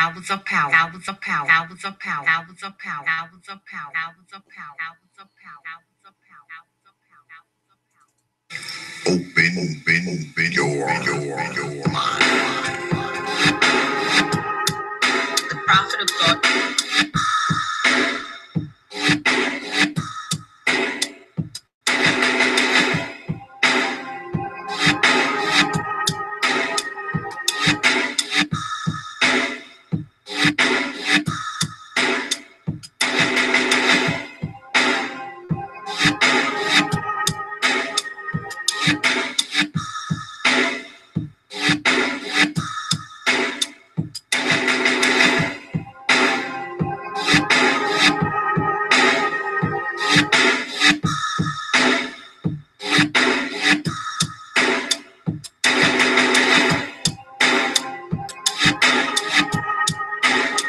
hours of power, hours of power, hours of power, hours of power, hours of power, hours of power, hours of power, hours of power, hours of power, hours of power. Open your mind. The prophet of God.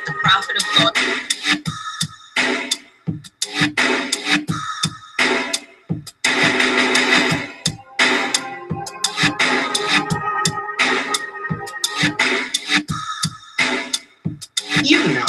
The prophet of God. You know.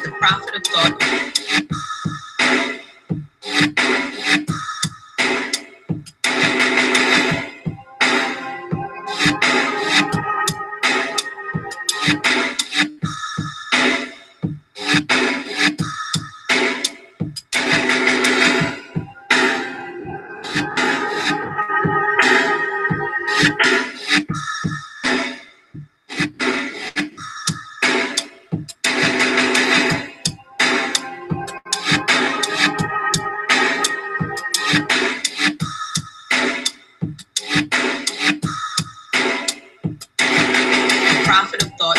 The prophet of God. The prophet of God.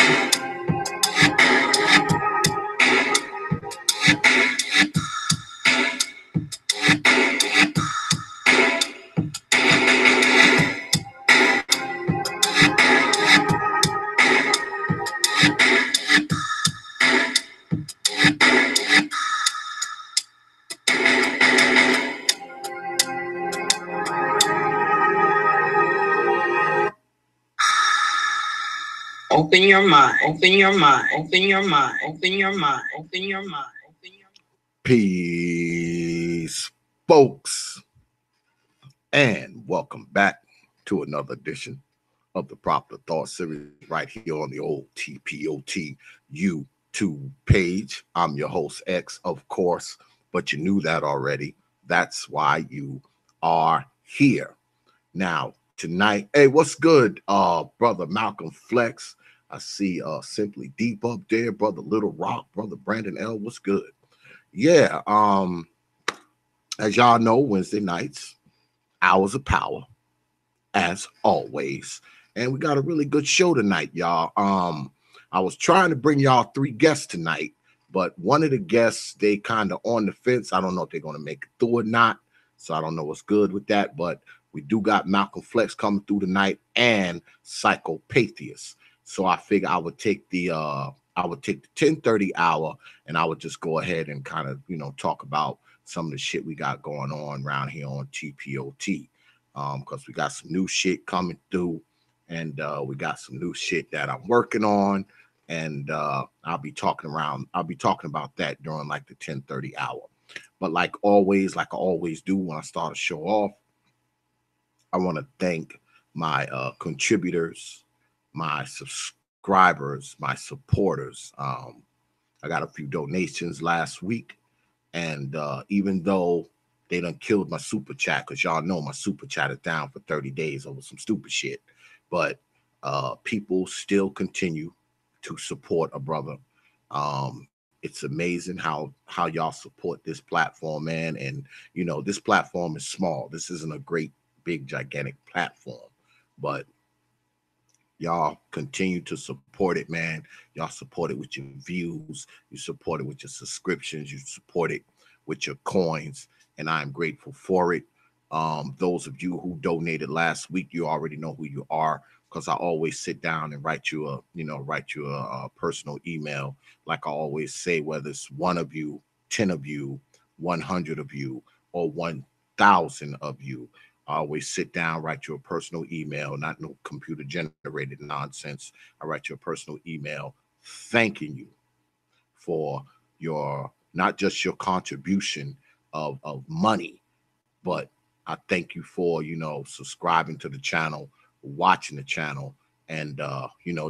Open your mind, open your mind, open your mind, open your mind, open your mind, open your mind. Peace, folks, and welcome back to another edition of the Proper Thought series right here on the old T.P.O.T YouTube page. I'm your host, X, of course, but you knew that already. That's why you are here. Now, tonight, hey, what's good, brother Malcolm Flex? I see Simply Deep up there, brother Little Rock, brother Brandon L. What's good? Yeah, as y'all know, Wednesday nights, Hours of Power, as always. And we got a really good show tonight, y'all. I was trying to bring y'all 3 guests tonight, but one of the guests, they kind of on the fence. I don't know if they're going to make it through or not, so I don't know what's good with that, but we do got Malcolm Flex coming through tonight and SYKOPATHiest. So I figure I would take the 10:30 hour, and I would just go ahead and kind of, talk about some of the shit we got going on around here on T.P.O.T. Because we got some new shit coming through, and we got some new shit that I'm working on, and I'll be talking about that during like the 10:30 hour. But like I always do when I start a show off, I want to thank my contributors, my subscribers, my supporters. I got a few donations last week, and even though they done killed my super chat, because y'all know my super chat is down for 30 days over some stupid shit, but people still continue to support a brother. It's amazing how y'all support this platform, man. And this platform is small. This isn't a great, big, gigantic platform, but y'all continue to support it, man. Y'all support it with your views. You support it with your subscriptions. You support it with your coins, and I'm grateful for it. Those of you who donated last week, you already know who you are, because I always sit down and write you a personal email. Like I always say, whether it's one of you, 10 of you, 100 of you, or 1,000 of you, I always sit down, write you a personal email, not no computer generated nonsense. I write you a personal email thanking you for your, not just your contribution of money, but I thank you for, subscribing to the channel, watching the channel, and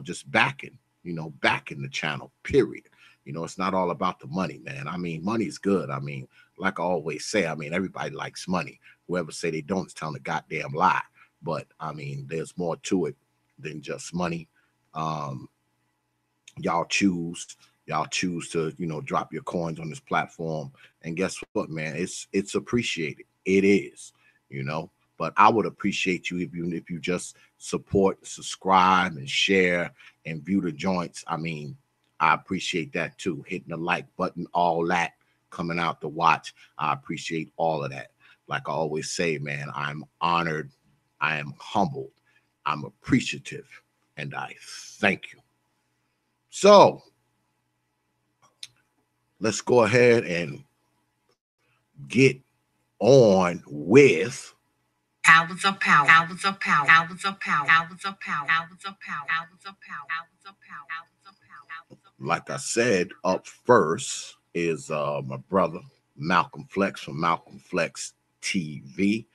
just backing the channel, period. It's not all about the money, man. I mean, money's good. I mean, like I always say, I mean, everybody likes money. Whoever say they don't is telling a goddamn lie. But I mean, there's more to it than just money. Um, y'all choose to drop your coins on this platform, and guess what, man, it's appreciated. It is, but I would appreciate you if you just support, subscribe, and share, and view the joints. I mean, I appreciate that too, hitting the like button, all that, coming out to watch. I appreciate all of that. Like I always say, man, I'm honored, I am humbled, I'm appreciative, and I thank you. So let's go ahead and get on with Powers of power. Powers of power. Powers of power. Powers of power. Powers of power. Powers of power. Powers of power. Powers of power. Like I said, up first is my brother Malcolm Flex from Malcolm Flex TV.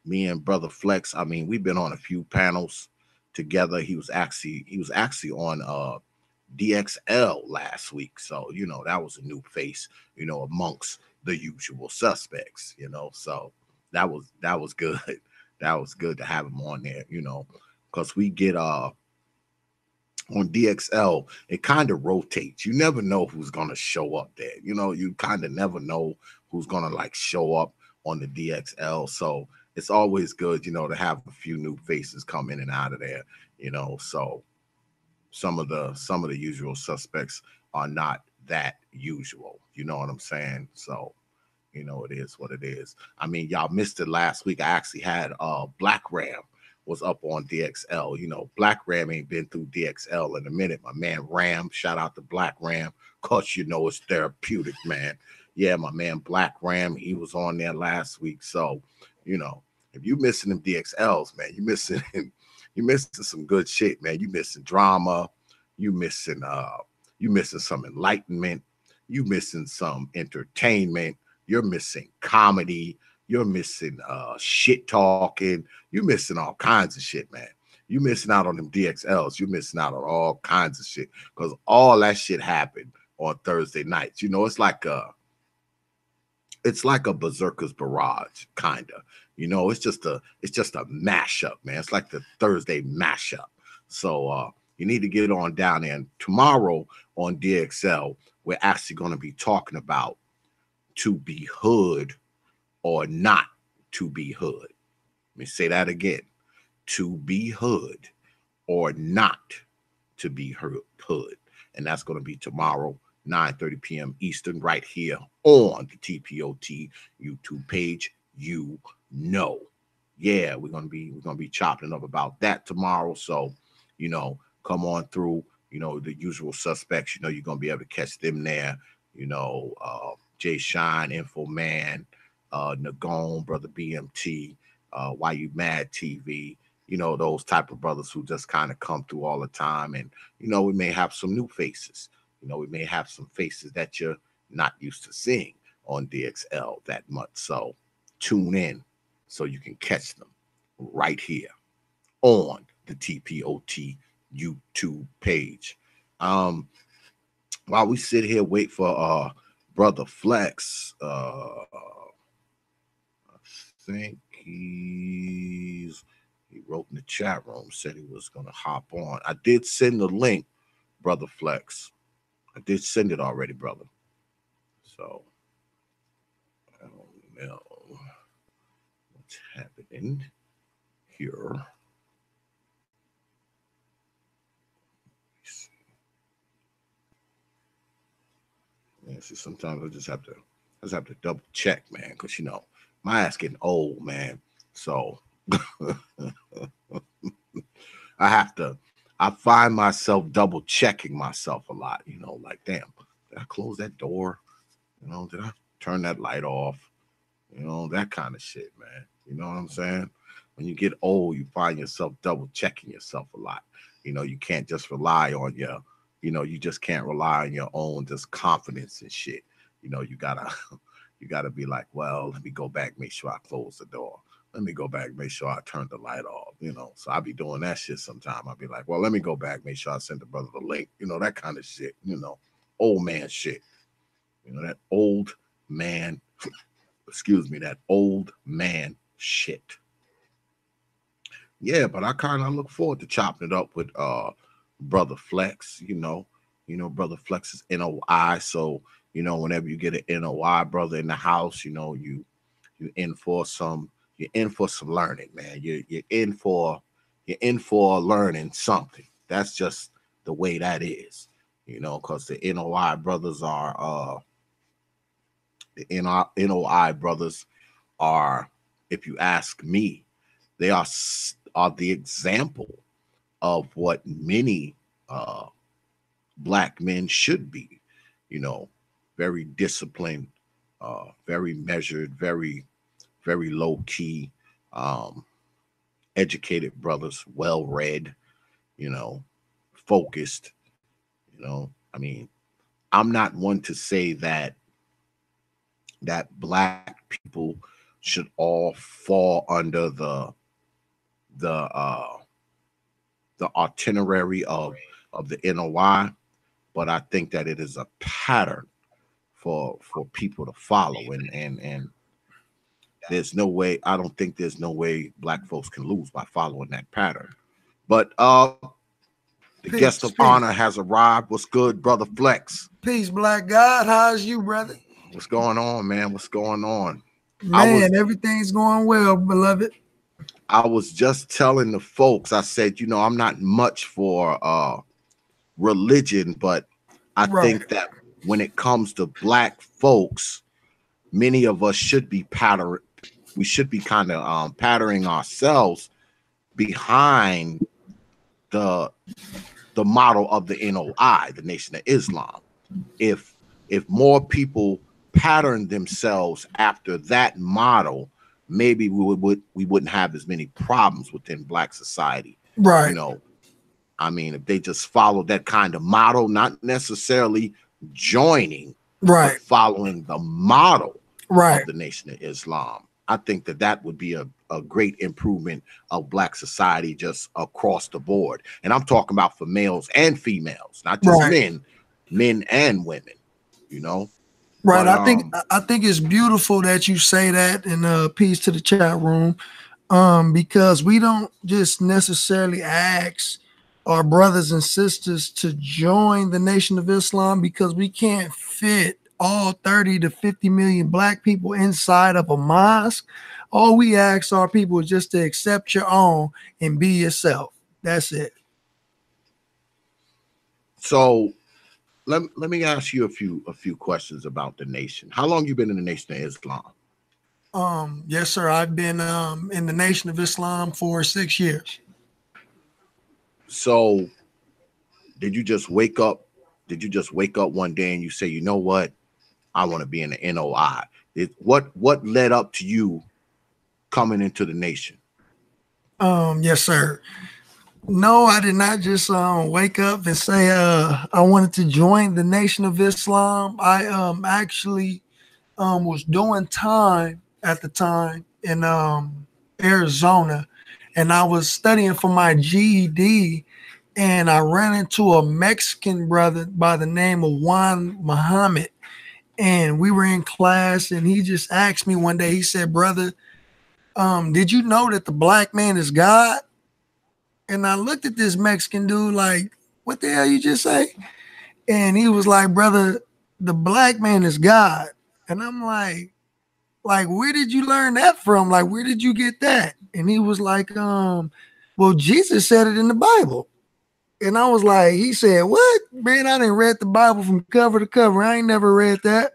Me and brother Flex, I mean, we've been on a few panels together. He was actually on DXL last week. So, that was a new face, amongst the usual suspects, so that was good. That was good to have him on there, because we get on DXL, it kind of rotates. You never know who's gonna show up there. You kind of never know who's gonna like show up on the DXL. So it's always good, to have a few new faces come in and out of there, so some of the usual suspects are not that usual. You know what I'm saying? So, it is what it is. I mean, y'all missed it last week. I actually had Black Ram was up on DXL. Black Ram ain't been through DXL in a minute. My man Ram, shout out to Black Ram, cause it's therapeutic, man. Yeah, my man Black Ram, he was on there last week. So, if you missing them DXLs, man, you missing some good shit, man. You missing drama, you missing some enlightenment, you missing some entertainment, you're missing comedy, you're missing shit talking, you're missing all kinds of shit, man. You missing out on them DXLs, you're missing out on all kinds of shit, because all that shit happened on Thursday nights. It's like a berserker's barrage, kind of. It's just a mashup, man. It's like the Thursday mashup. So you need to get on down there. And tomorrow on DXL, we're actually going to be talking about to be hood or not to be hood. Let me say that again. To be hood or not to be hood. And that's going to be tomorrow, 9:30 p.m. Eastern, right here on the T.P.O.T YouTube page. Yeah, we're gonna be chopping up about that tomorrow. So, come on through. The usual suspects. You're gonna be able to catch them there. Jay Shine, Info Man, Nagone, Brother BMT, Why You Mad TV. Those type of brothers who just kind of come through all the time. And, we may have some new faces. We may have some faces that you're not used to seeing on DXL that much. So tune in so you can catch them right here on the T.P.O.T YouTube page. While we sit here, wait for Brother Flex, I think he wrote in the chat room, said he was going to hop on. I did send the link, Brother Flex. I did send it already, brother. So, I don't know what's happening here. Yeah, see, sometimes I just have to double check, man, because my ass getting old, man. So I find myself double checking myself a lot, you know, like, damn, did I close that door? You know, did I turn that light off? You know, that kind of shit, man. You know what I'm saying? When you get old, you find yourself double checking yourself a lot. You know, you can't just rely on your, you know, you just can't rely on your own just confidence and shit. You know, you gotta you gotta be like, well, let me go back, make sure I close the door. Let me go back, make sure I turn the light off. You know, so I be doing that shit sometime. I'll be like, well, let me go back, make sure I send the brother the link. You know, that kind of shit. You know, old man shit. You know, that old man, excuse me, that old man shit. Yeah, but I kind of look forward to chopping it up with brother Flex. You know, brother Flex is NOI, so you know whenever you get an NOI brother in the house, you know you in for some you're in for some learning, man. You're in for learning something. That's just the way that is, you know, because the NOI brothers are NOI brothers are, if you ask me, they are the example of what many uh, black men should be. You know, very disciplined, very measured, very low key, um, educated brothers, well read. You know, focused. You know, I mean, I'm not one to say that black people should all fall under the the itinerary of the NOI, but I think that it is a pattern for people to follow, and there's no way, I don't think there's no way black folks can lose by following that pattern. But the guest of Peace, honor peace, has arrived. What's good, brother Flex? peace, Black God. How's you, brother? What's going on, man? What's going on? I was Man, everything's going well, beloved. I was just telling the folks, I said, you know, I'm not much for religion, but I Right, think that when it comes to black folks, many of us should be we should be kind of patterning ourselves behind the the model of the NOI, the Nation of Islam. If more people pattern themselves after that model, maybe we wouldn't have as many problems within black society. You right, know, I mean, if they just follow that kind of model, not necessarily joining, but right, following the model right, of the Nation of Islam, I think that that would be a great improvement of black society just across the board. And I'm talking about for males and females, not just right, men and women, you know. right. But I think it's beautiful that you say that, and peace to the chat room. Because we don't just necessarily ask our brothers and sisters to join the Nation of Islam because we can't fit all 30 to 50 million black people inside of a mosque. All we ask our people is just to accept your own and be yourself. That's it. so let me ask you a few questions about the nation. How long you been in the Nation of Islam? Yes, sir. I've been in the Nation of Islam for 6 years. So did you just wake up? Did you just wake up one day and you say, you know what, I want to be in the NOI? What led up to you coming into the nation? Yes, sir. No, I did not just wake up and say I wanted to join the Nation of Islam. I actually was doing time at the time in Arizona, and I was studying for my GED, and I ran into a Mexican brother by the name of Juan Muhammad, and we were in class, and he just asked me one day. He said, "Brother, did you know that the black man is God?" And I looked at this Mexican dude like, "What the hell you just say?" And he was like, "Brother, the black man is God." And I'm like, where did you learn that from? Like, where did you get that? And he was like, well, Jesus said it in the Bible. And I was like, he said, what? Man, I didn't read the Bible from cover to cover. I ain't never read that.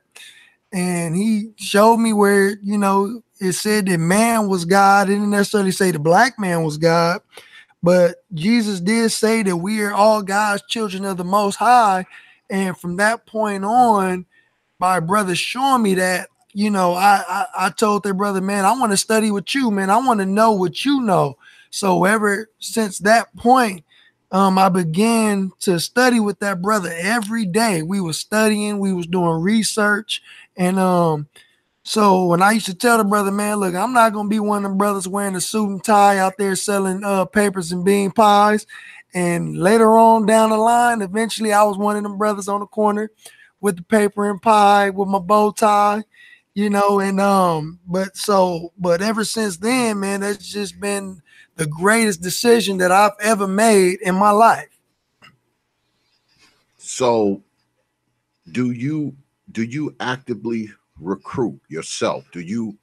And he showed me where, it said that man was God. It didn't necessarily say the black man was God. But Jesus did say that we are all God's children of the Most High. And from that point on, my brother showing me that, you know, I told their brother, man, I want to study with you, man. I want to know what you know. So ever since that point, I began to study with that brother every day. We was studying, we was doing research, and so when I used to tell the brother, man, look, I'm not gonna be one of them brothers wearing a suit and tie out there selling papers and bean pies. And later on down the line, eventually I was one of them brothers on the corner with the paper and pie with my bow tie, you know, and but ever since then, man, that's just been the greatest decision that I've ever made in my life. So do you actively recruit yourself? Do you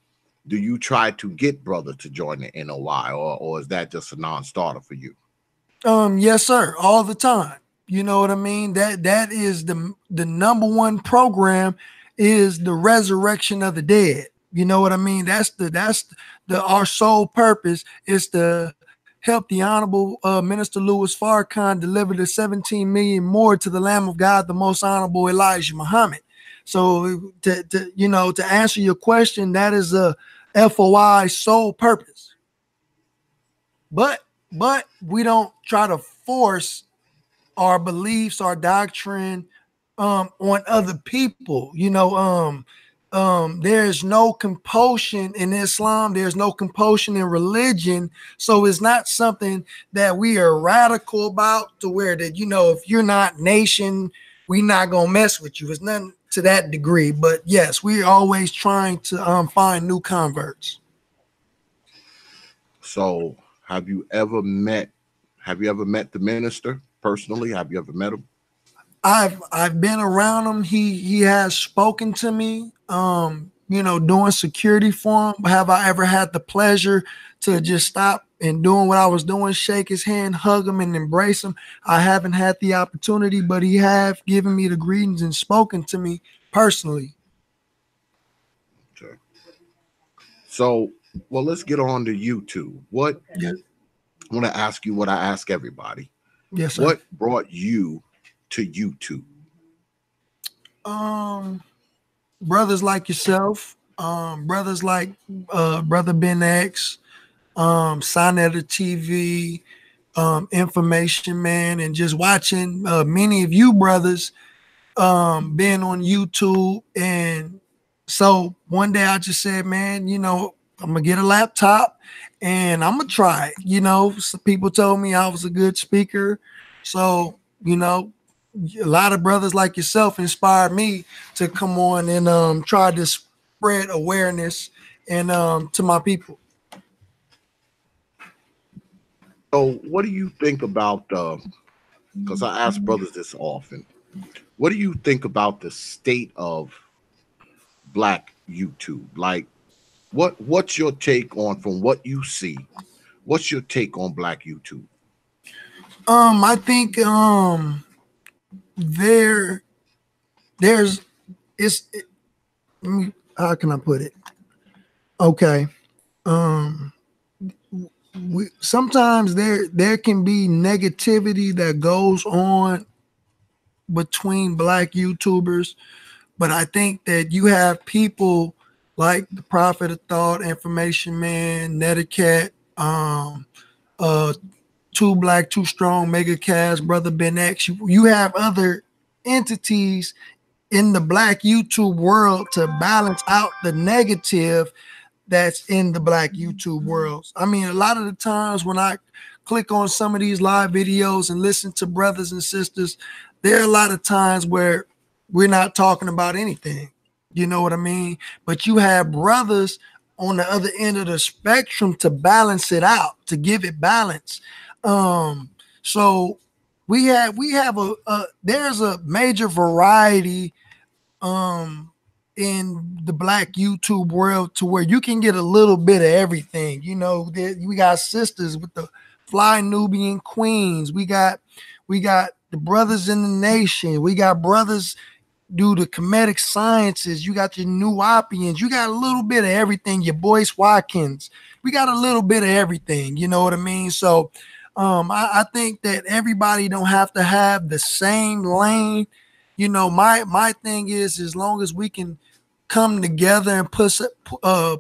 try to get brother to join the NOI, or is that just a non-starter for you? Yes, sir, all the time. You know what I mean? That is the number one program is the resurrection of the dead. You know what I mean? That's the our sole purpose is to help the Honorable Minister Louis Farrakhan deliver the 17 million more to the Lamb of God, the most honorable Elijah Muhammad. So to answer your question, that is a FOI sole purpose. But we don't try to force our beliefs, our doctrine on other people. There's no compulsion in Islam. There's no compulsion in religion. So it's not something that we are radical about to where that, if you're not nation, we're not going to mess with you. It's nothing to that degree. But yes, we're always trying to find new converts. So have you ever met the minister personally? Have you ever met him? I've been around him. He has spoken to me, doing security for him. Have I ever had the pleasure to just stop and doing what I was doing, shake his hand, hug him, and embrace him? I haven't had the opportunity, but he have given me the greetings and spoken to me personally. Okay. So, well, let's get on to YouTube. Yes. I want to ask you what I ask everybody. Yes, sir. What brought you to YouTube? Brothers like yourself, brothers like Brother Ben X, Sonetta TV, Information Man, and just watching many of you brothers being on YouTube. And so one day I just said, man, I'm gonna get a laptop and I'm gonna try it. Some people told me I was a good speaker. So, a lot of brothers like yourself inspired me to come on and try to spread awareness and to my people. So what do you think about because I ask brothers this often, what do you think about the state of Black YouTube? Like what's your take on, from what you see, what's your take on Black YouTube? I think how can I put it? Okay. Sometimes there can be negativity that goes on between Black YouTubers, but I think that you have people like the Prophet of Thought, Information Man, Netiquette, Too Black, Too Strong, Mega Cast, Brother Ben X. You have other entities in the Black YouTube world to balance out the negative that's in the Black YouTube world. I mean, a lot of the times when I click on some of these live videos and listen to brothers and sisters, there are a lot of times where we're not talking about anything. You know what I mean? But you have brothers on the other end of the spectrum to balance it out, to give it balance. So we have there's a major variety in the Black YouTube world to where you can get a little bit of everything. We got sisters with the Fly Nubian Queens. We got the Brothers in the Nation. We got brothers do the comedic sciences. You got your Nuopians. You got a little bit of everything. Your Boyce Watkins. We got a little bit of everything. You know what I mean? So I think that everybody don't have to have the same lane. You know, my thing is, as long as we can come together and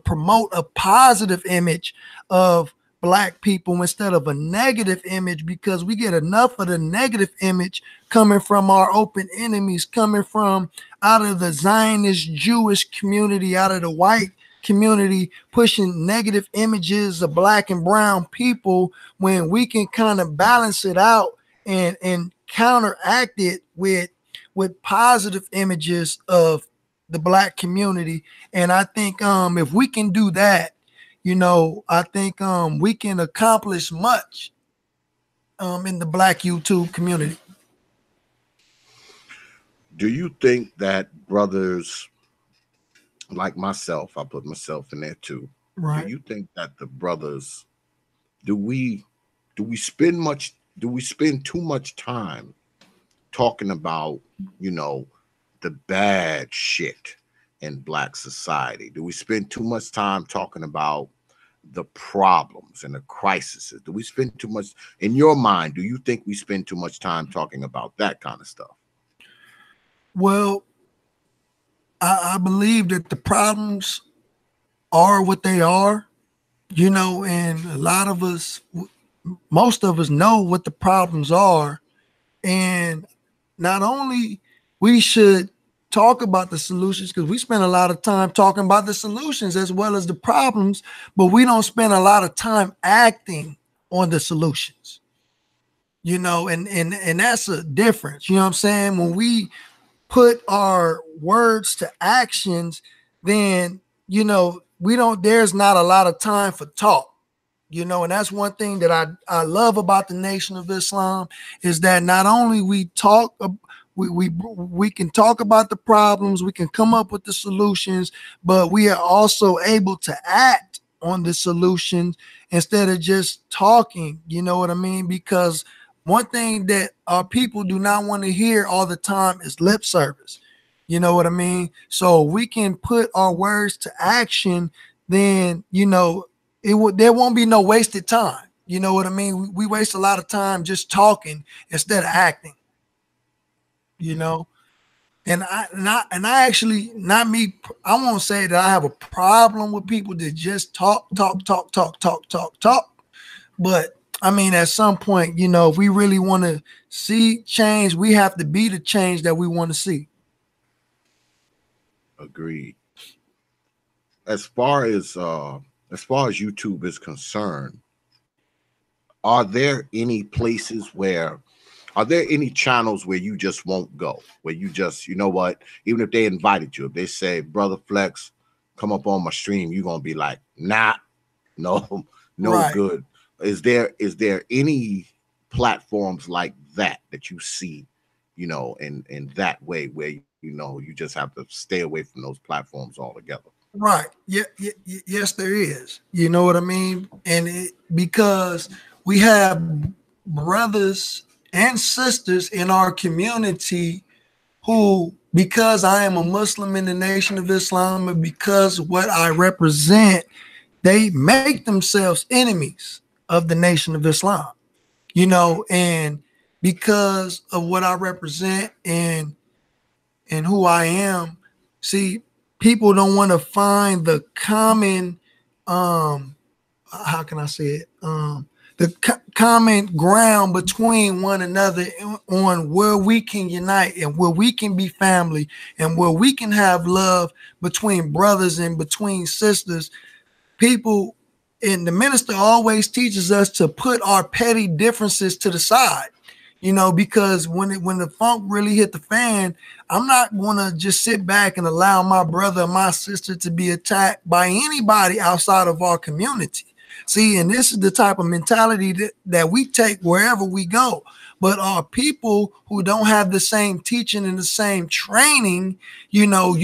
promote a positive image of black people instead of a negative image, because we get enough of the negative image coming from our open enemies, coming from out of the Zionist Jewish community, out of the white community, pushing negative images of black and brown people, when we can kind of balance it out and counteract it with positive images of the black community. And I think if we can do that, you know, I think we can accomplish much in the black YouTube community. Do you think that brothers like myself, I put myself in there too, Right. do you think that the brothers, do we spend too much time talking about, you know, the bad shit in black society? Do we spend too much time talking about the problems and the crises? Do we spend too much, in your mind, do you think we spend too much time talking about that kind of stuff? Well, I believe that the problems are what they are, you know, and a lot of us, most of us know what the problems are. And not only we should talk about the solutions, because we spend a lot of time talking about the solutions as well as the problems, but we don't spend a lot of time acting on the solutions, you know, and that's a difference. You know what I'm saying? When we put our words to actions, then, you know, there's not a lot of time for talk, you know. And that's one thing that I love about the Nation of Islam, is that not only we talk, we can talk about the problems, we can come up with the solutions, but we are also able to act on the solutions instead of just talking, you know what I mean? Because one thing that our people do not want to hear all the time is lip service. You know what I mean? So we can put our words to action, then, you know, there won't be no wasted time. You know what I mean? We waste a lot of time just talking instead of acting. You know, and I actually, not me, I won't say that I have a problem with people that just talk, but I mean, at some point, you know, if we really want to see change, we have to be the change that we want to see. Agreed. As far as YouTube is concerned, are there any channels where you just won't go, where you just, you know what, even if they invited you, if they say, Brother Flex, come up on my stream, you're gonna be like, nah, no right. Good. Is there any platforms like that you see, you know, in that way, where, you know, you just have to stay away from those platforms altogether? Right. Yeah. Yes, there is. You know what I mean? And because we have brothers and sisters in our community who, because I am a Muslim in the Nation of Islam, and because what I represent, they make themselves enemies of the Nation of Islam, you know, and because of what I represent and who I am, see, people don't want to find the common, how can I say it? The common ground between one another on where we can unite and where we can be family and where we can have love between brothers and between sisters. People, and the minister always teaches us to put our petty differences to the side, you know, because when the funk really hit the fan, I'm not going to just sit back and allow my brother or my sister to be attacked by anybody outside of our community. See, and this is the type of mentality that we take wherever we go. But our people who don't have the same teaching and the same training, you know,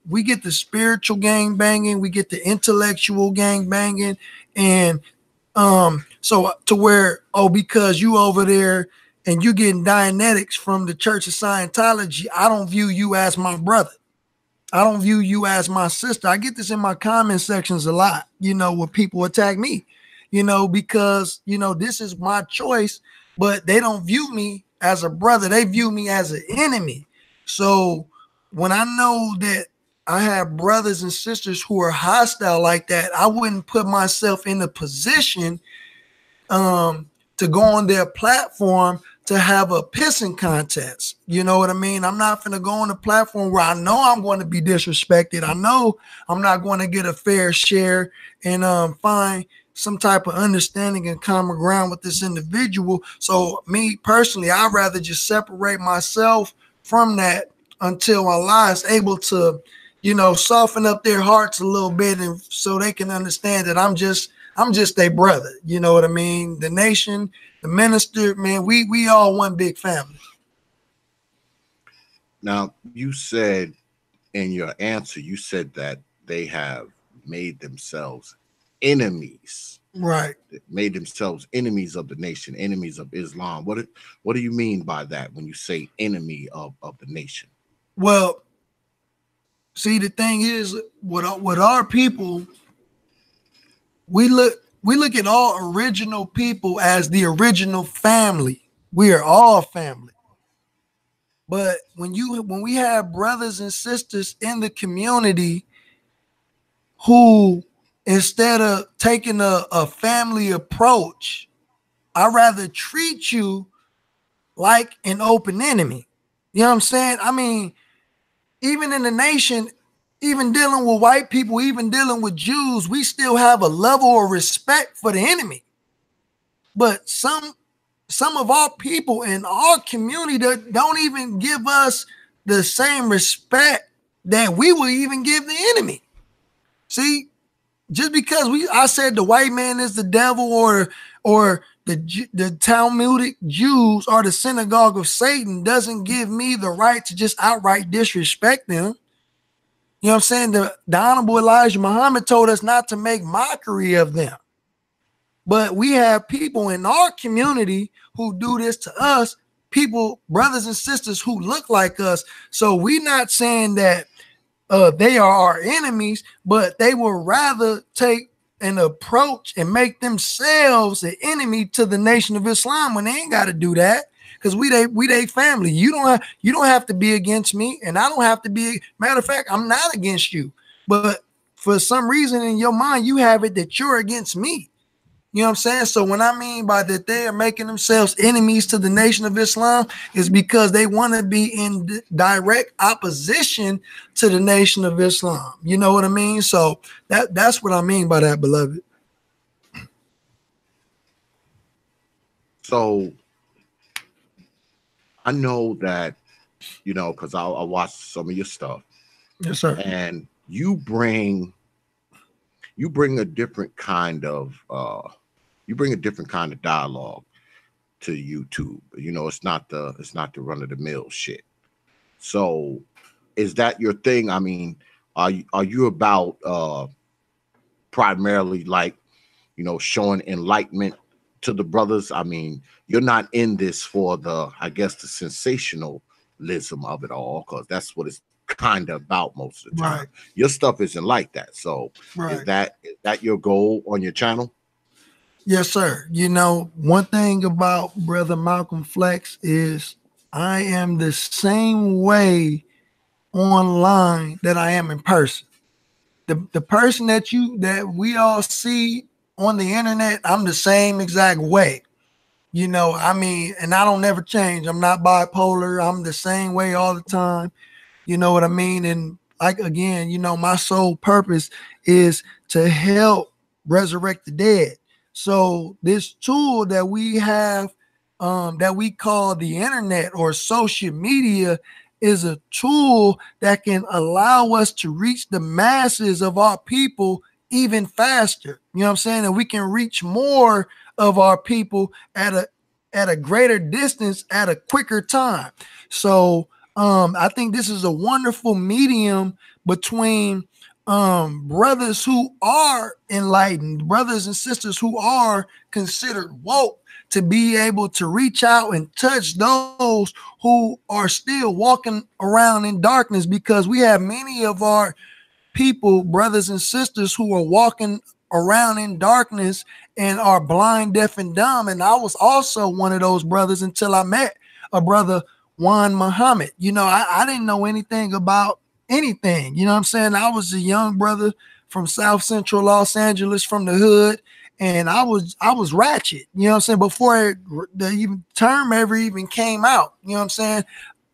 we get the spiritual gang banging, we get the intellectual gang banging, and so to where, because you over there and you getting Dianetics from the Church of Scientology, I don't view you as my brother. I don't view you as my sister. I get this in my comment sections a lot, you know, where people attack me. because, this is my choice, but they don't view me as a brother. They view me as an enemy. So when I know that I have brothers and sisters who are hostile like that, I wouldn't put myself in a position to go on their platform to have a pissing contest. You know what I mean? I'm not going to go on a platform where I know I'm going to be disrespected. I know I'm not going to get a fair share and find some type of understanding and common ground with this individual. So me personally, I'd rather just separate myself from that until Allah is able to, soften up their hearts a little bit, and so they can understand that I'm just a brother. You know what I mean? The nation, the minister, man, we all one big family. Now, you said in your answer, you said that they have made themselves enemies. Right. They made themselves enemies of the nation, enemies of Islam. What do you mean by that when you say enemy of the nation? Well, see, the thing is, with our people, we look at all original people as the original family. We are all family. But when we have brothers and sisters in the community who, instead of taking a family approach, I'd rather treat you like an open enemy. You know what I'm saying? I mean, even in the nation, even dealing with white people, even dealing with Jews, we still have a level of respect for the enemy. But some of our people in our community that don't even give us the same respect that we will even give the enemy. See, just because I said the white man is the devil, or the Talmudic Jews are the synagogue of Satan, doesn't give me the right to just outright disrespect them. You know what I'm saying? The Honorable Elijah Muhammad told us not to make mockery of them. But we have people in our community who do this to us, people, brothers and sisters who look like us. So we're not saying that they are our enemies, but they will rather take an approach and make themselves an enemy to the Nation of Islam when they ain't got to do that. Because we they family. You don't have to be against me, and I don't have to be. Matter of fact, I'm not against you. But for some reason in your mind, you have it that you're against me. You know what I'm saying? So when I mean by that they are making themselves enemies to the Nation of Islam, is because they want to be in direct opposition to the Nation of Islam. You know what I mean? So that's what I mean by that, beloved. So I know that, because I watched some of your stuff. Yes, sir. And you bring a different kind of dialogue to YouTube. It's not the run of the mill shit. So is that your thing? I mean, are you about primarily like, showing enlightenment to the brothers? I mean, you're not in this for the sensationalism of it all, because that's what it's kind of about most of the time. Right. Your stuff isn't like that. So right. Is that your goal on your channel? Yes, sir. One thing about Brother Malcolm Flex is I am the same way online that I am in person. The person that we all see on the internet, I'm the same exact way. I mean, and I don't never change. I'm not bipolar. I'm the same way all the time. You know what I mean? And like, again, my sole purpose is to help resurrect the dead. So this tool that we have, that we call the internet or social media, is a tool that can allow us to reach the masses of our people even faster. You know what I'm saying? And we can reach more of our people at a greater distance at a quicker time. So I think this is a wonderful medium between brothers who are enlightened, brothers and sisters who are considered woke, to be able to reach out and touch those who are still walking around in darkness, because we have many of our people, brothers and sisters, who are walking around in darkness and are blind, deaf, and dumb. And I was also one of those brothers until I met a brother, Juan Muhammad. You know, I didn't know anything about anything. You know what I'm saying? I was a young brother from South Central Los Angeles, from the hood, and I was ratchet. You know what I'm saying? Before the term ever even came out. You know what I'm saying?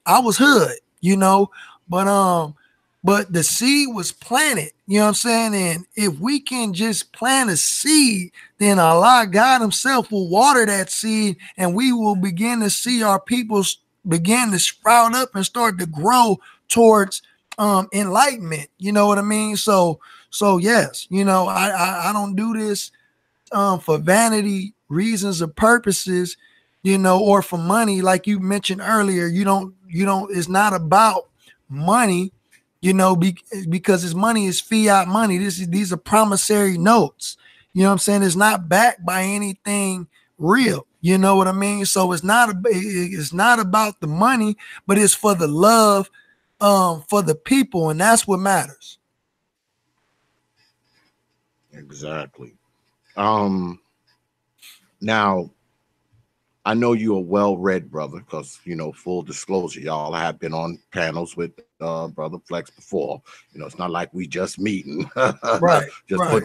I was hood. You know, but the seed was planted, you know what I'm saying? And if we can just plant a seed, then Allah, God himself, will water that seed, and we will begin to see our people begin to sprout up and start to grow towards enlightenment. You know what I mean? So yes, you know, I don't do this for vanity reasons or purposes, you know, or for money. Like you mentioned earlier, you don't, it's not about money, you know, because his money is fiat money. These are promissory notes. You know what I'm saying? It's not backed by anything real. You know what I mean? So it's not about the money, but it's for the love for the people, and that's what matters. Exactly. Now, I know you're a well-read brother because, you know, full disclosure, y'all have been on panels with Brother Flex before. You know, it's not like we just meeting. Right. just right.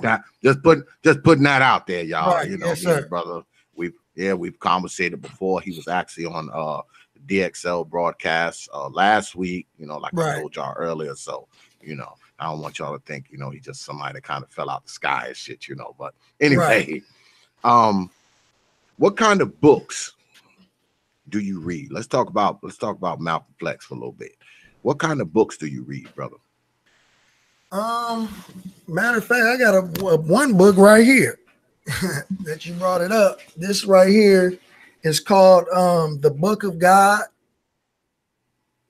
putting that out there, y'all. Right. You know, Yes, me and sir. brother, we've conversated before. He was actually on the DXL broadcast last week, you know, like I Right. told y'all earlier. So, you know, I don't want y'all to think, you know, he just somebody that kind of fell out the sky and shit, you know. But anyway, Right. what kind of books do you read? Let's talk about Malcolm Flex for a little bit. What kind of books do you read, brother? Matter of fact, I got a one book right here that you brought it up. This right here is called The Book of God,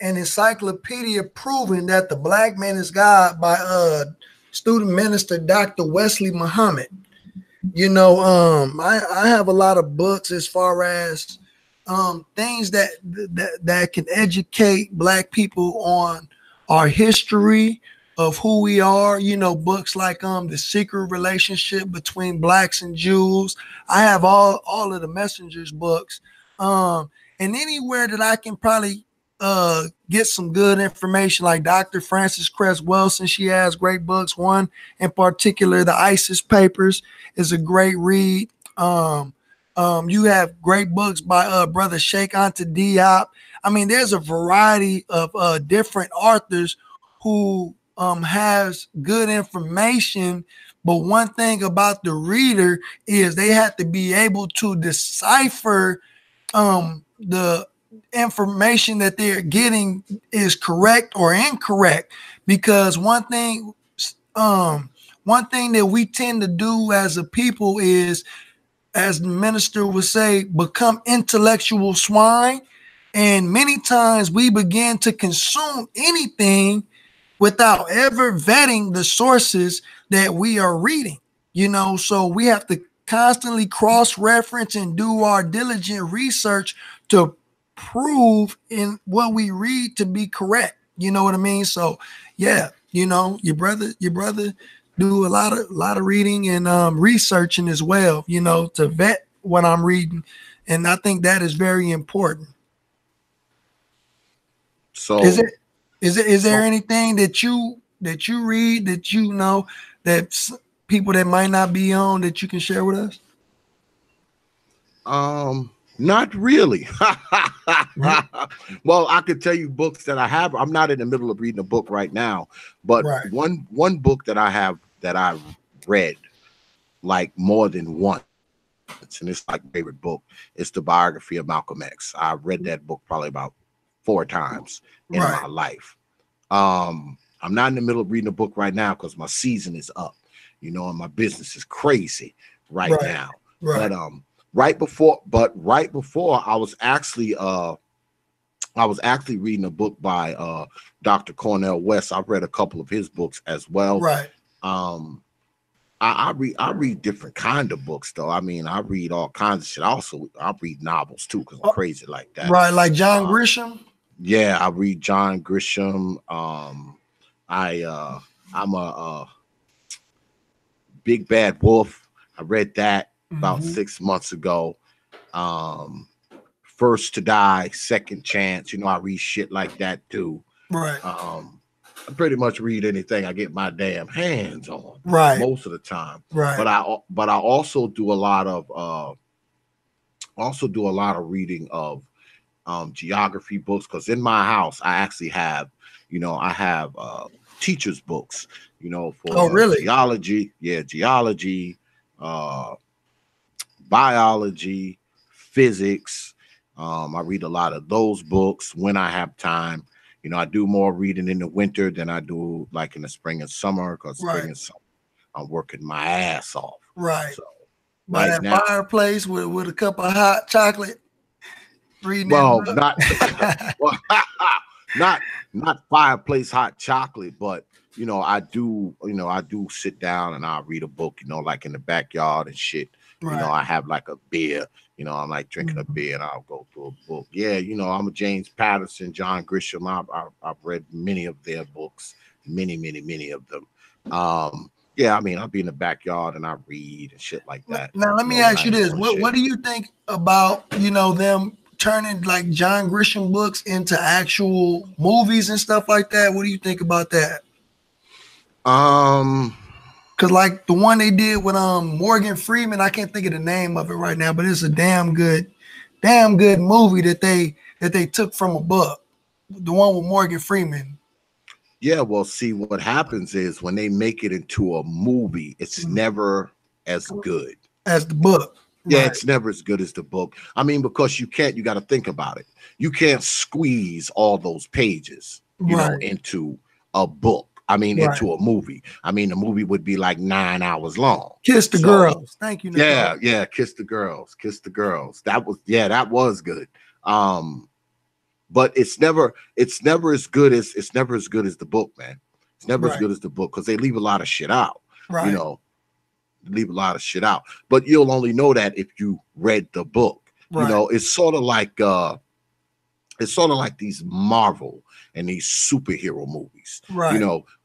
an encyclopedia proving that the black man is God, by student minister Dr. Wesley Muhammad. You know, I have a lot of books as far as things that can educate black people on our history of who we are. You know, books like The Secret Relationship Between Blacks and Jews. I have all of the Messengers books. And anywhere that I can probably get some good information, like Dr. Frances Cress Wilson, she has great books. One in particular, the ISIS Papers, is a great read. You have great books by brother Sheikh Anta Diop. I mean, there's a variety of different authors who has good information. But one thing about the reader is they have to be able to decipher the information that they're getting is correct or incorrect. Because one thing that we tend to do as a people is, as the minister would say, become intellectual swine. And many times we begin to consume anything without ever vetting the sources that we are reading. You know, so we have to constantly cross-reference and do our diligent research to prove in what we read to be correct. You know what I mean? So yeah, you know, your brother do a lot of reading and researching as well, you know, to vet what I'm reading. And I think that is very important. So Is there anything that you read that you know that people that might not be on that you can share with us? Not really. Right. Well, I could tell you books that I have. I'm not in the middle of reading a book right now, but Right. one book that I have that I've read like more than once, and it's like my favorite book. It's the biography of Malcolm X. I read that book probably about 4 times in Right. my life. I'm not in the middle of reading a book right now because my season is up, you know, and my business is crazy right Right. now. Right. But right before I was actually reading a book by Dr. Cornel West. I've read a couple of his books as well. Right. I read different kind of books though. I mean, I read all kinds of shit. Also, I read novels too because I'm crazy like that. Right, like John Grisham. Yeah, I read John Grisham. I'm a Big Bad Wolf. I read that. about 6 months ago. First to Die, Second Chance. You know, I read shit like that too. Right. I pretty much read anything I get my damn hands on. Right. Most of the time. Right. But I also do a lot of reading of geography books, because in my house I actually have, teachers books, for really? geology, biology, physics. I read a lot of those books when I have time. I do more reading in the winter than I do like in the spring and summer, because spring and summer I'm working my ass off. Right. So by that now, fireplace with a cup of hot chocolate. Reading not not fireplace hot chocolate, but I do sit down and I read a book, like in the backyard and shit. Right. I have like a beer, I'm like drinking a beer and I'll go through a book. Yeah, I'm a James Patterson, John Grisham. I've read many of their books, many of them. Yeah, I mean, I'll be in the backyard and I read and shit like that. Now let me ask you this: what do you think about them turning like John Grisham books into actual movies and stuff like that? What do you think about that? Cause like the one they did with Morgan Freeman, I can't think of the name of it right now, but it's a damn good movie that they took from a book. The one with Morgan Freeman. Yeah, well, see, what happens is when they make it into a movie, it's never as good as the book. Yeah, it's never as good as the book. I mean, because you got to think about it. You can't squeeze all those pages, into a book. I mean, into a movie. I mean, the movie would be like 9 hours long. Kiss the Girls. Thank you, Nicole. Yeah, Kiss the Girls. Kiss the Girls. That was good. But it's never as good as the book, man. It's never as good as the book, because they leave a lot of shit out. Right. Leave a lot of shit out, but you'll only know that if you read the book. It's sort of like these Marvel and these superhero movies.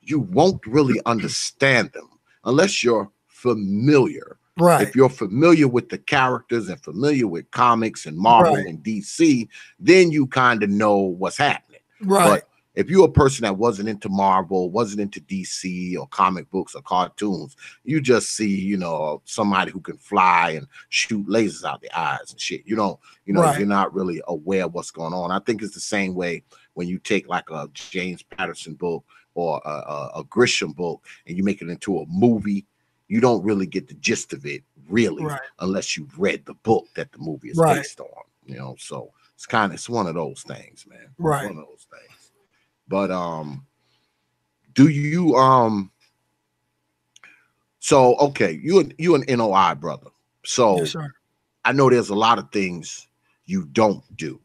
You won't really understand them unless you're familiar. If you're familiar with the characters and familiar with comics and Marvel and DC, then you kind of know what's happening. But if you're a person that wasn't into Marvel, wasn't into DC or comic books or cartoons, you just see, somebody who can fly and shoot lasers out their eyes and shit. You're not really aware of what's going on. I think it's the same way when you take like a James Patterson book or a Grisham book and you make it into a movie. You don't really get the gist of it, really, unless you've read the book that the movie is based on. So it's one of those things, man. Right. One of those things. But do you so okay, you an NOI brother. So yes, sir. I know there's a lot of things you don't do.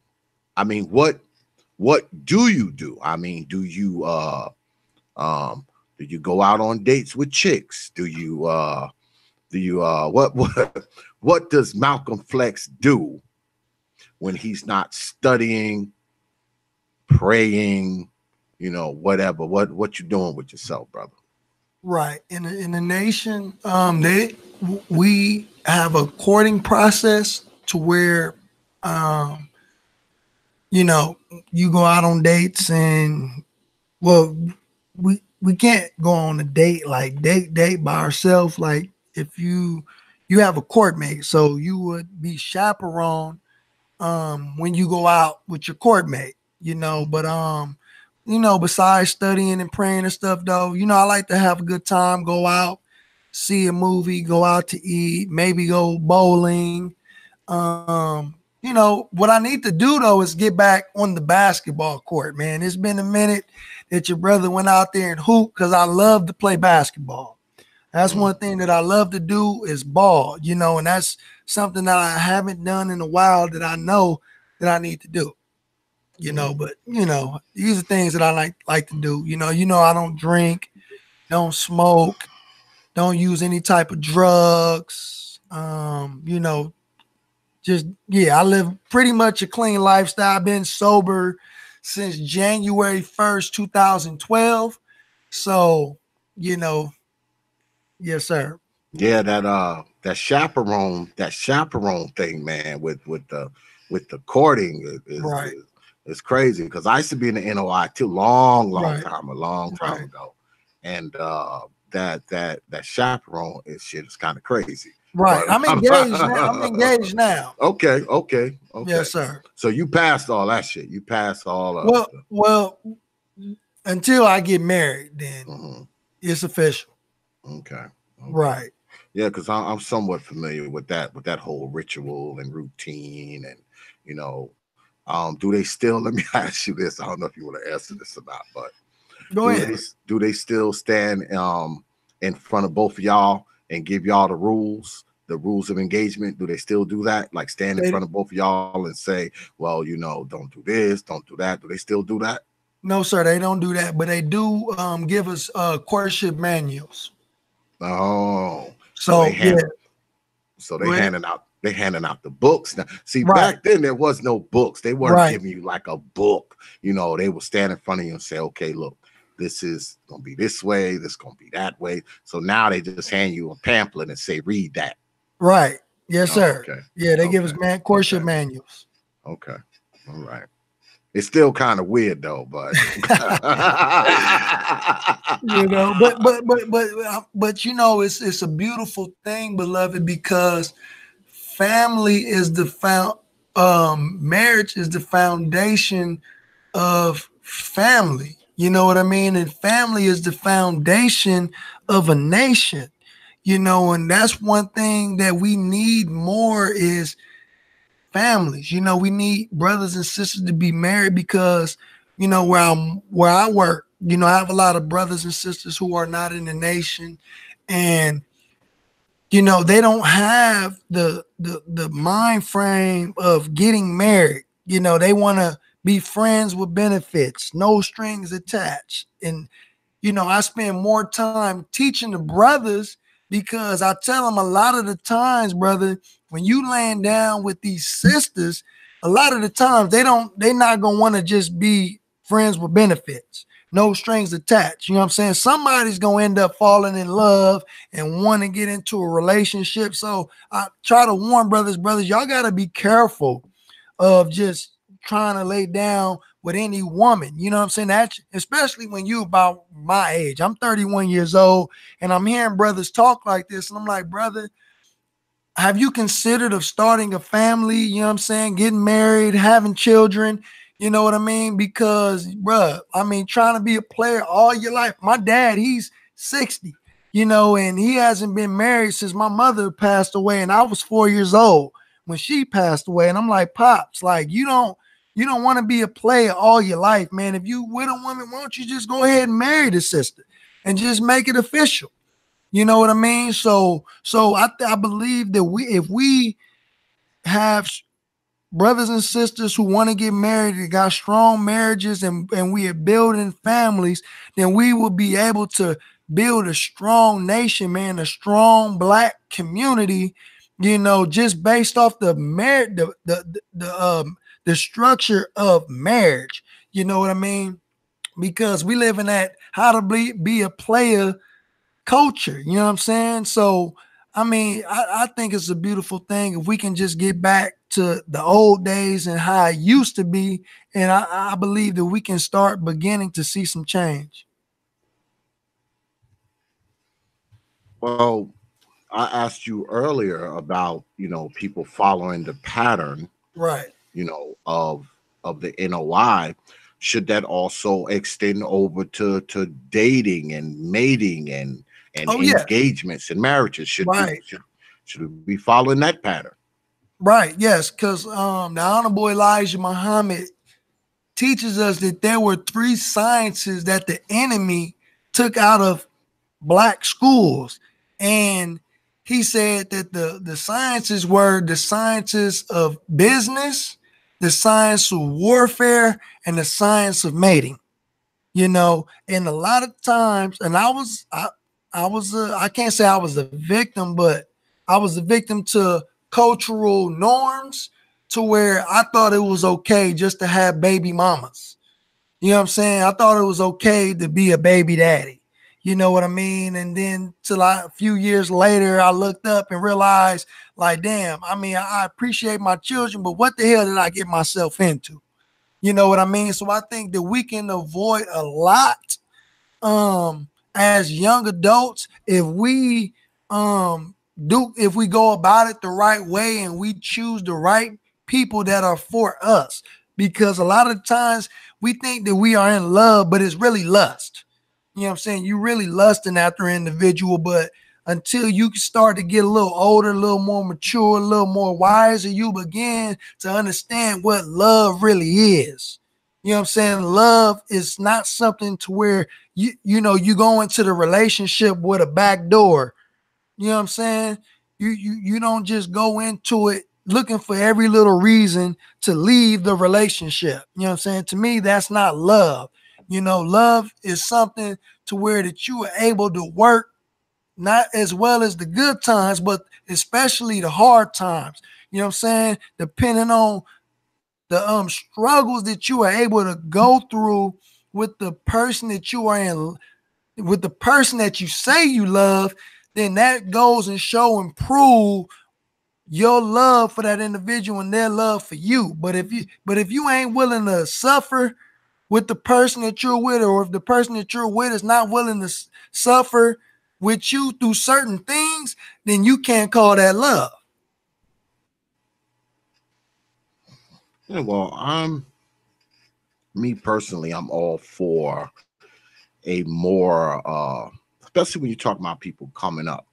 I mean, what do you do? I mean, do you go out on dates with chicks? What does Malcolm Flex do when he's not studying, praying, whatever? What you doing with yourself, brother? Right. In the nation, we have a courting process to where you go out on dates, and we can't go on a date like date by ourselves. Like if you have a court mate, so you would be chaperone when you go out with your court mate, but besides studying and praying and stuff though, I like to have a good time, go out, see a movie, go out to eat, maybe go bowling. What I need to do though is get back on the basketball court, man. It's been a minute that your brother went out there and hoop, because I love to play basketball. That's one thing that I love to do is ball, and that's something that I haven't done in a while that I know that I need to do, but these are things that I like to do. I don't drink, don't smoke, don't use any type of drugs. I live pretty much a clean lifestyle. I've been sober since January 1st, 2012. So, yes, sir. Yeah, that that chaperone thing, man, with the courting Right. is crazy. Because I used to be in the NOI too, long Right. time, a long time Right. ago, and that chaperone shit is kind of crazy. Right. But I'm engaged now. I'm engaged now. okay. Yes, sir. So you passed all that shit. You passed all of Well, until I get married, then mhm. it's official. Okay. Right. Yeah, because I'm somewhat familiar with that whole ritual and routine, and you know, do they still? Let me ask you this. I don't know if you want to answer this or not, but Go ahead. do they still stand in front of both of y'all and give y'all the rules of engagement? Do they still do that? Like stand in front of both of y'all and say, well, don't do this, don't do that. Do they still do that? No, sir, they don't do that, but they do give us courtship manuals. Oh, so So yeah, they handing out the books. Now, see, right, back then there was no books. They weren't right, giving you like a book. They would stand in front of you and say, okay, look, this is gonna be this way, this is gonna be that way. So now they just hand you a pamphlet and say, read that. right. Yes, Oh, sir. okay. Yeah, they give us courtship manuals. Okay. All right. It's still kind of weird though, but but it's a beautiful thing, beloved, because family is marriage is the foundation of family. You know what I mean? And family is the foundation of a nation. And that's one thing that we need more is families. We need brothers and sisters to be married because, where I work, I have a lot of brothers and sisters who are not in the nation, and they don't have the mind frame of getting married. They want to be friends with benefits, no strings attached. And I spend more time teaching the brothers because I tell them a lot of the times, brother, when you laying down with these sisters, a lot of the times they're not gonna want to just be friends with benefits, no strings attached. You know what I'm saying? Somebody's gonna end up falling in love and want to get into a relationship. So I try to warn brothers, y'all gotta be careful of just trying to lay down with any woman. You know what I'm saying? That, especially when you about my age. I'm 31 years old and I'm hearing brothers talk like this. And I'm like, brother, have you considered of starting a family? You know what I'm saying? Getting married, having children. You know what I mean? Because, trying to be a player all your life. My dad, he's 60, and he hasn't been married since my mother passed away. And I was 4 years old when she passed away. And I'm like, Pops, like, you don't want to be a player all your life, man. If you with a woman, why don't you just go ahead and marry the sister and just make it official? You know what I mean? So I believe that if we have brothers and sisters who want to get married, that got strong marriages, and we are building families, then we will be able to build a strong nation, man, a strong black community, just based off the the structure of marriage. You know what I mean? Because we live in that how to be a player culture. You know what I'm saying? So, I think it's a beautiful thing if we can just get back to the old days and how it used to be. And I believe that we can start beginning to see some change. well, I asked you earlier about, people following the pattern, Right. Of the NOI. Should that also extend over to dating and mating and Oh, yeah. engagements and marriages? Should Right. we be following that pattern? Right. Yes. Because the Honorable Elijah Muhammad teaches us that there were 3 sciences that the enemy took out of black schools. And he said that the sciences were the sciences of business, the science of warfare, and the science of mating. And a lot of times, and I can't say I was a victim, but I was a victim to cultural norms to where I thought it was okay just to have baby mamas. You know what I'm saying? I thought it was okay to be a baby daddy. You know what I mean? And then a few years later, I looked up and realized, like, damn, I mean, I appreciate my children, but what the hell did I get myself into? You know what I mean? So I think that we can avoid a lot as young adults if we go about it the right way and we choose the right people that are for us. Because a lot of times we think that we are in love, but it's really lust. You know what I'm saying? You really lusting after an individual, but until you start to get a little older, a little more mature, a little more wiser, you begin to understand what love really is. You know what I'm saying? Love is not something to where you go into the relationship with a back door. You know what I'm saying? You don't just go into it looking for every little reason to leave the relationship. You know what I'm saying? To me, that's not love. Love is something to where that you are able to work not as well as the good times, but especially the hard times. You know what I'm saying? Depending on the struggles that you are able to go through with the person that you are in, with the person that you say you love, then that goes and show and prove your love for that individual and their love for you. But if you ain't willing to suffer with the person that you're with, or if the person that you're with is not willing to suffer with you through certain things, then you can't call that love. Yeah, well, me personally, I'm all for a more, especially when you talk about people coming up,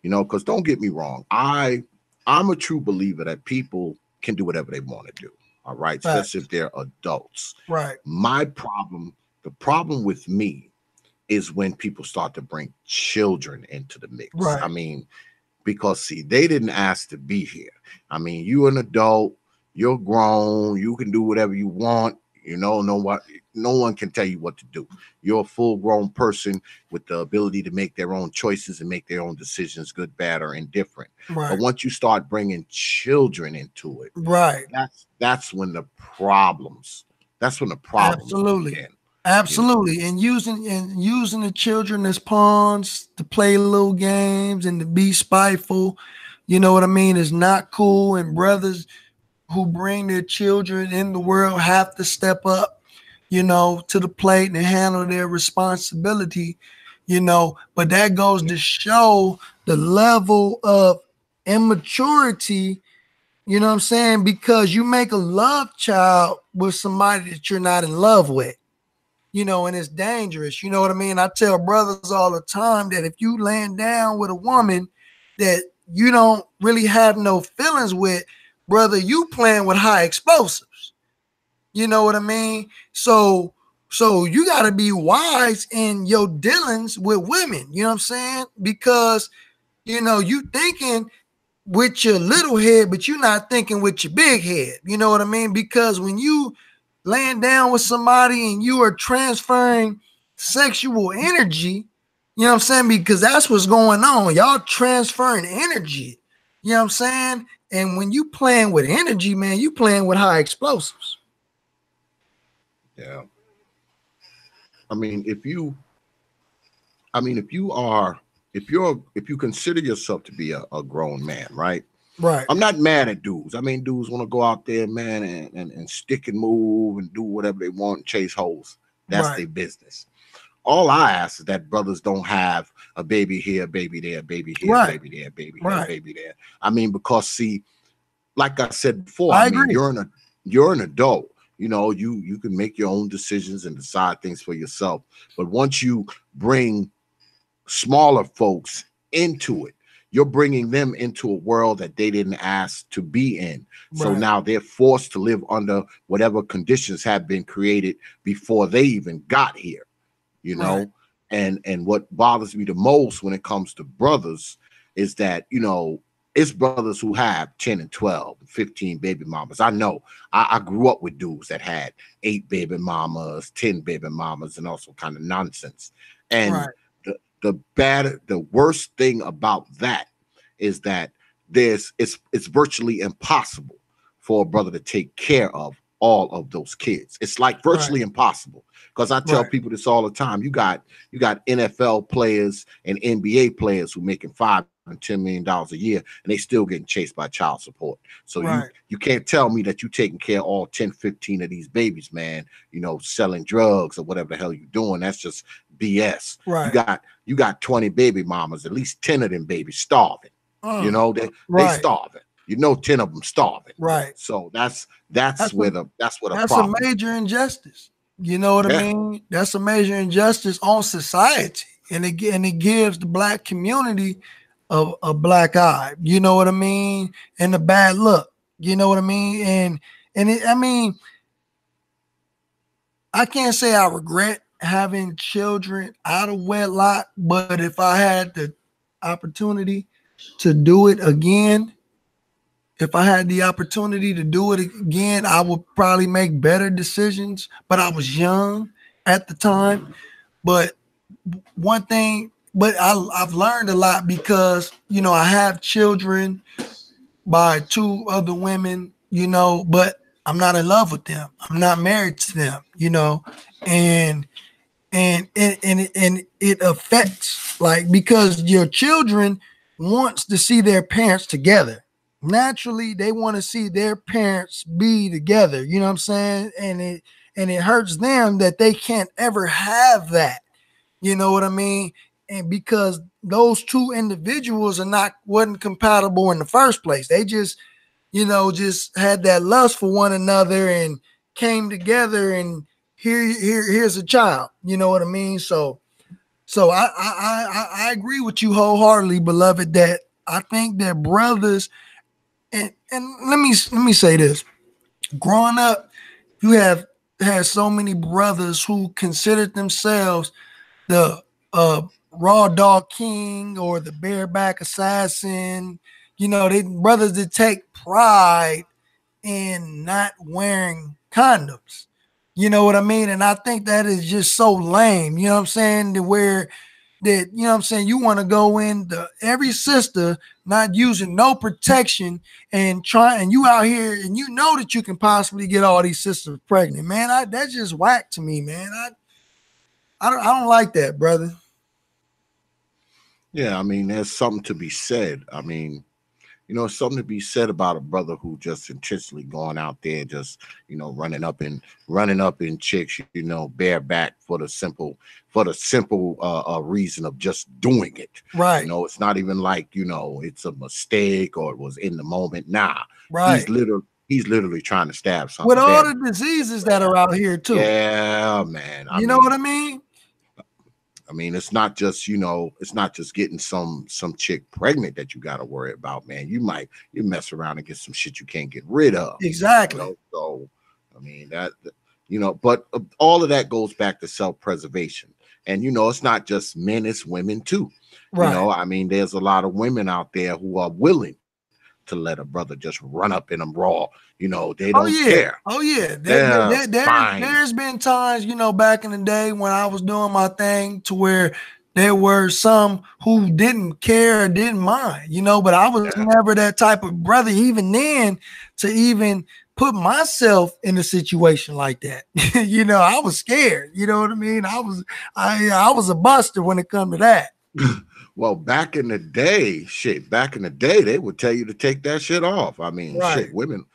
because don't get me wrong, I'm a true believer that people can do whatever they want to do. All right, especially if they're adults. Right. The problem with me is when people start to bring children into the mix. Right. I mean, because see, they didn't ask to be here. I mean, you're an adult, you're grown, you can do whatever you want. No one can tell you what to do. You're a full-grown person with the ability to make their own choices and make their own decisions, good, bad, or indifferent. Right. But once you start bringing children into it, right, that's when the problems. That's when the problems begin. Absolutely. And using the children as pawns to play little games and to be spiteful, you know what I mean, is not cool. And brothers who bring their children in the world have to step up, to the plate and handle their responsibility, but that goes to show the level of immaturity, you know what I'm saying? Because you make a love child with somebody that you're not in love with, and it's dangerous. You know what I mean? I tell brothers all the time that if you laying down with a woman that you don't really have no feelings with, brother, you playing with high explosives. You know what I mean? So you got to be wise in your dealings with women. You know what I'm saying? Because, you thinking with your little head, but you're not thinking with your big head. You know what I mean? Because when you laying down with somebody and you are transferring sexual energy, you know what I'm saying? Because that's what's going on. Y'all transferring energy. You know what I'm saying? And when you playing with energy, man, you playing with high explosives. Yeah. If you consider yourself to be a grown man, right? Right. I'm not mad at dudes. Dudes want to go out there, man, and stick and move and do whatever they want and chase hoes. That's their business. All I ask is that brothers don't have a baby here, baby there, baby here, baby there, baby here, baby there. Because see, like I said before, you're an adult. You can make your own decisions and decide things for yourself. But once you bring smaller folks into it, you're bringing them into a world that they didn't ask to be in. So now they're forced to live under whatever conditions have been created before they even got here, and what bothers me the most when it comes to brothers is that, it's brothers who have 10 and 12 and 15 baby mamas. I know I grew up with dudes that had 8 baby mamas, 10 baby mamas, and also kind of nonsense. And the worst thing about that is that it's virtually impossible for a brother to take care of all of those kids. It's like virtually impossible. Because I tell people this all the time. You got NFL players and NBA players who making $5 and $10 million a year, and they still getting chased by child support. So you can't tell me that you taking care of all 10, 15 of these babies, man, you know, selling drugs or whatever the hell you're doing. That's just BS. You got 20 baby mamas, at least 10 of them babies starving. You know, they starving. You know, 10 of them starving. So that's where the problem. A major injustice. You know what I mean? That's a major injustice on society, and it gives the black community a black eye. You know what I mean? And a bad look. You know what I mean? I mean, I can't say I regret having children out of wedlock, but if I had the opportunity to do it again, I would probably make better decisions. But I was young at the time. But one thing, I've learned a lot because, you know, I have children by 2 other women, you know, but I'm not in love with them. I'm not married to them, you know, and it affects, like, because your children wants to see their parents together. Naturally, they want to see their parents be together. You know what I'm saying? And it hurts them that they can't ever have that. You know what I mean? And because those 2 individuals wasn't compatible in the first place. They just, you know, just had that lust for one another and came together, and here's a child. You know what I mean? So I agree with you wholeheartedly, beloved, that I think that brothers, and let me say this. Growing up, you have had so many brothers who considered themselves the raw dog king or the bareback assassin. You know, they brothers that take pride in not wearing condoms. You know what I mean? And I think that is just so lame. You know what I'm saying? You know what I'm saying? You want to go into every sister not using no protection and you out here and you know that you can possibly get all these sisters pregnant, man. That's just whack to me, man. I don't like that, brother. Yeah, I mean, there's something to be said. I mean, you know, something to be said about a brother who just intentionally going out there, just, you know, running up in chicks, you know, bareback for the simple reason of just doing it. Right. You know, it's not even like, you know, it's a mistake or it was in the moment. Nah. Right. He's literally trying to stab something. With all the diseases that are out here too. Yeah, man. You know what I mean? I mean, it's not just, you know, it's not just getting some chick pregnant that you got to worry about, man. You mess around and get some shit you can't get rid of. Exactly. You know? So, I mean, that, you know, but all of that goes back to self-preservation. And, you know, it's not just men, it's women too. Right. You know, I mean, there's a lot of women out there who are willing to let a brother just run up in them raw. You know, they don't care. Oh, yeah. There's been times, you know, back in the day when I was doing my thing to where there were some who didn't care or didn't mind, you know, but I was never that type of brother, even then, to even put myself in a situation like that. You know, I was scared. You know what I mean? I was a buster when it come to that. Well, back in the day, they would tell you to take that shit off. I mean, shit, women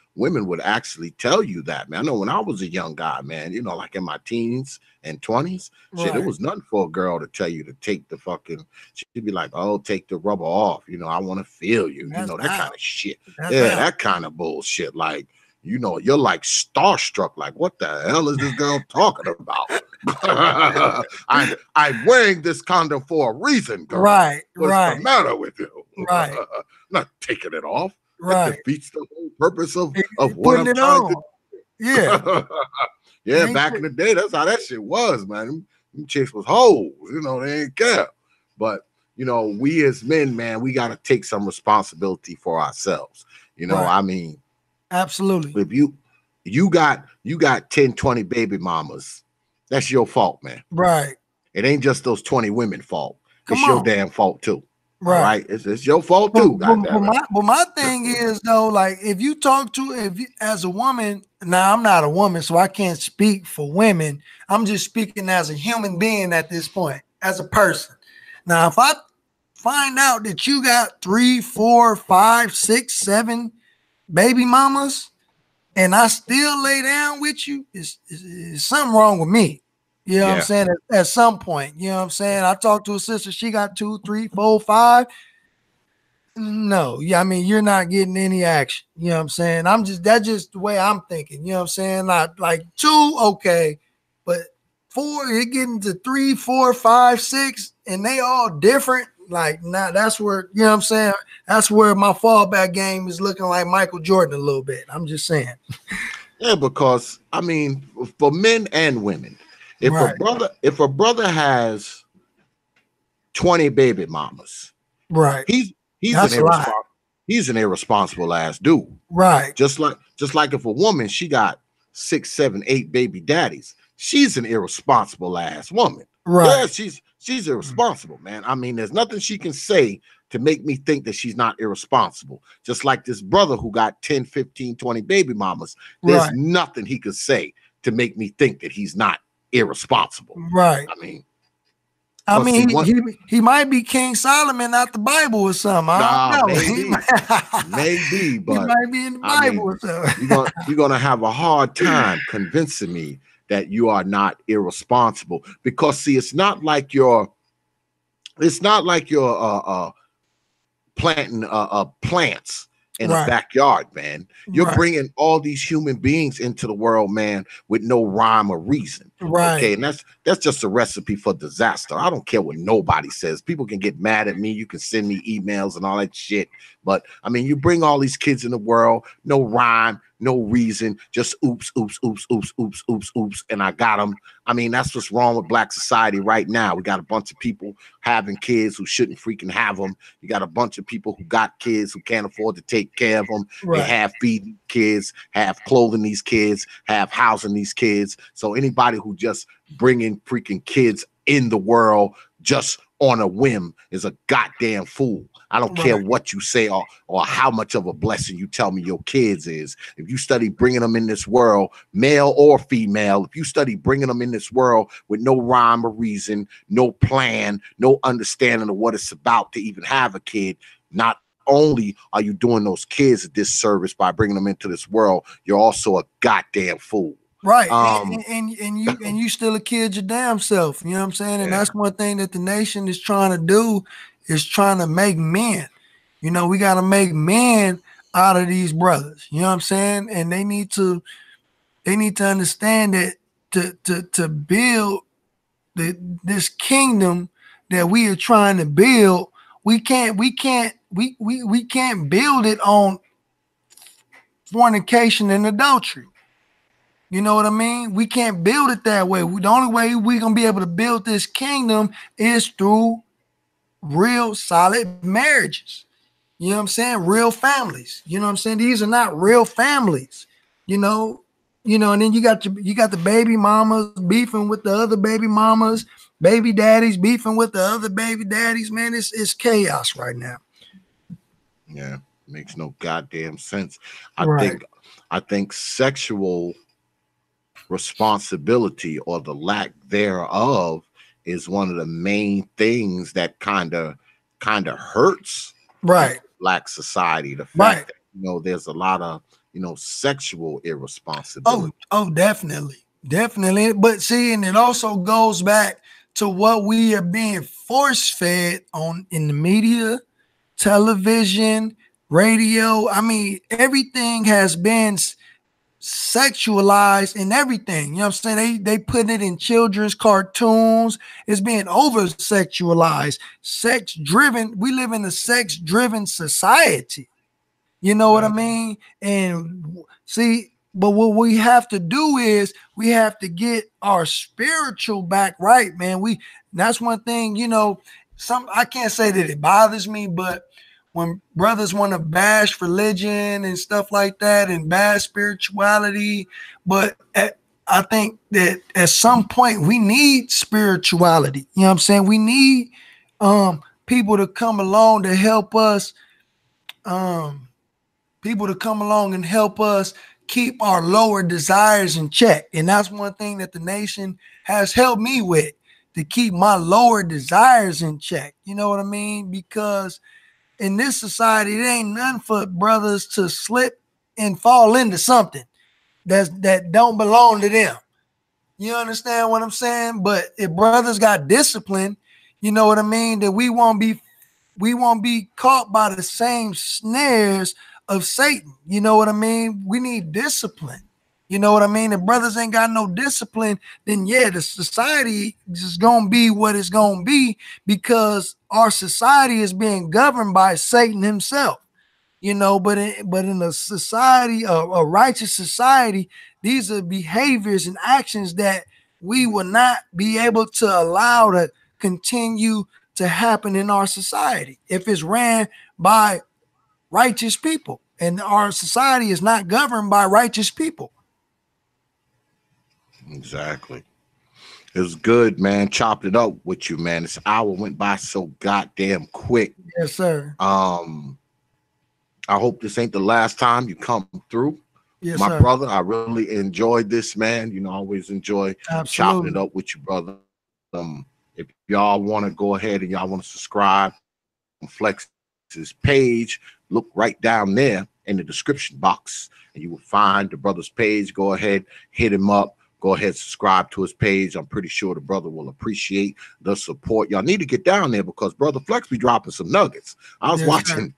would actually tell you that, man. I know when I was a young guy, man, you know, like in my teens and 20s, shit, it was nothing for a girl to tell you to take the fucking, she'd be like, oh, take the rubber off. You know, I want to feel you. You know, that kind of shit. That kind of bullshit. Like, you know, you're like starstruck. Like, what the hell is this girl talking about? I'm wearing this condom for a reason, girl. Right. What's the matter with you? Right. Not taking it off. Right. That defeats the whole purpose of what I'm trying to do. Yeah. Yeah, back in the day, that's how that shit was, man. Them chicks was hoes. You know, they ain't care. But, you know, we as men, man, we got to take some responsibility for ourselves. You know, I mean, absolutely. If you got 10, 20 baby mamas, that's your fault, man. Right. It ain't just those 20 women fault. It's your damn fault too. All right, it's your fault too. But my thing is though, like if you as a woman, now I'm not a woman, so I can't speak for women. I'm just speaking as a human being at this point, as a person. Now, if I find out that you got 3, 4, 5, 6, 7 baby mamas, and I still lay down with you, is something wrong with me. You know what I'm saying? At some point, you know what I'm saying? I talked to a sister, she got 2, 3, 4, 5. No, I mean, you're not getting any action. You know what I'm saying? That's just the way I'm thinking. You know what I'm saying? Not like 2, okay, but 4, you're getting to 3, 4, 5, 6, and they all different. Like, now that's where, you know what I'm saying? That's where my fallback game is looking like Michael Jordan a little bit. I'm just saying. Yeah, because I mean, for men and women, if a brother has 20 baby mamas, right, he's an irresponsible ass dude. Right. Just like if a woman, she got 6, 7, 8 baby daddies, she's an irresponsible ass woman. Right. Yeah, she's irresponsible, man. I mean, there's nothing she can say to make me think that she's not irresponsible. Just like this brother who got 10, 15, 20 baby mamas, there's nothing he could say to make me think that he's not irresponsible. Right. I mean, he might be King Solomon out the Bible or something. I don't know. Maybe, but he might be in the Bible or something. You're gonna have a hard time convincing me that you are not irresponsible, because see, it's not like you're planting plants in a backyard, man. You're bringing all these human beings into the world, man, with no rhyme or reason. Okay, and that's just a recipe for disaster. I don't care what nobody says. People can get mad at me. You can send me emails and all that shit. But I mean, you bring all these kids in the world, no rhyme, no reason, just oops, oops, oops, oops, oops, oops, oops, and I got them. I mean, that's what's wrong with black society right now. We got a bunch of people having kids who shouldn't freaking have them. You got a bunch of people who got kids who can't afford to take care of them. They have feeding kids, have clothing these kids, have housing these kids. So anybody who just bringing freaking kids in the world just on a whim is a goddamn fool. I don't care what you say or how much of a blessing you tell me your kids is. If you study bringing them in this world, male or female, if you study bringing them in this world with no rhyme or reason, no plan, no understanding of what it's about to even have a kid, not only are you doing those kids a disservice by bringing them into this world, you're also a goddamn fool. Right. And you still a kid your damn self. You know what I'm saying? And that's one thing that the nation is trying to do, is trying to make men. You know, we got to make men out of these brothers. You know what I'm saying? And they need to understand that to build this kingdom that we are trying to build, we can't build it on fornication and adultery. You know what I mean? We can't build it that way. The only way we're going to be able to build this kingdom is through real solid marriages. You know what I'm saying? Real families. You know what I'm saying? These are not real families. You know, and then you got the baby mamas beefing with the other baby mamas, baby daddies beefing with the other baby daddies. Man, it's chaos right now. Yeah, makes no goddamn sense. I think sexual responsibility, or the lack thereof, is one of the main things that kind of hurts black society. The fact that there's a lot of sexual irresponsibility. Oh, definitely. But see, and it also goes back to what we are being force fed on in the media, television, radio. I mean, everything has been sexualized in everything. You know what I'm saying? They put it in children's cartoons. It's being over sexualized, sex driven. We live in a sex driven society. You know what I mean? And see, but what we have to do is we have to get our spiritual back right, man. That's one thing, I can't say that it bothers me, but when brothers want to bash religion and stuff like that and bash spirituality, but I think that at some point we need spirituality. You know what I'm saying? We need people to come along to help us, people to come along and help us keep our lower desires in check. And that's one thing that the nation has helped me with, to keep my lower desires in check. You know what I mean? Because in this society, it ain't nothing for brothers to slip and fall into something that don't belong to them. You understand what I'm saying? But if brothers got discipline, you know what I mean, that we won't be caught by the same snares of Satan. You know what I mean? We need discipline. You know what I mean? If brothers ain't got no discipline, then yeah, the society is just gonna be what it's gonna be, because our society is being governed by Satan himself. You know, but in a society, a righteous society, these are behaviors and actions that we will not be able to allow to continue to happen in our society if it's ran by righteous people, and our society is not governed by righteous people. Exactly. It was good, man. Chopped it up with you, man. This hour went by so goddamn quick. Yes, sir. I hope this ain't the last time you come through. Yes, my sir. brother. I really enjoyed this, man. You know, I always enjoy chopping it up with you, brother. If y'all want to go ahead and y'all want to subscribe on Flex's page, look right down there in the description box, and you will find the brother's page. Go ahead, hit him up. Go ahead, subscribe to his page. I'm pretty sure the brother will appreciate the support. Y'all need to get down there, because Brother Flex be dropping some nuggets. I was watching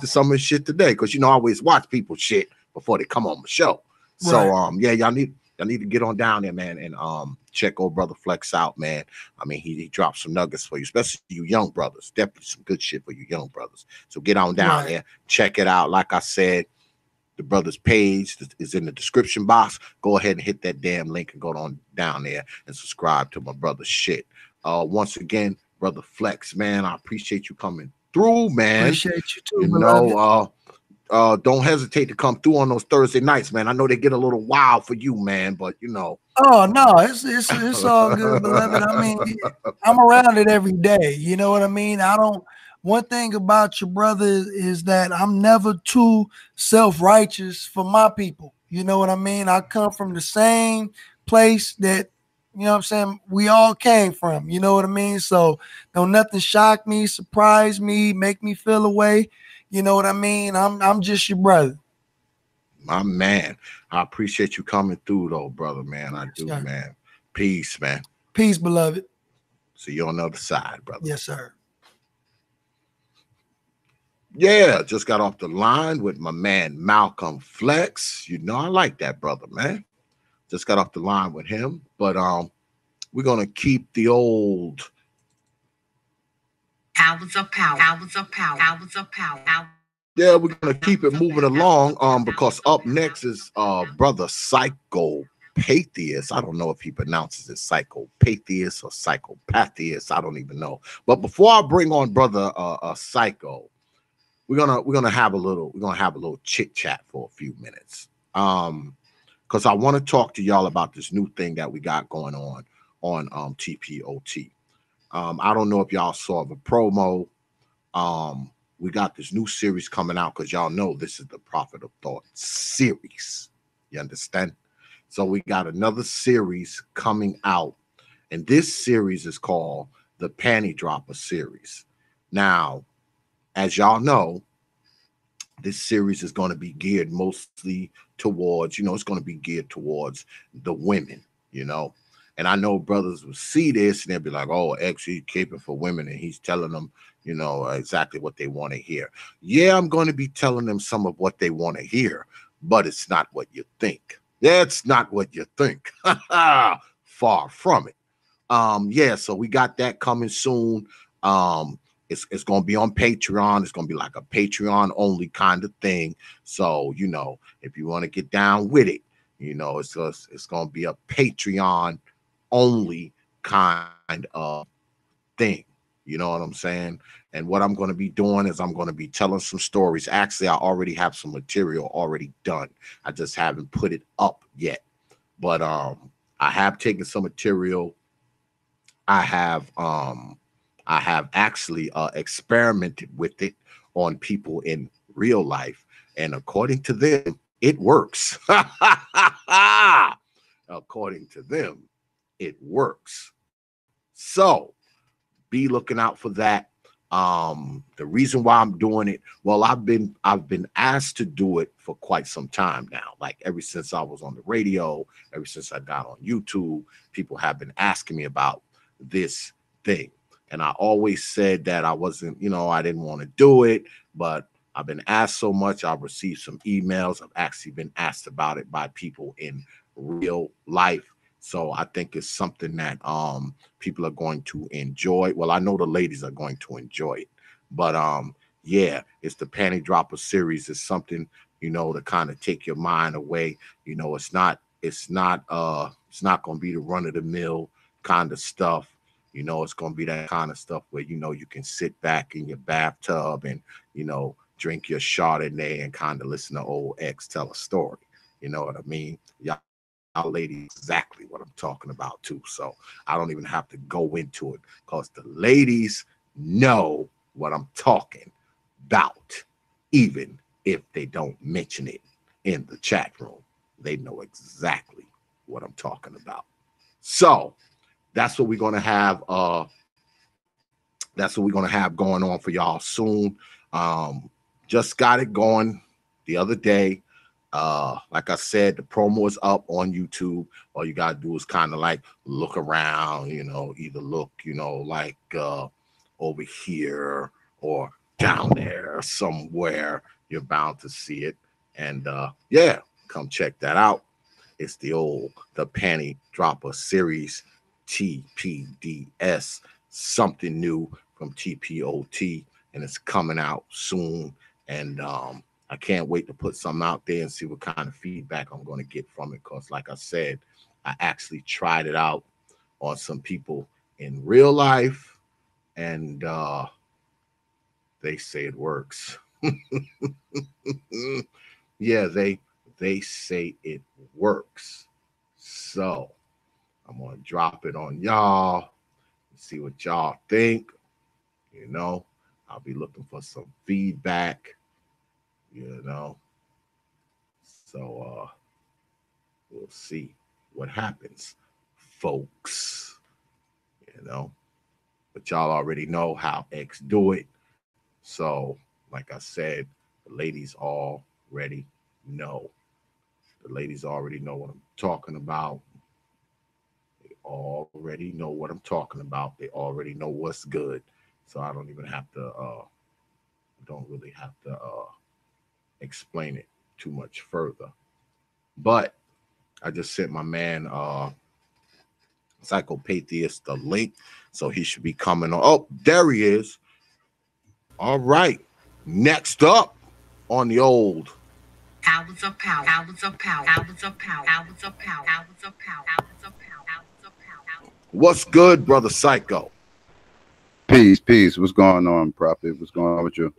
some of his shit today, because you know I always watch people's shit before they come on the show. So yeah, y'all need to get on down there, man, and check old Brother Flex out, man. I mean, he dropped some nuggets for you, especially you young brothers. Definitely some good shit for you young brothers. So get on down there, check it out. Like I said, the brother's page is in the description box. Go ahead and hit that damn link and go on down there and subscribe to my brother's shit. Once again, Brother Flex, man, I appreciate you coming through, man. Appreciate you too. You know, don't hesitate to come through on those Thursday nights, man. I know they get a little wild for you, man, but you know. Oh no, it's all good, beloved. I mean, I'm around it every day. You know what I mean? One thing about your brother is that I'm never too self-righteous for my people. You know what I mean? I come from the same place that, you know what I'm saying, we all came from. You know what I mean? So don't nothing shock me, surprise me, make me feel away. You know what I mean? I'm just your brother. My man, I appreciate you coming through, though, brother, man. I do, man. Peace, man. Peace, beloved. See you on the other side, brother. Yes, sir. Yeah, just got off the line with my man Malcolm Flex. You know, I like that brother, man. Just got off the line with him, but we're gonna keep the old powers of power. Powers of power. Powers of power. Yeah, we're gonna keep it moving along. Because up next is brother SYKOPATHiest. I don't know if he pronounces it SYKOPATHiest or SYKOPATHiest. I don't even know. But before I bring on brother Psycho, we're gonna have a little chit chat for a few minutes. Because I want to talk to y'all about this new thing that we got going on T.P.O.T. I don't know if y'all saw the promo. We got this new series coming out, because y'all know this is the Prophet of Thought series. You understand? So we got another series coming out, and this series is called the Panty Dropper series. Now, as y'all know, this series is going to be geared mostly towards, it's going to be geared towards the women, And I know brothers will see this and they'll be like, oh, X, he's caping for women and he's telling them, exactly what they want to hear. Yeah, I'm going to be telling them some of what they want to hear, but it's not what you think. That's not what you think. Far from it. Yeah, so we got that coming soon. It's going to be on Patreon. It's going to be like a Patreon only kind of thing. So, if you want to get down with it, it's going to be a Patreon only kind of thing. You know what I'm saying? And what I'm going to be doing is I'm going to be telling some stories. Actually, I already have some material already done. I just haven't put it up yet. But I have taken some material. I have I have actually experimented with it on people in real life, and according to them, it works. According to them, it works. So be looking out for that. The reason why I'm doing it, well, I've been asked to do it for quite some time now. Like ever since I was on the radio, ever since I got on YouTube, people have been asking me about this thing. And I always said that I wasn't, I didn't want to do it, but I've been asked so much. I've received some emails. I've actually been asked about it by people in real life. So I think it's something that people are going to enjoy. Well, I know the ladies are going to enjoy it, but yeah, it's the Panty Dropper series. It's something, to kind of take your mind away. It's not going to be the run of the mill kind of stuff. It's going to be that kind of stuff where, you can sit back in your bathtub and, drink your Chardonnay and kind of listen to old ex tell a story. You know what I mean? Y'all ladies exactly what I'm talking about too. So I don't even have to go into it because the ladies know what I'm talking about, even if they don't mention it in the chat room. They know exactly what I'm talking about. So that's what we're gonna have. That's what we're gonna have going on for y'all soon. Just got it going the other day. Like I said, the promo is up on YouTube. All you gotta do is kind of like look around, either look, like over here or down there somewhere. You're bound to see it. And yeah, come check that out. It's the Panty Dropper series, T.P.D.S, something new from T.P.O.T, and it's coming out soon. And I can't wait to put something out there and see what kind of feedback I'm going to get from it. Because like I said, I actually tried it out on some people in real life, and they say it works. Yeah, they say it works. So I'm going to drop it on y'all and see what y'all think. I'll be looking for some feedback. So we'll see what happens, folks. But y'all already know how X do it. So, like I said, the ladies already know. The ladies already know what I'm talking about. They already know what I'm talking about. They already know what's good. So I don't even have to explain it too much further. But I just sent my man SYKOPATHiest the link, so he should be coming on. Oh, there he is. All right. Next up on the old Hours of power. Hours of power. Hours of power. Hours of power. Hours of power. Hours of power. Hours of power. What's good, brother Psycho? Peace. What's going on, Prophet? What's going on with you?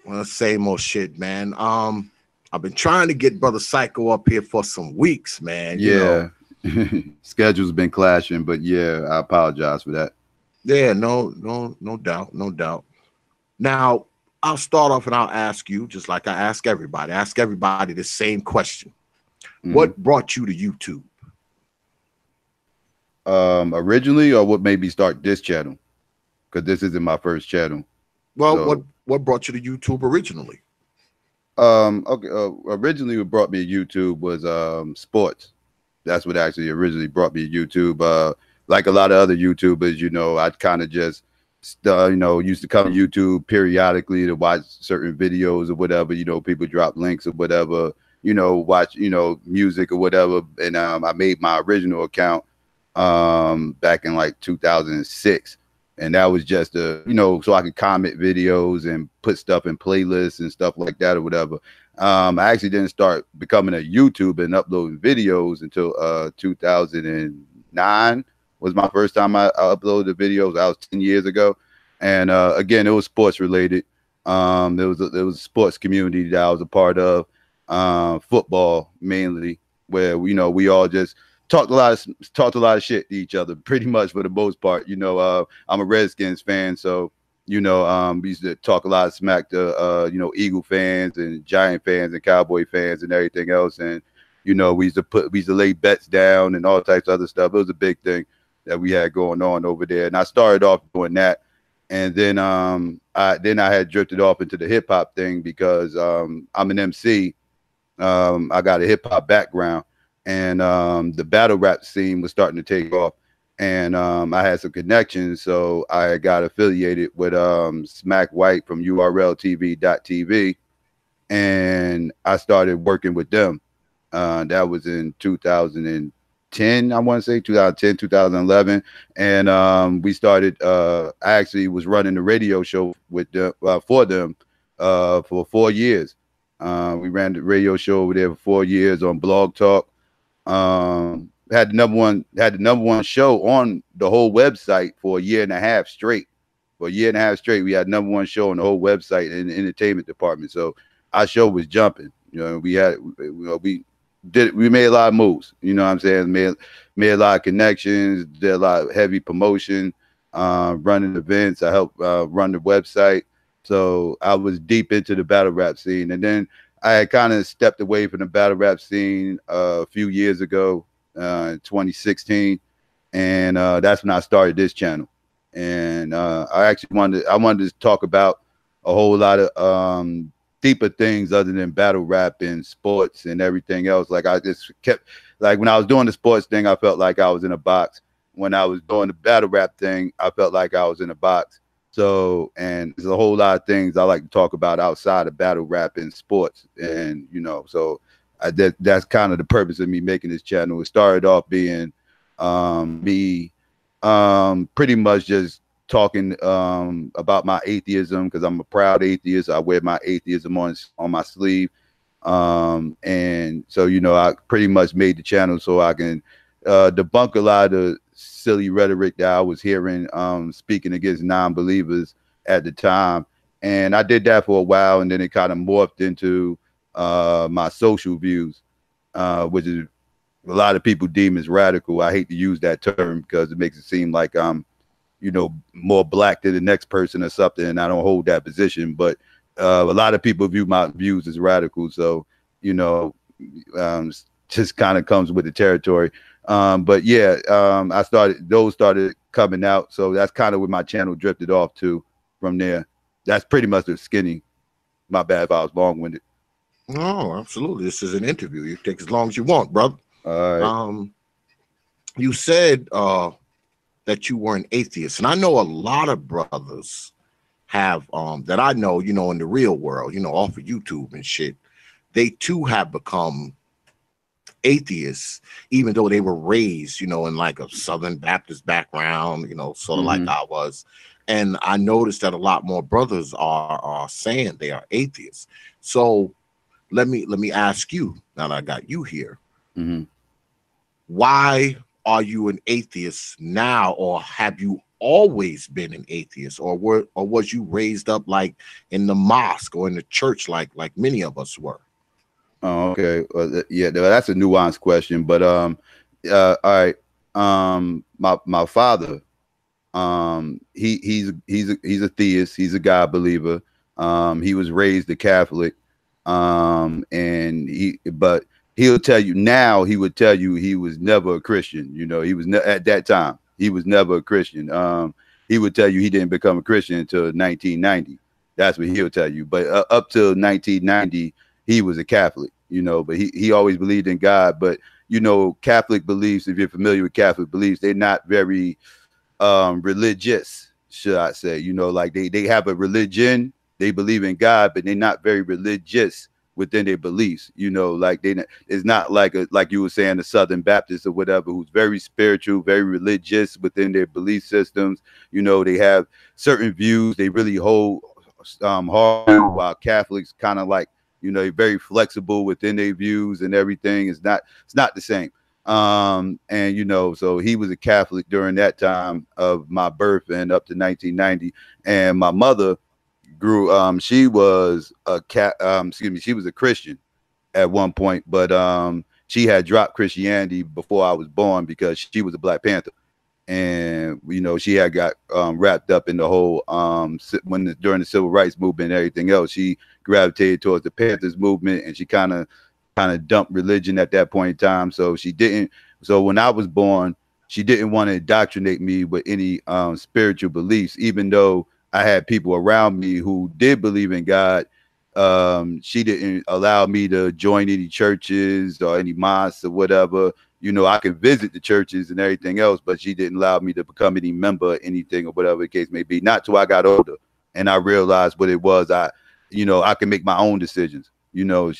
Well, same old shit, man. I've been trying to get brother Psycho up here for some weeks, man. Yeah. Schedule's been clashing, but yeah, I apologize for that. Yeah, no doubt. Now, I'll start off and I'll ask you, just like I ask everybody the same question. What brought you to YouTube? Originally, or what made me start this channel? Because this isn't my first channel. Well, so, what brought you to YouTube originally? Okay. Originally, what brought me to YouTube was sports. That's what actually originally brought me to YouTube. Like a lot of other YouTubers, I'd kind of just, used to come to YouTube periodically to watch certain videos or whatever. People drop links or whatever. Watch music or whatever. And I made my original account back in like 2006. And that was just so I could comment videos and put stuff in playlists and stuff like that or whatever. I actually didn't start becoming a YouTuber and uploading videos until 2009 was my first time I uploaded videos. That was 10 years ago. And again, it was sports related. There was a sports community that I was a part of, football mainly, where we all just talked a lot of shit to each other, pretty much for the most part. You know, I'm a Redskins fan, so you know, we used to talk a lot of smack to you know, Eagle fans and Giant fans and Cowboy fans and everything else. And you know, we used to lay bets down and all types of other stuff. It was a big thing that we had going on over there. And I started off doing that. And then I had drifted off into the hip hop thing because I'm an MC. I got a hip hop background, and the battle rap scene was starting to take off. And I had some connections, so I got affiliated with Smack White from urltv.tv, and I started working with them. That was in 2010, I want to say 2010, 2011. And we started, I actually was running the radio show with them, for them for 4 years. We ran the radio show over there for 4 years on Blog Talk. Had the number one show on the whole website for a year and a half straight. For a year and a half straight, we had number one show on the whole website in the entertainment department. So our show was jumping. You know, we made a lot of moves. You know what I'm saying? Made a lot of connections, did a lot of heavy promotion, running events. I helped run the website. So I was deep into the battle rap scene. And then I had kind of stepped away from the battle rap scene a few years ago, 2016. And that's when I started this channel. And I actually wanted to talk about a whole lot of deeper things other than battle rap and sports and everything else. Like I just kept, like when I was doing the sports thing, I felt like I was in a box. When I was doing the battle rap thing, I felt like I was in a box. So, and there's a whole lot of things I like to talk about outside of battle rap and sports. And, you know, so that's kind of the purpose of me making this channel. It started off being me pretty much just talking about my atheism, because I'm a proud atheist. I wear my atheism on my sleeve. And so, you know, I pretty much made the channel so I can debunk a lot of silly rhetoric that I was hearing speaking against non-believers at the time. And I did that for a while, and then it kind of morphed into my social views, which is a lot of people deem as radical. I hate to use that term because it makes it seem like I'm, you know, more black than the next person or something, and I don't hold that position. But a lot of people view my views as radical. So, you know, just kind of comes with the territory. But yeah, those started coming out. So that's kind of where my channel drifted off to from there. That's pretty much the skinny. My bad if I was long-winded. No, absolutely. This is an interview. You take as long as you want, brother. All right. You said that you were an atheist, and I know a lot of brothers have that I know, you know, in the real world, you know, off of YouTube and shit, they too have become atheists, even though they were raised, you know, in like a Southern Baptist background, you know, sort of like I was. And I noticed that a lot more brothers are saying they are atheists. So let me ask you, now that I got you here, why are you an atheist now, or have you always been an atheist, or was you raised up like in the mosque or in the church like many of us were? Oh, okay. Yeah, that's a nuanced question, but all right. My father, he's a theist. He's a God believer. He was raised a Catholic, but he'll tell you now. He would tell you he was never a Christian. You know, he was at that time. He was never a Christian. He would tell you he didn't become a Christian until 1990. That's what he'll tell you. But up till 1990. He was a Catholic, you know, but he always believed in God. But, you know, Catholic beliefs, if you're familiar with Catholic beliefs, they're not very religious, should I say. You know, like they have a religion, they believe in God, but they're not very religious within their beliefs. You know, like it's not like like you were saying, the Southern Baptists or whatever, who's very spiritual, very religious within their belief systems. You know, they have certain views they really hold hard, while Catholics kind of like, you know, very flexible within their views and everything. It's not the same. And, you know, so he was a Catholic during that time of my birth and up to 1990. And my mother grew, she was a she was a Christian at one point, but she had dropped Christianity before I was born because she was a Black Panther. And, you know, she had got wrapped up in the whole during the civil rights movement and everything else. She gravitated towards the Panthers movement, and she kind of dumped religion at that point in time. So she didn't. So when I was born, she didn't want to indoctrinate me with any spiritual beliefs, even though I had people around me who did believe in God. She didn't allow me to join any churches or any mosques or whatever. You know, I could visit the churches and everything else, but she didn't allow me to become any member or anything or whatever the case may be. Not till I got older and I realized what it was. I can make my own decisions. You know,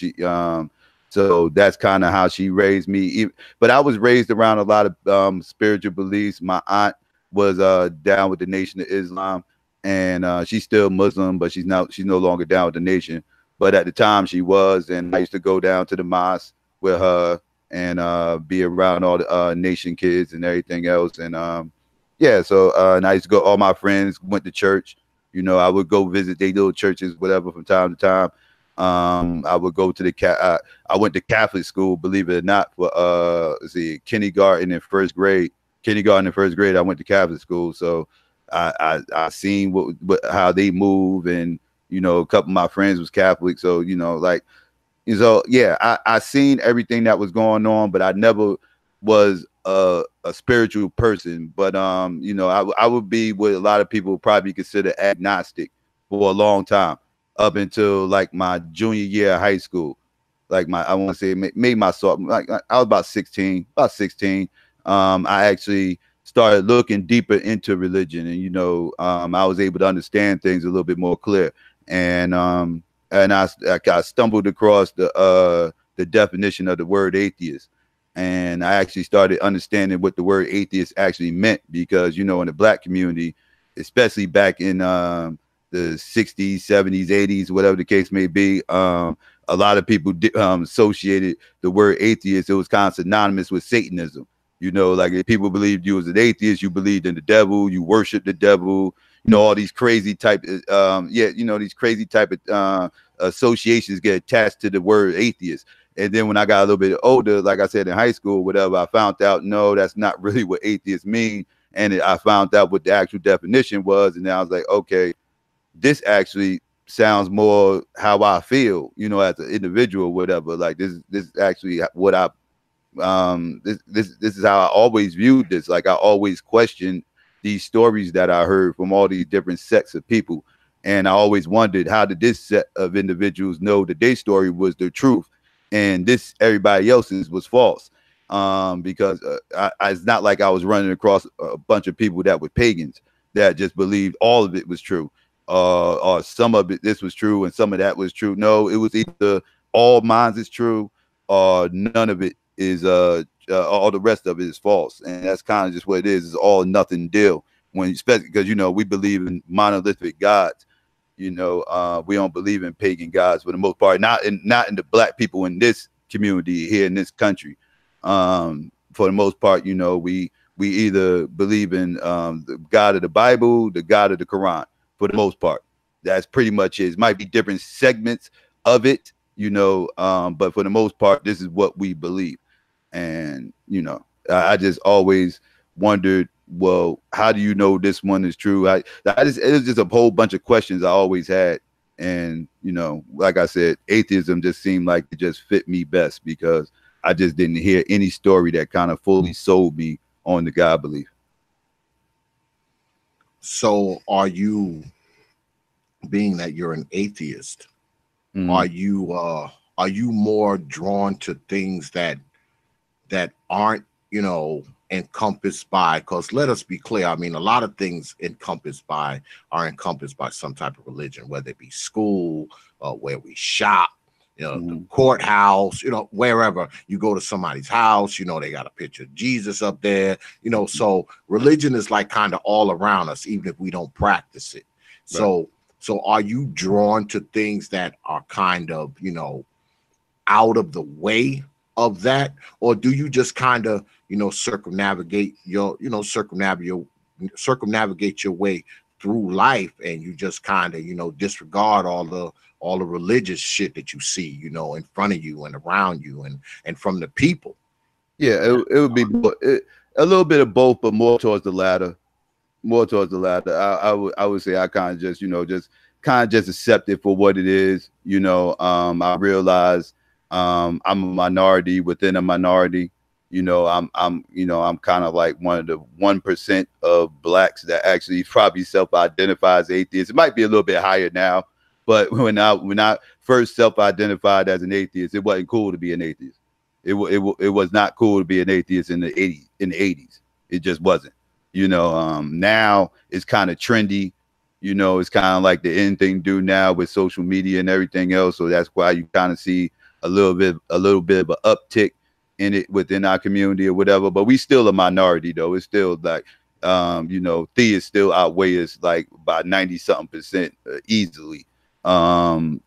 so that's kind of how she raised me. But I was raised around a lot of spiritual beliefs. My aunt was down with the Nation of Islam, and she's still Muslim, but she's no longer down with the nation. But at the time she was, and I used to go down to the mosque with her and be around all the nation kids and everything else. And yeah, so and I used to go, all my friends went to church. You know, I would go visit their little churches, whatever, from time to time. I would go to I went to Catholic school, believe it or not, for kindergarten and first grade. Kindergarten and first grade, I went to Catholic school. So I seen how they move, and you know, a couple of my friends was Catholic. So, you know, like, so yeah, I seen everything that was going on, but I never was a spiritual person. But you know, I would be what a lot of people would probably consider agnostic for a long time, up until like my junior year of high school. Like I want to say maybe my like I was about 16. I actually started looking deeper into religion, and you know, I was able to understand things a little bit more clear. And I stumbled across the definition of the word atheist, and I actually started understanding what the word atheist actually meant, because you know, in the Black community, especially back in the 60s, 70s, 80s, whatever the case may be, a lot of people associated the word atheist. It was kind of synonymous with Satanism. You know, like if people believed you was an atheist, you believed in the devil, you worshiped the devil. You know, all these crazy type, these crazy type of associations get attached to the word atheist. And then when I got a little bit older, like I said, in high school, whatever, I found out, no, that's not really what atheists mean. And I found out what the actual definition was. And then I was like, okay, this actually sounds more how I feel, you know, as an individual, whatever. Like this is actually what this is how I always viewed this. Like I always questioned these stories that I heard from all these different sects of people. And I always wondered, how did this set of individuals know that their story was the truth and everybody else's was false? Because it's not like I was running across a bunch of people that were pagans that just believed all of it was true. Or some of it, this was true and some of that was true. No, it was either all mine is true or none of it is all the rest of it is false. And that's kind of just what it is. It's all or nothing deal, when especially because, you know, we believe in monolithic gods. You know, we don't believe in pagan gods for the most part, not in the Black people in this community here in this country. For the most part, you know, we either believe in the God of the Bible, the God of the Quran. For the most part, that's pretty much it. It might be different segments of it, you know, but for the most part, this is what we believe. And, you know, I just always wondered, well, how do you know this one is true? It was just a whole bunch of questions I always had. And, you know, like I said, atheism just seemed like it just fit me best, because I just didn't hear any story that kind of fully sold me on the God belief. So are you, being that you're an atheist, are you more drawn to things that aren't, you know, encompassed by, because let us be clear, I mean, a lot of things are encompassed by some type of religion, whether it be school, where we shop, you know, the courthouse, you know, wherever you go to somebody's house, you know, they got a picture of Jesus up there, you know, so religion is like kind of all around us, even if we don't practice it. Right. So are you drawn to things that are kind of, you know, out of the way of that, or do you just kind of, you know, circumnavigate your way through life, and you just kind of, disregard all the religious shit that you see, in front of you and around you and from the people. Yeah, it would be a little bit of both, but more towards the latter. More towards the latter. I would say I kind of just, just accept it for what it is. I realize I'm a minority within a minority. I'm kind of like one of the 1% of blacks that actually probably self-identify as atheists. It might be a little bit higher now, but when I first self-identified as an atheist, it wasn't cool to be an atheist. It was not cool to be an atheist in the 80s. It just wasn't. Now it's kind of trendy. It's kind of like the in thing do now with social media and everything else. So that's why you kind of see a little bit of an uptick in it within our community or whatever. But we still a minority though. It's still like, theists still outweigh us like by 90-something% easily.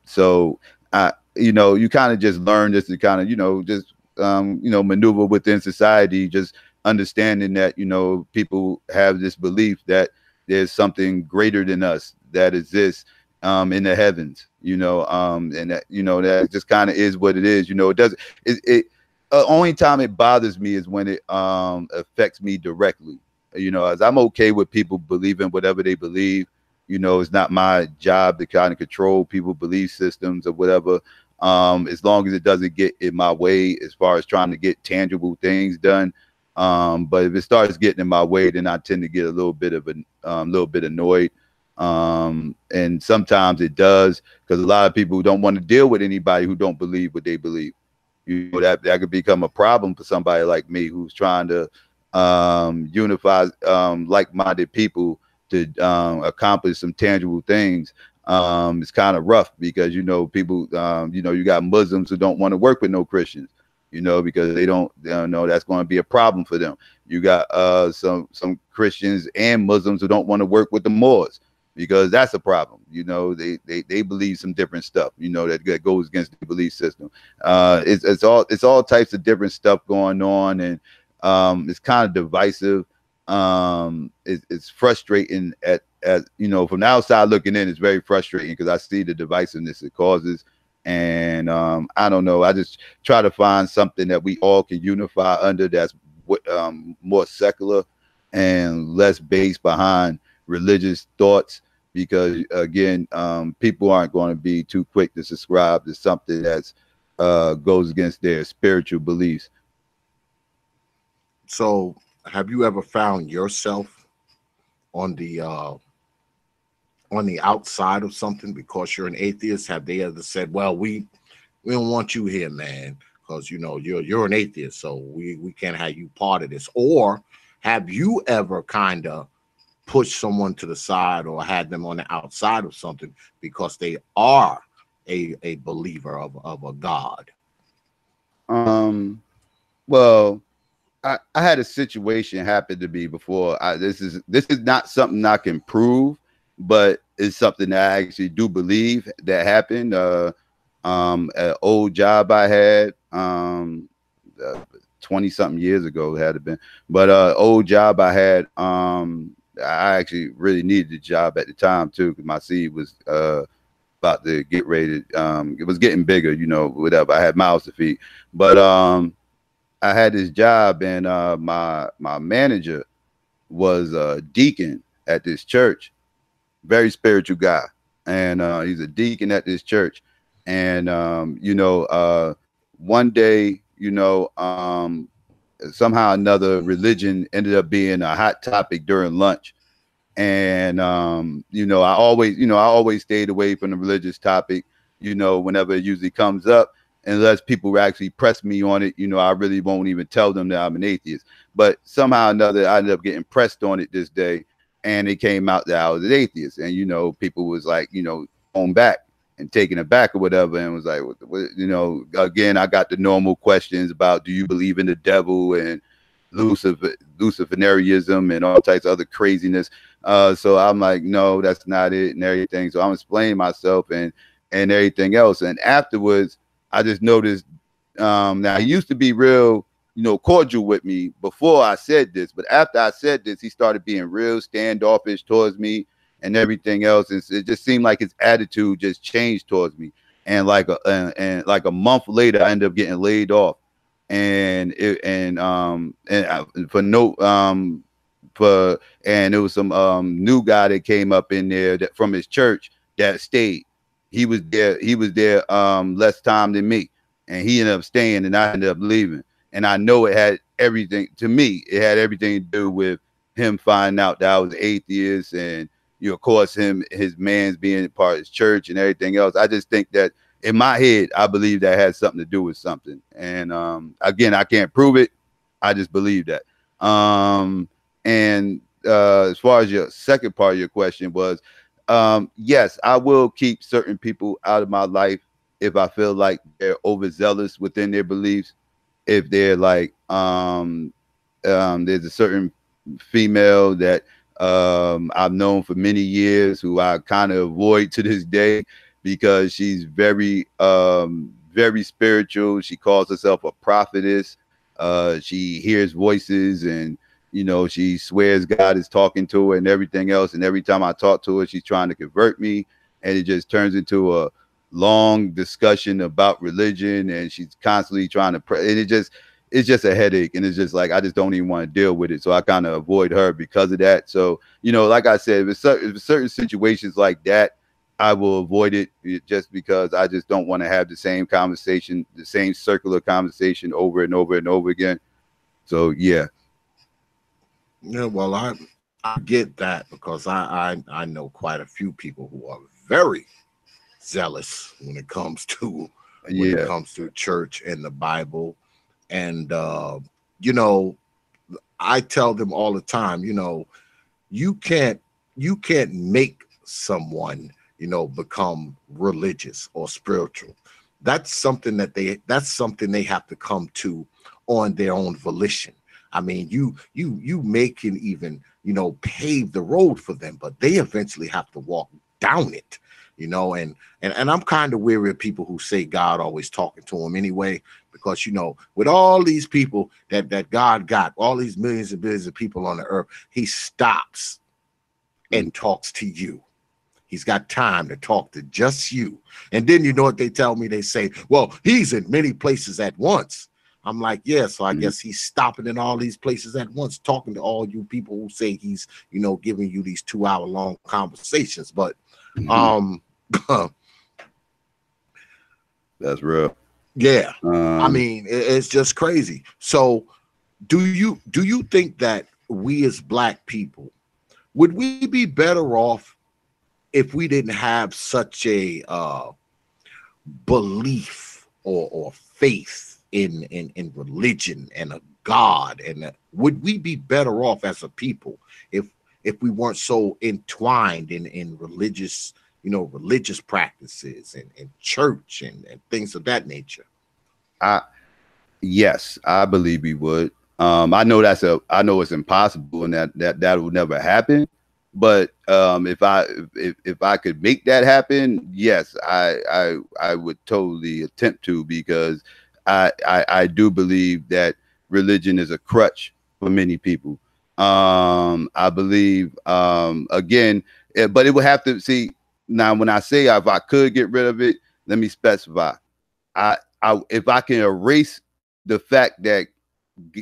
So you kind of just learn just to kind of, just maneuver within society, just understanding that, people have this belief that there's something greater than us that exists in the heavens, and that, that just kind of is what it is. It doesn't, only time it bothers me is when it affects me directly, as I'm okay with people believing whatever they believe. It's not my job to kind of control people's belief systems or whatever. As long as it doesn't get in my way as far as trying to get tangible things done. But if it starts getting in my way, then I tend to get a little bit annoyed. And sometimes it does, because a lot of people don't want to deal with anybody who don't believe what they believe. That could become a problem for somebody like me who's trying to unify like-minded people to accomplish some tangible things. It's kind of rough because people you got Muslims who don't want to work with no Christians, because they don't know that's going to be a problem for them. You got some Christians and Muslims who don't want to work with the Moors, because that's a problem. They believe some different stuff, that goes against the belief system. It's all types of different stuff going on, and it's kind of divisive. It's frustrating at from the outside looking in. It's very frustrating because I see the divisiveness it causes, and I don't know. I just try to find something that we all can unify under, that's more secular and less based behind religious thoughts, because again, people aren't going to be too quick to subscribe to something that's goes against their spiritual beliefs. So have you ever found yourself on the outside of something because you're an atheist? Have they ever said, well, we don't want you here, man, because you're an atheist, so we can't have you part of this? Or have you ever kind of pushed someone to the side or had them on the outside of something because they are a believer of a God? Well, I had a situation happen to me before. This is not something I can prove, but it's something that I actually do believe that happened. An old job I had 20-something years ago, it had to been, but old job I had. I actually really needed the job at the time too, because my seed was about to get ready. It was getting bigger, whatever. I had mouths to feed, but I had this job, and my manager was a deacon at this church, very spiritual guy, and he's a deacon at this church. And one day, somehow another, religion ended up being a hot topic during lunch. And I always stayed away from the religious topic, whenever it usually comes up, unless people actually press me on it. I really won't even tell them that I'm an atheist. But somehow or another, I ended up getting pressed on it this day, and it came out that I was an atheist. And people was like, going back and taking it back or whatever, and was like, again, I got the normal questions about, do you believe in the devil and Luciferianism and all types of other craziness. So I'm like, no, that's not it, and everything. So I'm explaining myself and everything else. And afterwards, I just noticed, now he used to be real, cordial with me before I said this, but after I said this, he started being real standoffish towards me. and everything else. It just seemed like his attitude just changed towards me. And like a month later, I ended up getting laid off, and it was some new guy that came up in there that from his church that stayed. He was there less time than me, and he ended up staying, and I ended up leaving. And I know it had everything to do with him finding out that I was atheist, and of course his man's being part of his church and everything else. I just think that in my head, I believe that had something to do with something. And again, I can't prove it. I just believe that. And as far as your second part of your question was, yes, I will keep certain people out of my life if I feel like they're overzealous within their beliefs. If they're like, there's a certain female that I've known for many years who I kind of avoid to this day because she's very, very spiritual. She calls herself a prophetess. She hears voices, and she swears God is talking to her and everything else. And every time I talk to her, she's trying to convert me, and it just turns into a long discussion about religion, and she's constantly trying to pray, and it's just a headache, and it's just like I just don't even want to deal with it. So I kind of avoid her because of that. So like I said, if it's certain situations like that, I will avoid it just because I just don't want to have the same conversation, the same circular conversation over and over and over again. So yeah. Yeah, well, I get that because I know quite a few people who are very zealous when it comes to church and the Bible. And I tell them all the time, you can't make someone become religious or spiritual. That's something they have to come to on their own volition. I mean, you can even pave the road for them, but they eventually have to walk down it. And I'm kind of weary of people who say God always talking to them anyway, because with all these people that God got, all these millions and billions of people on the earth, he stops and talks to you. He's got time to talk to just you. And then you know what they tell me? They say, well, he's in many places at once. I'm like, yeah, so I guess he's stopping in all these places at once, talking to all you people who say he's, giving you these 2-hour-long conversations. But that's real. Yeah. I mean, it's just crazy. So do you think that we as Black people, would we be better off if we didn't have such a belief or faith in religion and a God? And would we be better off as a people if we weren't so entwined in religious religious practices and church and things of that nature? Yes, I believe we would. I know it's impossible and that will never happen. But if I could make that happen, yes, I would totally attempt to, because I do believe that religion is a crutch for many people. I believe again, but it would have to see. Now, when I say if I could get rid of it, let me specify. If I can erase the fact that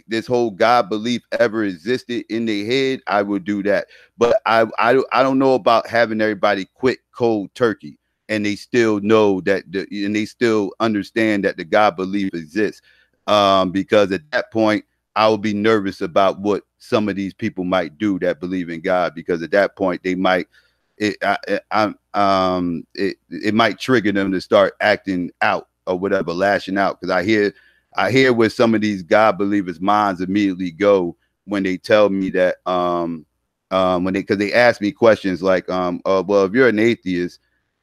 this whole God belief ever existed in their head, I would do that. But I don't know about having everybody quit cold turkey and they still know that and they still understand that the God belief exists. Because at that point, I would be nervous about what some of these people might do that believe in God, because at that point they might it might trigger them to start acting out or whatever, lashing out. Because I hear where some of these God believers' minds immediately go when they tell me that because they ask me questions like, well, if you're an atheist,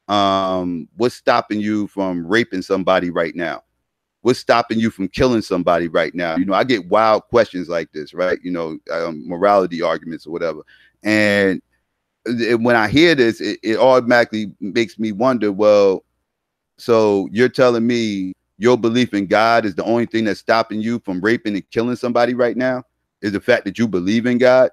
what's stopping you from raping somebody right now? What's stopping you from killing somebody right now? I get wild questions like this, right? Morality arguments or whatever. And when I hear this, it automatically makes me wonder, well, so you're telling me your belief in God is the only thing that's stopping you from raping and killing somebody right now, is the fact that you believe in God?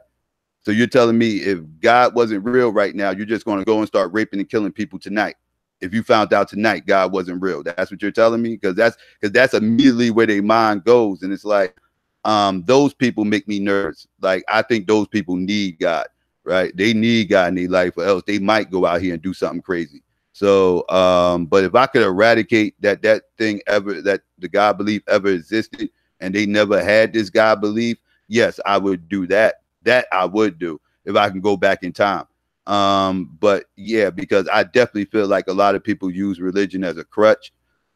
So you're telling me if God wasn't real right now, you're just going to go and start raping and killing people tonight? If you found out tonight God wasn't real, that's what you're telling me? Because that's immediately where their mind goes. And it's like, those people make me nervous. Like, I think those people need God, right? They need God in their life, or else they might go out here and do something crazy. So, but if I could eradicate that the God belief ever existed and they never had this God belief, yes, I would do that. That I would do if I can go back in time. But yeah, because I definitely feel like a lot of people use religion as a crutch.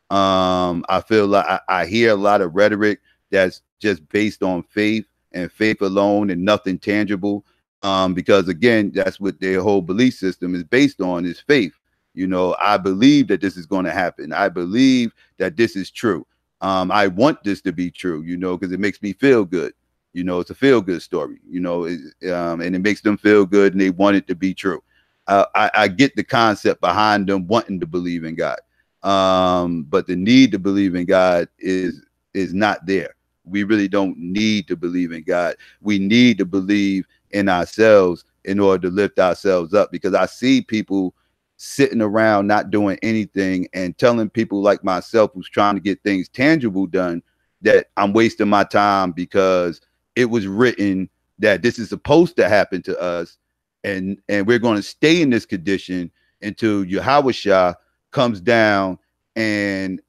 I feel like I hear a lot of rhetoric that's just based on faith and faith alone and nothing tangible. Because again, that's what their whole belief system is based on, is faith. You know, I believe that this is going to happen. I believe that this is true. I want this to be true, you know, because it makes me feel good. You know, it's a feel good story, you know, and it makes them feel good and they want it to be true. I get the concept behind them wanting to believe in God. But the need to believe in God is not there. We really don't need to believe in God. We need to believe in ourselves in order to lift ourselves up, because I see people sitting around not doing anything and telling people like myself who's trying to get things tangible done that I'm wasting my time because it was written that this is supposed to happen to us, and we're going to stay in this condition until Yahushua comes down and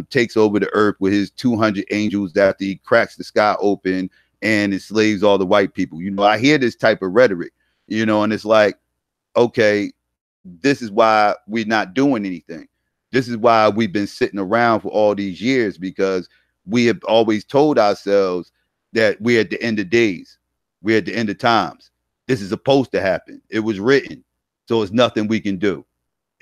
takes over the earth with his 200 angels after he cracks the sky open and enslaves all the white people. You know, I hear this type of rhetoric, you know, and it's like, okay, this is why we're not doing anything. This is why we've been sitting around for all these years, because we have always told ourselves that we're at the end of days. We're at the end of times. This is supposed to happen. It was written. So it's nothing we can do.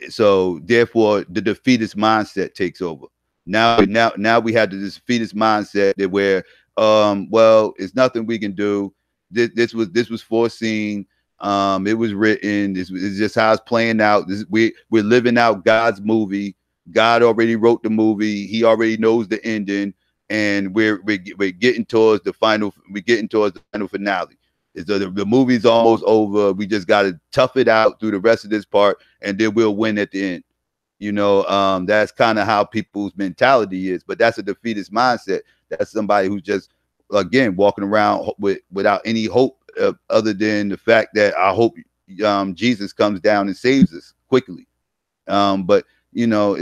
So therefore, the defeatist mindset takes over. Now we have the defeatist mindset that where, well, it's nothing we can do. This was foreseen. It was written. This is just how it's playing out. We're living out God's movie. God already wrote the movie. He already knows the ending, and we're getting towards the final. We're getting towards the final finale. The movie's almost over. We just got to tough it out through the rest of this part, and then we'll win at the end. You know, that's kind of how people's mentality is. But that's a defeatist mindset. That's somebody who's just, again, walking around without any hope other than the fact that I hope Jesus comes down and saves us quickly. But you know,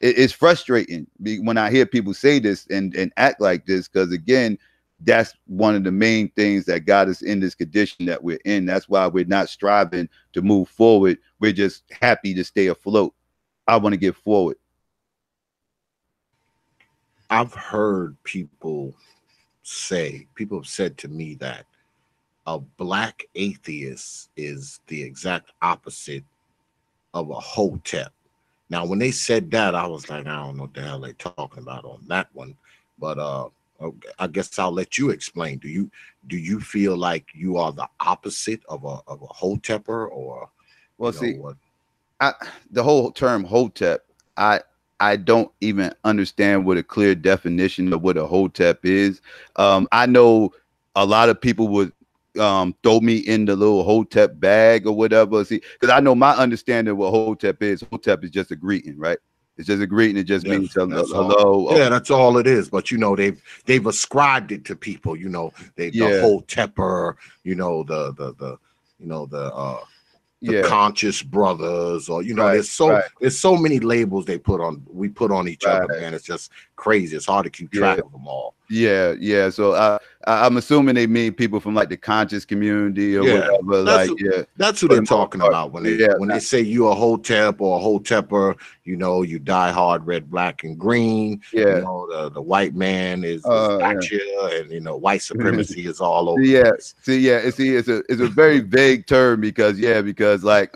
it's frustrating when I hear people say this and act like this, because again, that's one of the main things that got us in this condition that we're in. That's why we're not striving to move forward. We're just happy to stay afloat. I want to get forward. I've heard people have said to me that a black atheist is the exact opposite of a hotep. Now, when they said that, I was like, I don't know what the hell they're talking about on that one. But I guess I'll let you explain. Do you feel like you are the opposite of a hotepper, or well, see, what? The whole term hotep, I don't even understand what a clear definition of what a hotep is. I know a lot of people would throw me in the little hotep bag or whatever. See, because I know my understanding of what hotep is. Hotep is just a greeting, right? It's just a greeting. It just means hello. Yeah, that's all it is. But you know, they've ascribed it to people. You know, the hotepper. You know, the conscious brothers, or you know, there's so many labels we put on each other, man. It's just crazy. It's hard to keep track of them all. Yeah. So I'm assuming they mean people from like the conscious community or whatever. That's who they're talking about when they say you a hotep or a hotepper. You know, you die hard, red, black, and green. You know, the white man is gotcha, and you know, white supremacy is all over. It's a very vague term because like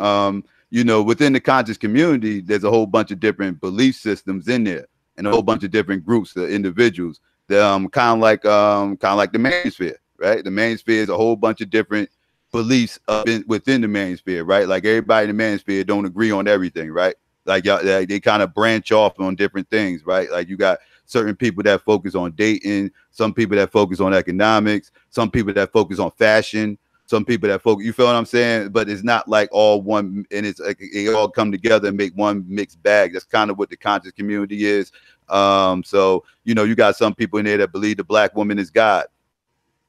you know, within the conscious community, there's a whole bunch of different belief systems in there, and a whole bunch of different groups of individuals. Kind of like the manosphere, right? The manosphere is a whole bunch of different beliefs within the manosphere, right? Like everybody in the manosphere don't agree on everything, right? Like they kind of branch off on different things, right? Like you got certain people that focus on dating, some people that focus on economics, some people that focus on fashion, some people that focus, you feel what I'm saying? But it's not like all one, and it's like they all come together and make one mixed bag. That's kind of what the conscious community is. So, you know, you got some people in there that believe the black woman is God.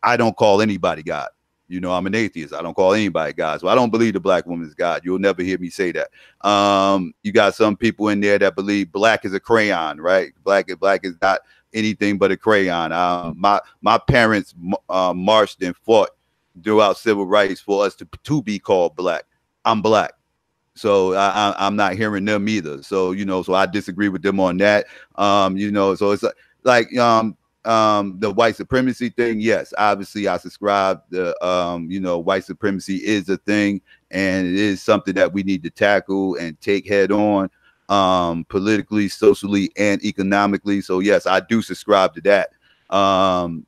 I don't call anybody God. You know, I'm an atheist. I don't call anybody God. So I don't believe the black woman is God. You'll never hear me say that. You got some people in there that believe black is a crayon, right? Black is not anything but a crayon. My parents marched and fought throughout civil rights for us to be called black. I'm black. So I'm not hearing them either. So, you know, so I disagree with them on that. You know, so it's like the white supremacy thing. Yes, obviously I subscribe. You know, white supremacy is a thing, and it is something that we need to tackle and take head on, politically, socially, and economically. So yes, I do subscribe to that.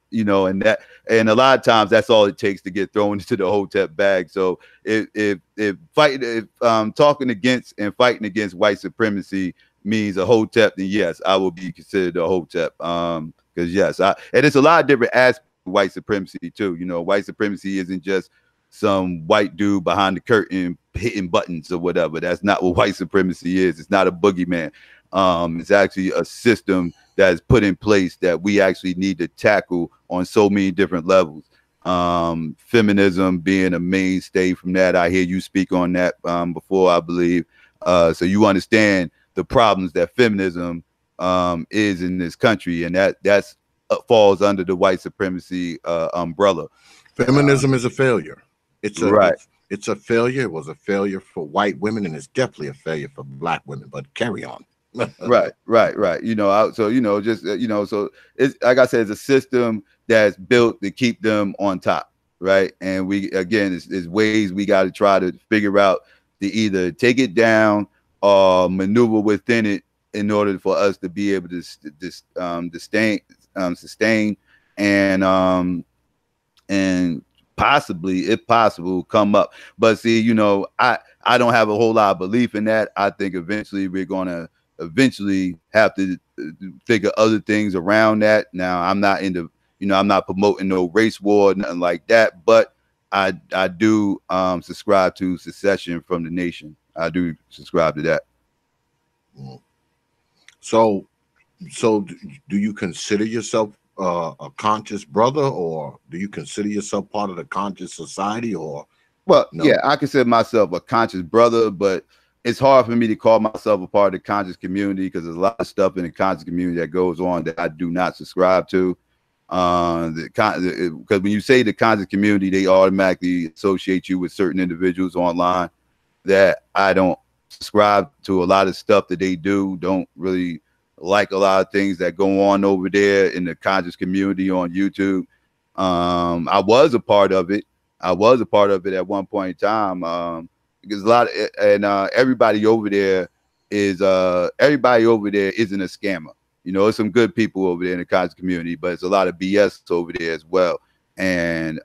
You know, and a lot of times that's all it takes to get thrown into the Hotep bag. So if talking against and fighting against white supremacy means a Hotep, then yes, I will be considered a Hotep. Because yes, and it's a lot of different aspects of white supremacy too. You know, white supremacy isn't just some white dude behind the curtain hitting buttons or whatever. That's not what white supremacy is. It's not a boogeyman. It's actually a system that is put in place that we actually need to tackle on so many different levels. Feminism being a mainstay from that. I hear you speak on that before, I believe. So you understand the problems that feminism is in this country, and that's falls under the white supremacy umbrella. Feminism is a failure. It's a right. It's a failure. It was a failure for white women, and it's definitely a failure for black women. But carry on. right. You know, so you know, just you know, so it's like I said, it's a system that's built to keep them on top, right? And we again, it's ways we got to try to figure out to either take it down or maneuver within it in order for us to be able to sustain and possibly, if possible, come up. But see, you know, I don't have a whole lot of belief in that. I think eventually we're gonna have to figure other things around that. Now, I'm not into, you know, I'm not promoting no race war, nothing like that, but I do subscribe to secession from the nation. I do subscribe to that. So do you consider yourself a conscious brother, or do you consider yourself part of the conscious society, or? Well, no? Yeah, I consider myself a conscious brother, but it's hard for me to call myself a part of the conscious community because there's a lot of stuff in the conscious community that goes on that I do not subscribe to. Because when you say the conscious community, they automatically associate you with certain individuals online that I don't subscribe to. A lot of stuff that they do, don't really like a lot of things that go on over there in the conscious community on YouTube. I was a part of it. at one point in time. Because a lot of, and everybody over there isn't a scammer. You know, there's some good people over there in the conscious community, but it's a lot of BS over there as well. And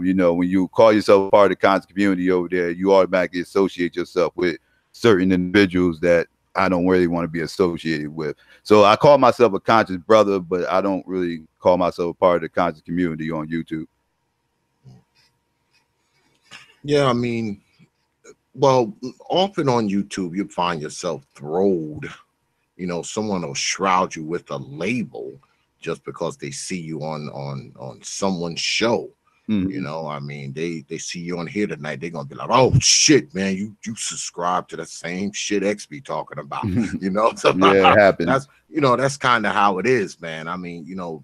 you know, when you call yourself part of the conscious community over there, you automatically associate yourself with certain individuals that I don't really want to be associated with. So I call myself a conscious brother, but I don't really call myself a part of the conscious community on YouTube. Yeah, I mean, well, often on YouTube, you find yourself throwed. You know, someone will shroud you with a label just because they see you on someone's show. Mm-hmm. You know, I mean, they see you on here tonight, they're gonna be like, oh shit, man, you subscribe to the same shit X be talking about. You know, so yeah, it happens. That's kind of how it is, man. I mean, you know,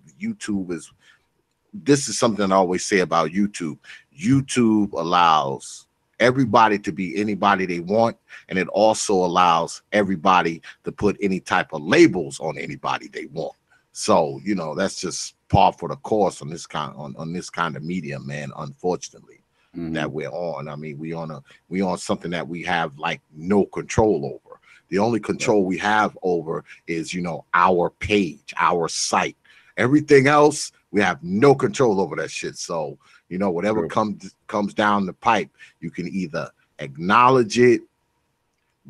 this is something I always say about YouTube. YouTube allows everybody to be anybody they want, and it also allows everybody to put any type of labels on anybody they want. So, you know, that's just par for the course on this kind of media, man. Unfortunately, that we're on. I mean, we on something that we have like no control over. The only control we have over is, you know, our page, our site. Everything else, we have no control over that shit. So, you know, whatever comes down the pipe, you can either acknowledge it,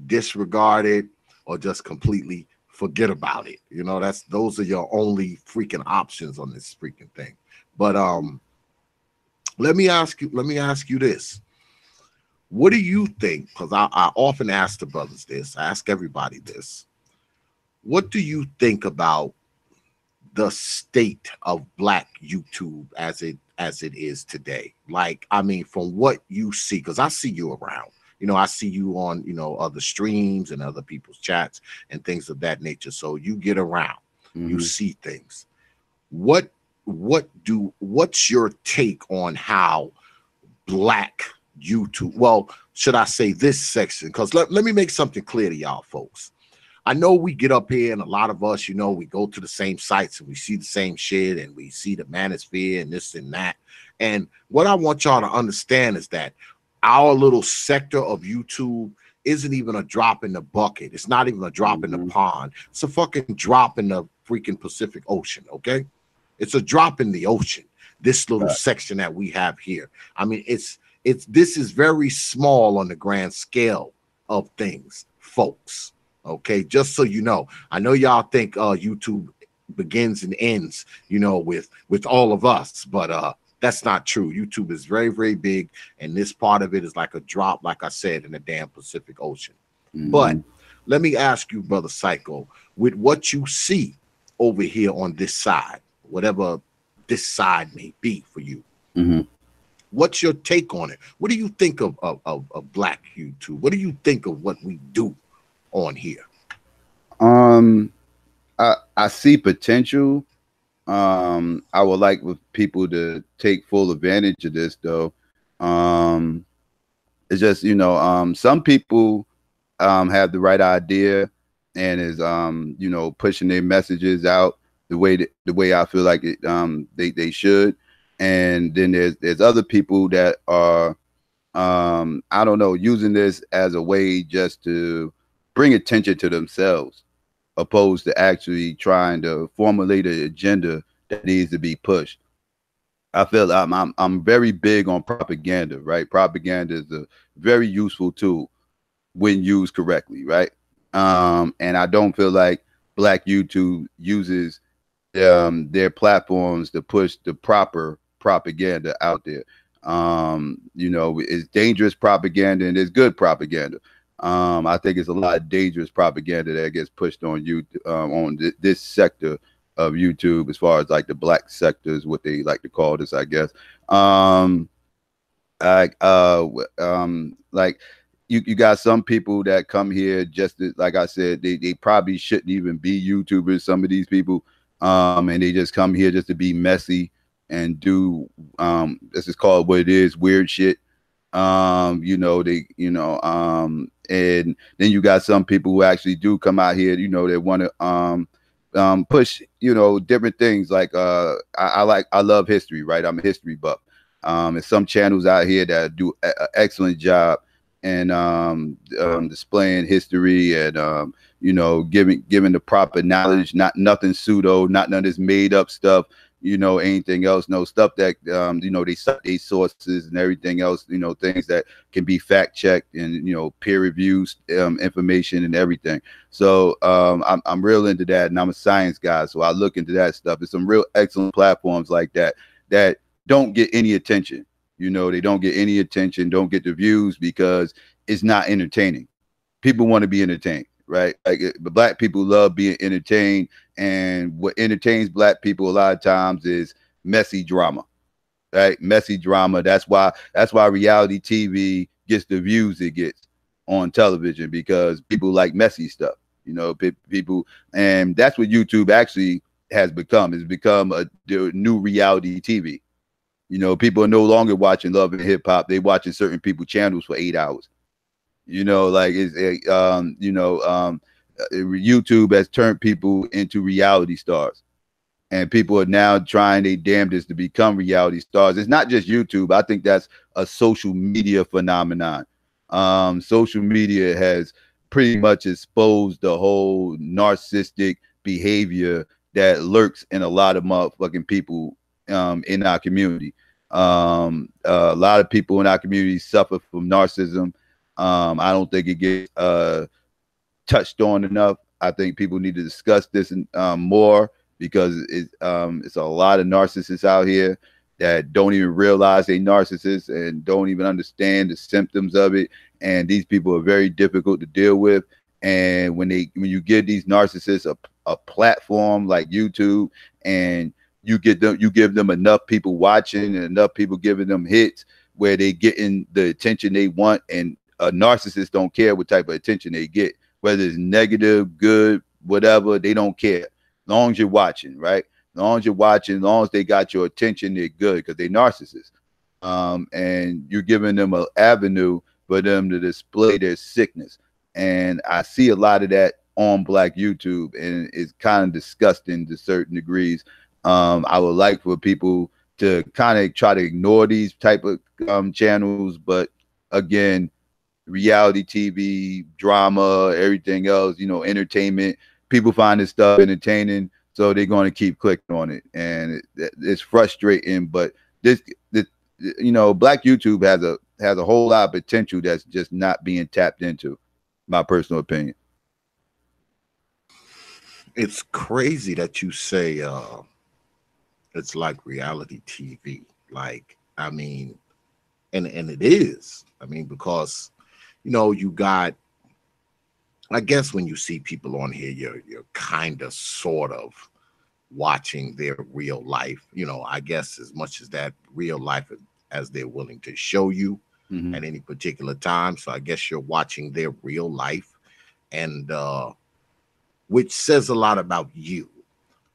disregard it, or just completely forget about it. You know, those are your only freaking options on this freaking thing. But let me ask you this. What do you think? Because I often ask the brothers this, I ask everybody this. What do you think about the state of Black YouTube as it is today? Like, I mean, from what you see, because I see you around. You know, I see you on, you know, other streams and other people's chats and things of that nature. So you get around, you see things. What's your take on how Black YouTube, well, should I say this section? Because let me make something clear to y'all folks. I know we get up here and a lot of us, you know, we go to the same sites and we see the same shit and we see the manosphere and this and that. And what I want y'all to understand is that our little sector of YouTube isn't even a drop in the bucket. It's not even a drop in the pond. It's a fucking drop in the freaking Pacific Ocean, okay? It's a drop in the ocean, this little section that we have here. I mean, this is very small on the grand scale of things, folks. Okay, just so you know. I know y'all think YouTube begins and ends, you know, with all of us, but that's not true. YouTube is very, very big, and this part of it is like a drop, like I said, in the damn Pacific Ocean. But let me ask you, Brother Psycho, with what you see over here on this side, whatever this side may be for you, what's your take on it? What do you think of Black YouTube? What do you think of what we do on here? I see potential. I would like with people to take full advantage of this, though. It's just, you know, some people have the right idea and is you know, pushing their messages out the way I feel like it they should. And then there's other people that are I don't know, using this as a way just to bring attention to themselves, opposed to actually trying to formulate an agenda that needs to be pushed. I feel I'm very big on propaganda, right? Propaganda is a very useful tool when used correctly, right? And I don't feel like Black YouTube uses their platforms to push the proper propaganda out there. You know, it's dangerous propaganda and it's good propaganda. I think it's a lot of dangerous propaganda that gets pushed on you on this sector of YouTube, as far as like the Black sector is what they like to call this, I guess. Like you got some people that come here just to, like I said, they probably shouldn't even be YouTubers, some of these people, and they just come here just to be messy and do this is called what it is, weird shit. You know, and then you got some people who actually do come out here, you know, they want to push, you know, different things. Like I love history, right? I'm a history buff. And some channels out here that do an excellent job and displaying history and you know, giving the proper knowledge, nothing pseudo, not none of this made up stuff, you know, anything else, no stuff that you know, they cite these sources and everything else, you know, things that can be fact checked and, you know, peer reviews, information and everything. So I'm real into that, and I'm a science guy, so I look into that stuff. There's some real excellent platforms like that don't get any attention. You know, they don't get any attention, don't get the views because it's not entertaining. People want to be entertained, right? Like, but Black people love being entertained, and what entertains Black people a lot of times is messy drama, right? Messy drama. That's why reality TV gets the views it gets on television, because people like messy stuff, you know, people, and that's what YouTube actually has become. It's become the new reality TV. You know, people are no longer watching Love and Hip Hop. They watching certain people channels for 8 hours. You know, like YouTube has turned people into reality stars, and people are now trying their damnedest to become reality stars. It's not just YouTube. I think that's a social media phenomenon. Social media has pretty much exposed the whole narcissistic behavior that lurks in a lot of motherfucking people in our community. A lot of people in our community suffer from narcissism. I don't think it gets touched on enough. I think people need to discuss this more, because it's a lot of narcissists out here that don't even realize they narcissists and don't even understand the symptoms of it. And these people are very difficult to deal with. And when you give these narcissists a platform like YouTube, and you give them enough people watching and enough people giving them hits where they getting the attention they want, and narcissists don't care what type of attention they get, whether it's negative, good, whatever, they don't care. As long as you're watching, right? As long as you're watching, as long as they got your attention, they're good, because they're narcissists. And you're giving them an avenue for them to display their sickness. And I see a lot of that on Black YouTube, and it's kind of disgusting to certain degrees. I would like for people to kind of try to ignore these type of channels, but again, reality TV, drama, everything else, entertainment, people find this stuff entertaining, so they're going to keep clicking on it, and it's frustrating. But this Black YouTube has a whole lot of potential that's just not being tapped into, my personal opinion. It's crazy that you say it's like reality TV. Like, I mean, and it is. I mean, because you got, I guess when you see people on here, you're kind of sort of watching their real life, I guess as much as that real life as they're willing to show you at any particular time. So I guess you're watching their real life, and which says a lot about you.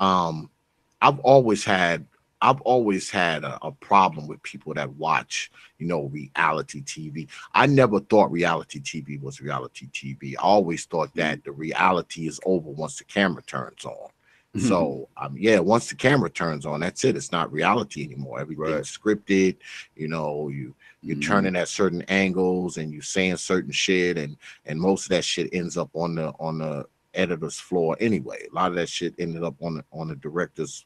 I've always had a problem with people that watch, reality TV. I never thought reality TV was reality TV. I always thought that the reality is over once the camera turns on. So, once the camera turns on, that's it. It's not reality anymore. Everything's scripted. You're turning at certain angles, and you're saying certain shit, and most of that shit ends up on the editor's floor anyway. A lot of that shit ended up on the director's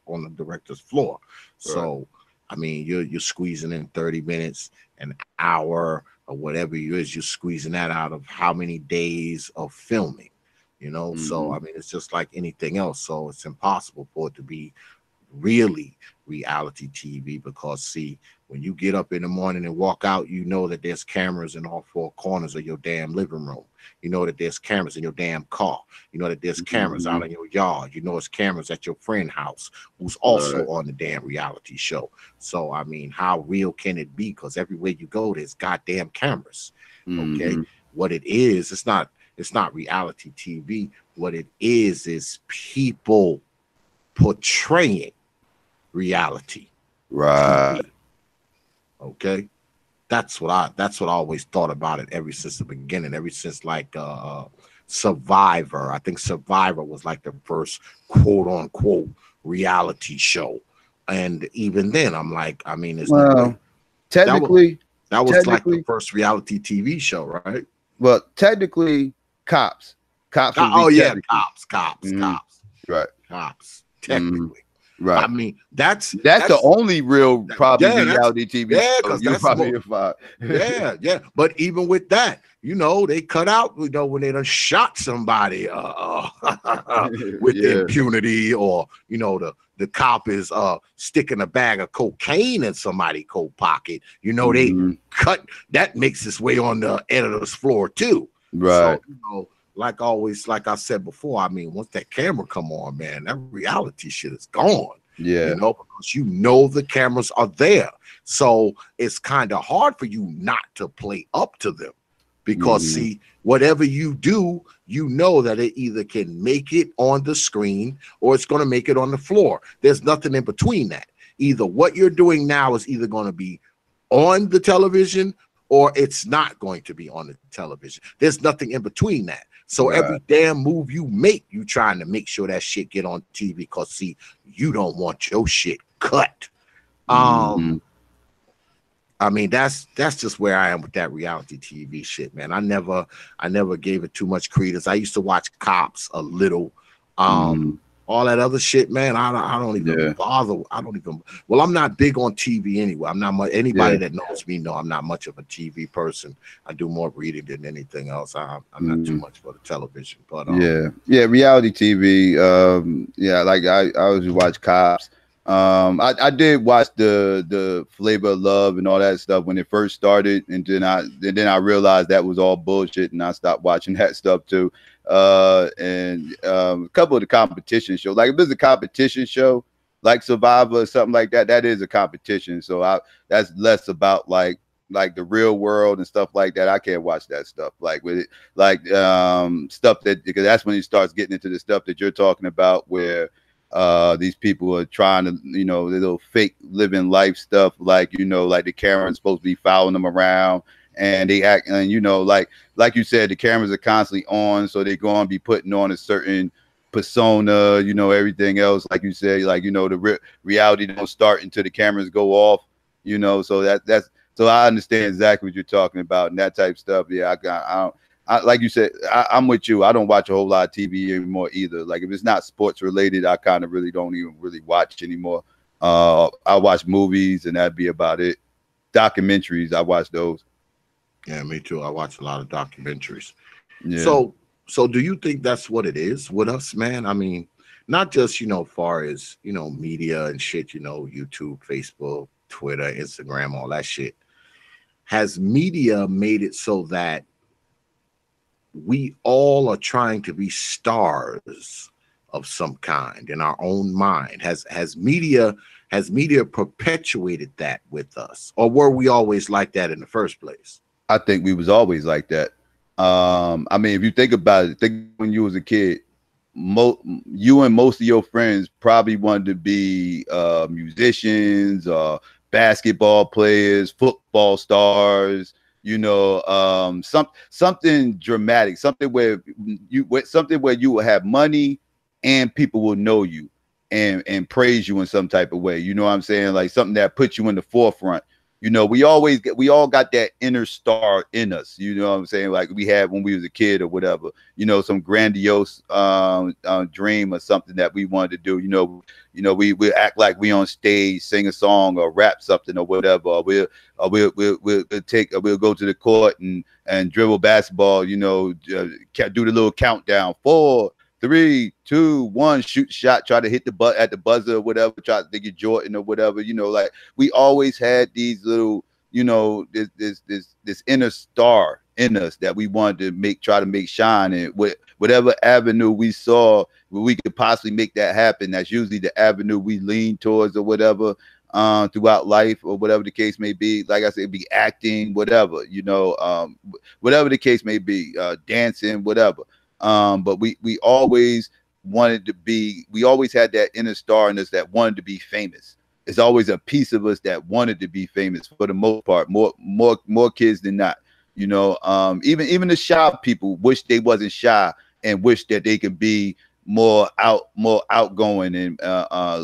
floor. So I mean, you're squeezing in 30 minutes, an hour, or whatever you're squeezing that out of how many days of filming, So I mean, it's just like anything else. So it's impossible for it to be really reality TV, because see, when you get up in the morning and walk out, that there's cameras in all four corners of your damn living room. That there's cameras in your damn car. That there's cameras out in your yard. It's cameras at your friend's house who's also on the damn reality show. So I mean, how real can it be? Because everywhere you go, there's goddamn cameras. Okay, what it is, it's not reality TV. What it is people portraying reality. Right. TV. Okay. That's what I always thought about it ever since the beginning, ever since like Survivor. I think Survivor was like the first quote unquote reality show. And even then I'm like, I mean, it's technically that was like the first reality TV show, right? Well, technically cops. Cops. Cops. Right. Cops. Technically. Right. I mean, that's the only real probably reality TV. Yeah, because that's probably yeah. But even with that, they cut out, when they done shot somebody with impunity, or the cop is sticking a bag of cocaine in somebody's coat pocket. They cut that, makes its way on the editor's floor too. Right. So, like I said before, I mean, once that camera come on, man, that reality shit is gone. Yeah. Because the cameras are there. So it's kind of hard for you not to play up to them. Because see, whatever you do, that it either can make it on the screen or it's going to make it on the floor. There's nothing in between that. Either what you're doing now is either going to be on the television or it's not going to be on the television. There's nothing in between that. So every damn move you make, you trying to make sure that shit get on TV, because see, you don't want your shit cut. I mean, that's just where I am with that reality TV shit, man. I never gave it too much credence. I used to watch Cops a little, all that other shit, man. I don't even bother. I don't even. Well, I'm not big on TV anyway. I'm not much. Anybody that knows me know I'm not much of a TV person. I do more reading than anything else. I'm not too much for the television. But reality TV. Like I always watch Cops. I did watch the Flavor of Love and all that stuff when it first started, and then I realized that was all bullshit, and I stopped watching that stuff too. And a couple of the competition shows, like if it's a competition show like Survivor or something like that, that is a competition. So that's less about like the real world and stuff like that. I can't watch that stuff like with it, like stuff that, because that's when he starts getting into the stuff that you're talking about, where these people are trying to, you know, the little fake living life stuff, like, you know, like the camera's supposed to be following them around, and they act, and you know, like you said, the cameras are constantly on, so they're going to be putting on a certain persona, you know, everything else, like you said, like, you know, the reality don't start until the cameras go off, you know, so that's so I understand exactly what you're talking about, and that type of stuff. Yeah, I like you said, I'm with you. I don't watch a whole lot of TV anymore either. Like if it's not sports related, I kind of really don't even really watch anymore. I watch movies, and that'd be about it. Documentaries, I watch those. Yeah, me too. I watch a lot of documentaries. Yeah. So do you think that's what it is with us, man? I mean, not just, you know, far as, you know, media and shit, you know, YouTube, Facebook, Twitter, Instagram, all that shit. Has media made it so that we all are trying to be stars of some kind in our own mind? Has media perpetuated that with us, or were we always like that in the first place? I think we was always like that. I mean, if you think about it, think when you was a kid, you and most of your friends probably wanted to be musicians, basketball players, football stars, you know, something dramatic, something where you will have money and people will know you and praise you in some type of way. You know what I'm saying? Like something that puts you in the forefront. You know, we all got that inner star in us. You know what I'm saying? Like we had when we was a kid or whatever, you know, some grandiose dream or something that we wanted to do. You know, we act like we on stage, sing a song or rap something or whatever. Or we'll go to the court and dribble basketball, you know, do the little countdown, 4, 3, 2, 1, shoot shot, try to hit the butt at the buzzer or whatever, try to think of Jordan or whatever, you know, like we always had these little, you know, this inner star in us that we wanted to try to make shine, and whatever avenue we saw where we could possibly make that happen, that's usually the avenue we lean towards or whatever, throughout life or whatever the case may be. Like I said, be acting, whatever, you know, whatever the case may be, dancing, whatever. But we always wanted to be, we always had that inner star in us that wanted to be famous. It's always a piece of us that wanted to be famous for the most part, more kids than not, you know. Even the shy people wish they wasn't shy and wish that they could be more outgoing and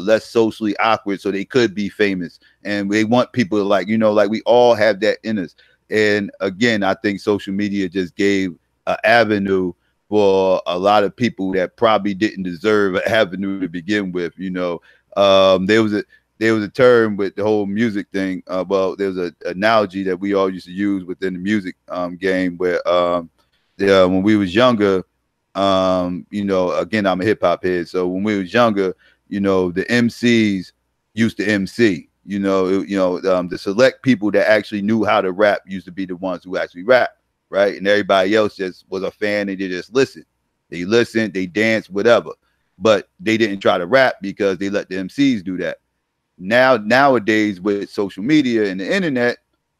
less socially awkward so they could be famous. And they want people to, like, you know, like we all have that in us. And again, I think social media just gave an avenue for a lot of people that probably didn't deserve an avenue to begin with. You know, there was a term with the whole music thing. Well, there's an analogy that we all used to use within the music game where when we was younger, you know, again, I'm a hip hop head. So when we was younger, you know, the MCs used to MC. You know, the select people that actually knew how to rap used to be the ones who actually rap. Right, and everybody else just was a fan, and they just listened. They listened, they danced, whatever, but they didn't try to rap because they let the MCs do that. Nowadays with social media and the internet,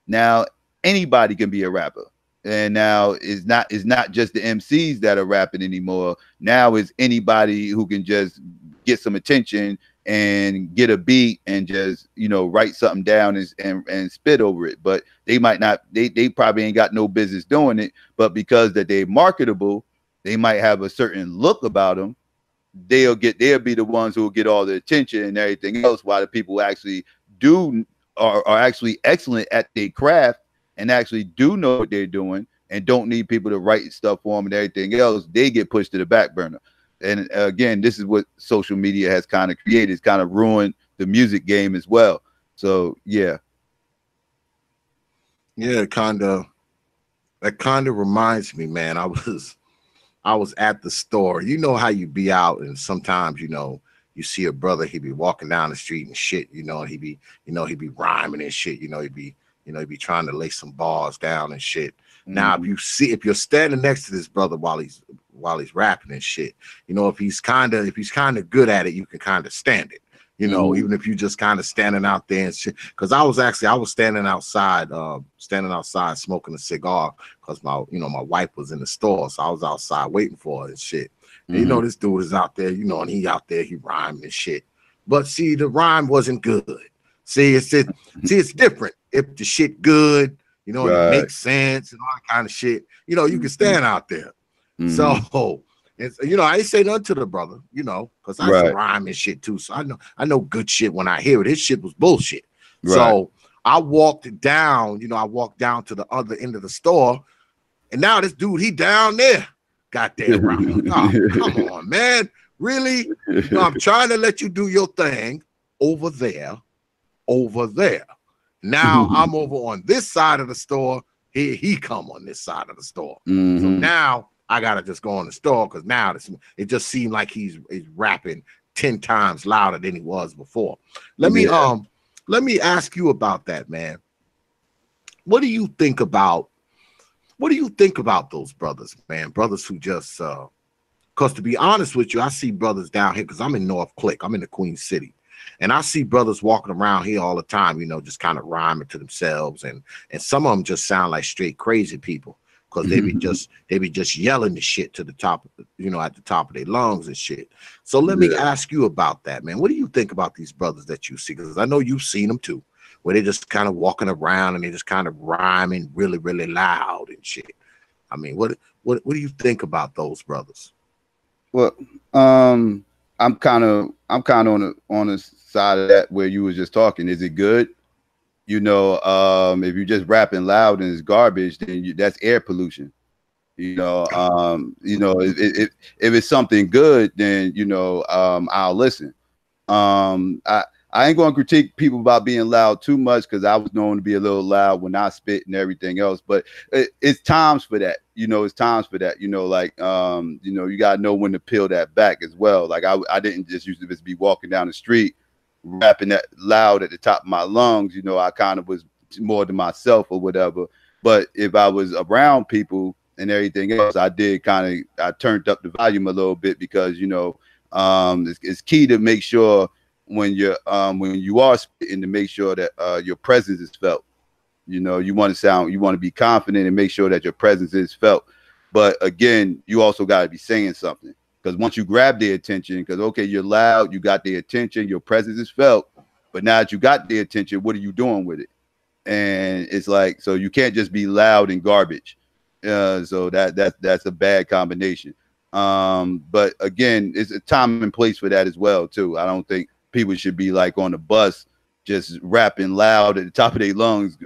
now anybody can be a rapper, and now it's not just the MCs that are rapping anymore. Now it's anybody who can just get some attention and get a beat and just, you know, write something down and spit over it. But they might not, they probably ain't got no business doing it, but because that they're marketable, they might have a certain look about them. They'll be the ones who will get all the attention and everything else, while the people who actually are actually excellent at their craft and actually do know what they're doing and don't need people to write stuff for them and everything else, they get pushed to the back burner. And again, this is what social media has kind of created. It's kind of ruined the music game as well. So yeah. Yeah, that kind of reminds me, man. I was at the store. You know how you be out, and sometimes, you know, you see a brother, he be walking down the street and shit, you know, he be rhyming and shit, he be trying to lay some bars down and shit. Now, if you're standing next to this brother while he's rapping and shit, you know, if he's kind of good at it, you can kind of stand it. You know, even if you just kind of standing out there and shit. Because I was standing outside smoking a cigar because my wife was in the store, so I was outside waiting for her and shit. And, you know, this dude is out there, you know, and he out there, he rhyming and shit. But see, the rhyme wasn't good. See, it's different. If the shit good, you know, and it makes sense and all that kind of shit, you know, you can stand out there. So. It's, you know, I ain't say nothing to the brother, you know, because I used to rhyme and shit too. So I know good shit when I hear it. His shit was bullshit. So I walked down to the other end of the store, and now this dude, he down there, goddamn rhyme. Oh, come on, man. Really? No, I'm trying to let you do your thing over there. Now I'm over on this side of the store. He come on this side of the store. So now I gotta just go in the store because now it just seemed like he's rapping 10 times louder than he was before. Let me ask you about that, man. What do you think about those brothers, man? Brothers who just because to be honest with you, I see brothers down here because I'm in North Click, I'm in the Queen City. And I see brothers walking around here all the time, you know, just kind of rhyming to themselves, and some of them just sound like straight crazy people. Because they be just yelling the shit to the top, you know, at the top of their lungs and shit. So let me ask you about that, man. What do you think about these brothers that you see? Because I know you've seen them too, where they just kind of walking around and they just kind of rhyming really, really loud and shit. I mean, what do you think about those brothers? Well, I'm kind of on the side of that where you was just talking. Is it good? You know, if you're just rapping loud and it's garbage, then that's air pollution. You know, if it's something good, then you know, I'll listen. I ain't going to critique people about being loud too much because I was known to be a little loud when I spit and everything else. But it's times for that. You know, it's times for that. You know, like you know, you gotta know when to peel that back as well. Like I didn't just used to just be walking down the street rapping that loud at the top of my lungs. You know, I kind of was more to myself or whatever. But if I was around people and everything else, I turned up the volume a little bit because, you know, it's key to make sure when you are spitting to make sure that your presence is felt. You know, you want to be confident and make sure that your presence is felt. But again, you also got to be saying something. Because once you grab their attention, because, okay, you're loud, you got their attention, your presence is felt. But now that you got their attention, what are you doing with it? And it's like, so you can't just be loud and garbage. So that's a bad combination. But again, it's a time and place for that as well, too. I don't think people should be like on the bus just rapping loud at the top of their lungs,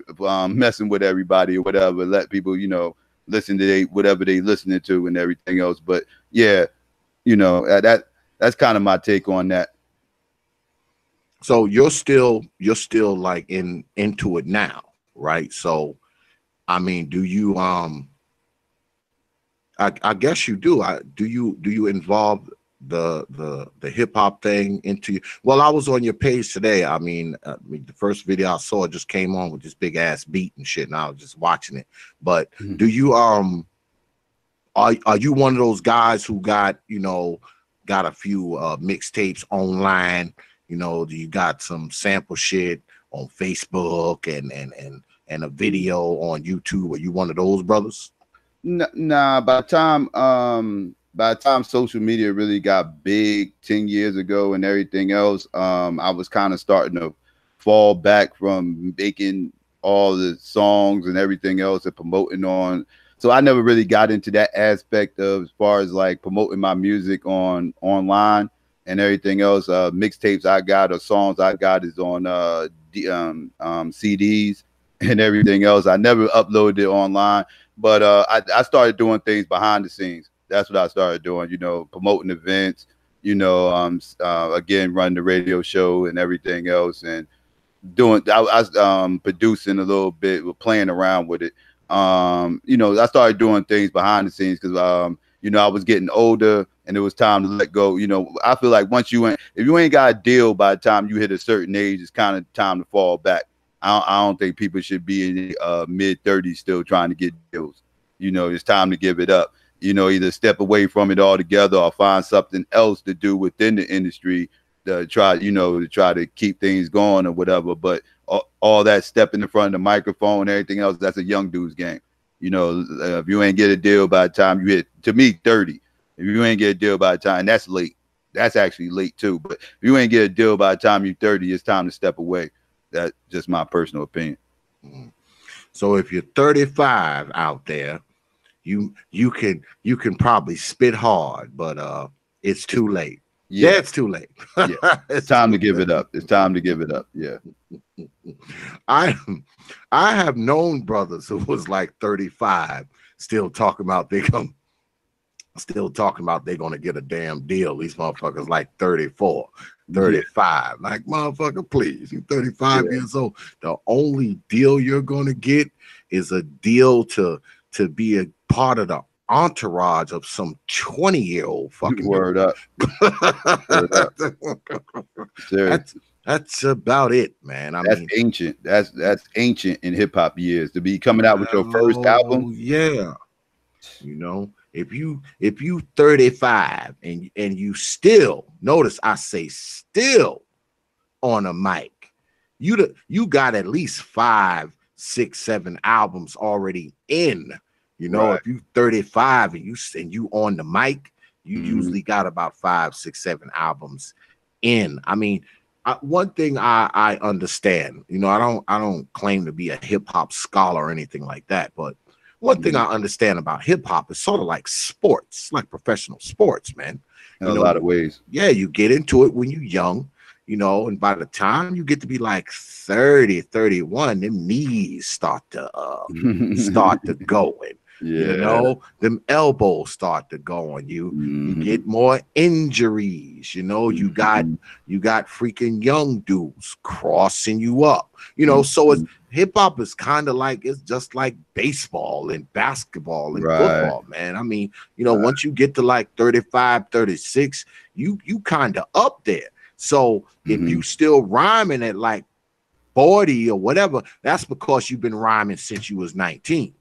messing with everybody or whatever. Let people, you know, listen to whatever they listening to and everything else. But yeah. You know, that's kind of my take on that. So you're still like into it now, right? So, I mean, do you I guess you do. Do you involve the hip hop thing into you? Well, I was on your page today. I mean, the first video I saw just came on with this big ass beat and shit, and I was just watching it. But do you Are you one of those guys who got a few mixtapes online? You know, you got some sample shit on Facebook and a video on YouTube? Are you one of those brothers? Nah, by the time social media really got big 10 years ago and everything else, I was kind of starting to fall back from making all the songs and everything else and promoting on. So I never really got into that aspect of as far as like promoting my music online and everything else. Mixtapes I got or songs I got is on CDs and everything else. I never uploaded it online, but I started doing things behind the scenes. That's what I started doing, you know, promoting events, you know, again, running the radio show and everything else, and I was producing a little bit, playing around with it. You know, I started doing things behind the scenes because you know, I was getting older and it was time to let go. You know, I feel like once if you ain't got a deal by the time you hit a certain age, it's kind of time to fall back. I don't think people should be in mid-30s still trying to get deals. You know, it's time to give it up. You know, either step away from it altogether or find something else to do within the industry to try to keep things going or whatever. But all that stepping in front of the microphone and everything else, that's a young dude's game. You know, if you ain't get a deal by the time you hit, to me, 30, if you ain't get a deal by the time, that's late. That's actually late too. But if you ain't get a deal by the time you're 30, it's time to step away. That's just my personal opinion. So if you're 35 out there, you can probably spit hard, but it's too late. Yeah, it's too late. Yeah. It's time to give it up. It's time to give it up. Yeah. I have known brothers who was like 35 still talking about they're gonna get a damn deal. These motherfuckers like 34, 35. Like, motherfucker, please, you 35 years old. The only deal you're gonna get is a deal to be a part of the entourage of some 20-year-old fucking word up. Word up. That's about it, man. That's ancient. That's ancient in hip hop years to be coming out with your first album. Yeah. You know, if you 35 and you still, notice I say still on a mic, you got at least 5, 6, 7 albums already in. You know, if you 35 and you on the mic, you usually got about 5, 6, 7 albums in. I mean, one thing I understand, you know, I don't claim to be a hip hop scholar or anything like that, but one thing I understand about hip hop is sort of like sports, like professional sports, man. In a lot of ways. Yeah, you get into it when you're young, you know, and by the time you get to be like 30, 31, them knees start to going. Yeah. You know, them elbows start to go on you. You get more injuries. You know, you got freaking young dudes crossing you up. You know, so it's hip hop is kind of like, it's just like baseball and basketball and football, man. I mean, you know, once you get to like 35, 36, you kind of up there. So if you still rhyming at like 40 or whatever, that's because you've been rhyming since you was 19.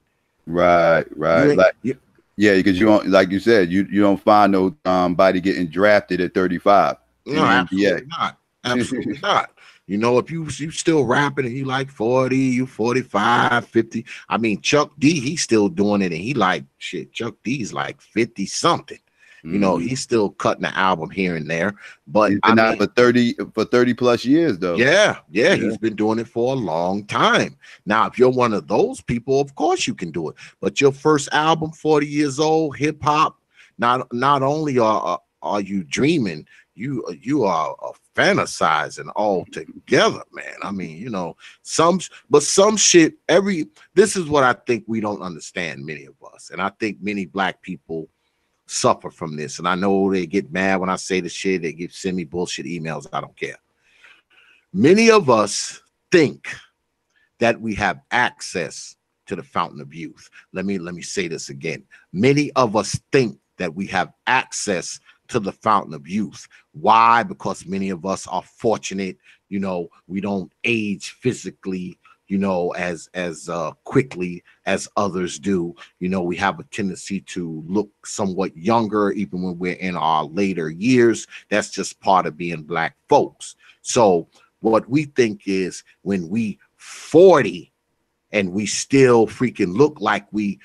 Right. Like, yeah, because you don't, like you said, you don't find nobody getting drafted at 35. No, absolutely not. Absolutely not. You know, if you still rapping and you like 40, you 45, 50. I mean, Chuck D, he's still doing it, and he like shit. Chuck D's like 50 something. You know, he's still cutting the album here and there, but he's been out for 30 plus years though. Yeah, he's been doing it for a long time. Now, if you're one of those people, of course you can do it. But your first album, 40 years old, hip hop, not only are you dreaming, you are fantasizing all together, man. I mean, you know, some shit. This is what I think we don't understand, many of us, and I think many black people suffer from this. And I know they get mad when I say the shit. They send me bullshit emails. I don't care. Many of us think that we have access to the fountain of youth. Let me say this again. Many of us think that we have access to the fountain of youth. Why? Because many of us are fortunate. You know, we don't age physically, you know, as quickly as others do. You know, we have a tendency to look somewhat younger even when we're in our later years. That's just part of being black folks. So what we think is when we 40 and we still freaking look like we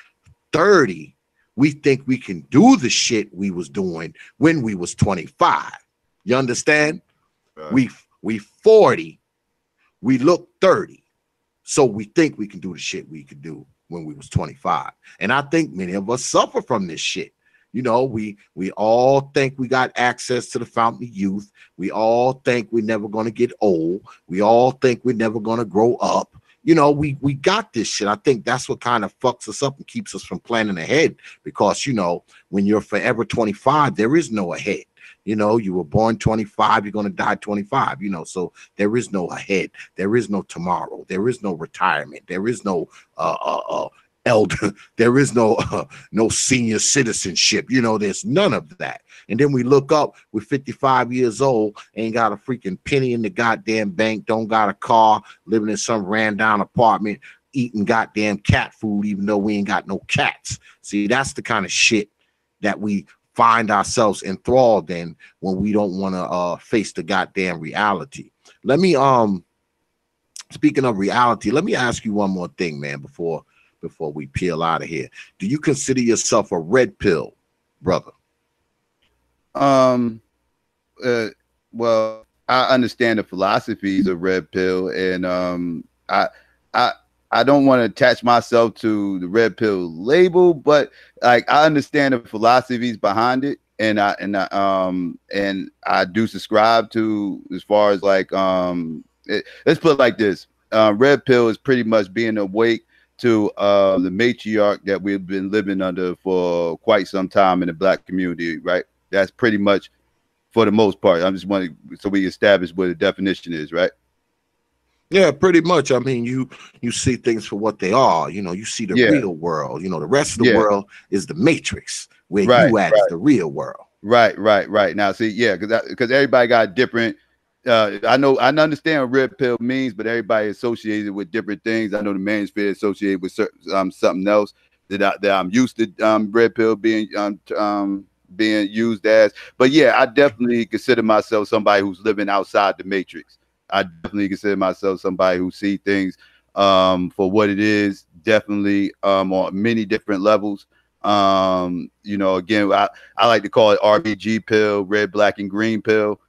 30, we think we can do the shit we was doing when we was 25. You understand? Right. We 40, we look 30. So we think we can do the shit we could do when we was 25. And I think many of us suffer from this shit. You know, we all think we got access to the fountain of youth. We all think we're never going to get old. We all think we're never going to grow up. you know, we got this shit. I think that's what kind of fucks us up and keeps us from planning ahead, because, you know, when you're forever 25, there is no ahead. You know, you were born 25, you're going to die 25, you know, so there is no ahead. There is no tomorrow. There is no retirement. There is no elder. There is no senior citizenship. You know, there's none of that. And then we look up, we're 55 years old, ain't got a freaking penny in the goddamn bank, don't got a car, living in some ran down apartment, eating goddamn cat food, even though we ain't got no cats. See, that's the kind of shit that we find ourselves enthralled in when we don't want to face the goddamn reality. Let me speaking of reality, let me ask you one more thing, man, before we peel out of here. Do you consider yourself a red pill brother? Well, I understand the philosophies of red pill, and I don't want to attach myself to the red pill label, but like I understand the philosophies behind it, and I do subscribe to, as far as like let's put it like this: red pill is pretty much being awake to the matriarch that we've been living under for quite some time in the Black community, right? That's pretty much, for the most part. I'm just wanting, so we establish what the definition is, right? Yeah, pretty much. I mean, you see things for what they are. You know, you see the real world. You know, the rest of the world is the matrix, where you at is the real world. Right. Now, see, yeah, because everybody got different. I understand what red pill means, but everybody associated with different things. I know the manosphere associated with certain, something else that I'm used to red pill being used as. But yeah, I definitely consider myself somebody who's living outside the matrix. I definitely consider myself somebody who see things for what it is, definitely on many different levels. You know, again, I like to call it RBG pill, red, black, and green pill.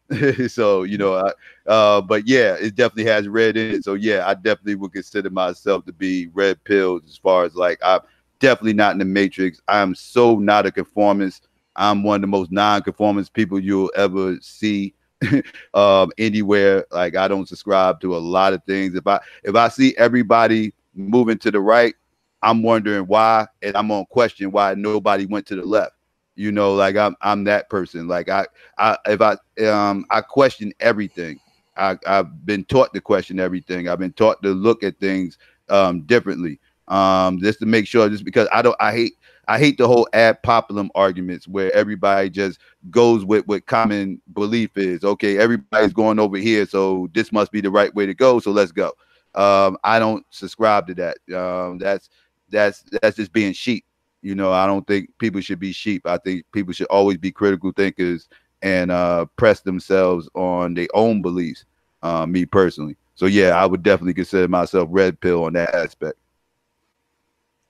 So, you know, but yeah, it definitely has red in it. So yeah, I definitely would consider myself to be red pills, as far as like, I'm definitely not in the matrix. I'm so not a conformist. I'm one of the most non-conformist people you'll ever see anywhere. Like, I don't subscribe to a lot of things. If I see everybody moving to the right, I'm wondering why, and I'm gonna question why nobody went to the left. You know, like I'm that person. Like I question everything. I've been taught to question everything. I've been taught to look at things differently. Just to make sure, just because I hate the whole ad populum arguments where everybody just goes with what common belief is. Okay, everybody's going over here, so this must be the right way to go, so let's go. I don't subscribe to that. That's just being sheep. You know, I don't think people should be sheep. I think people should always be critical thinkers and press themselves on their own beliefs, me personally. So yeah, I would definitely consider myself red pill on that aspect.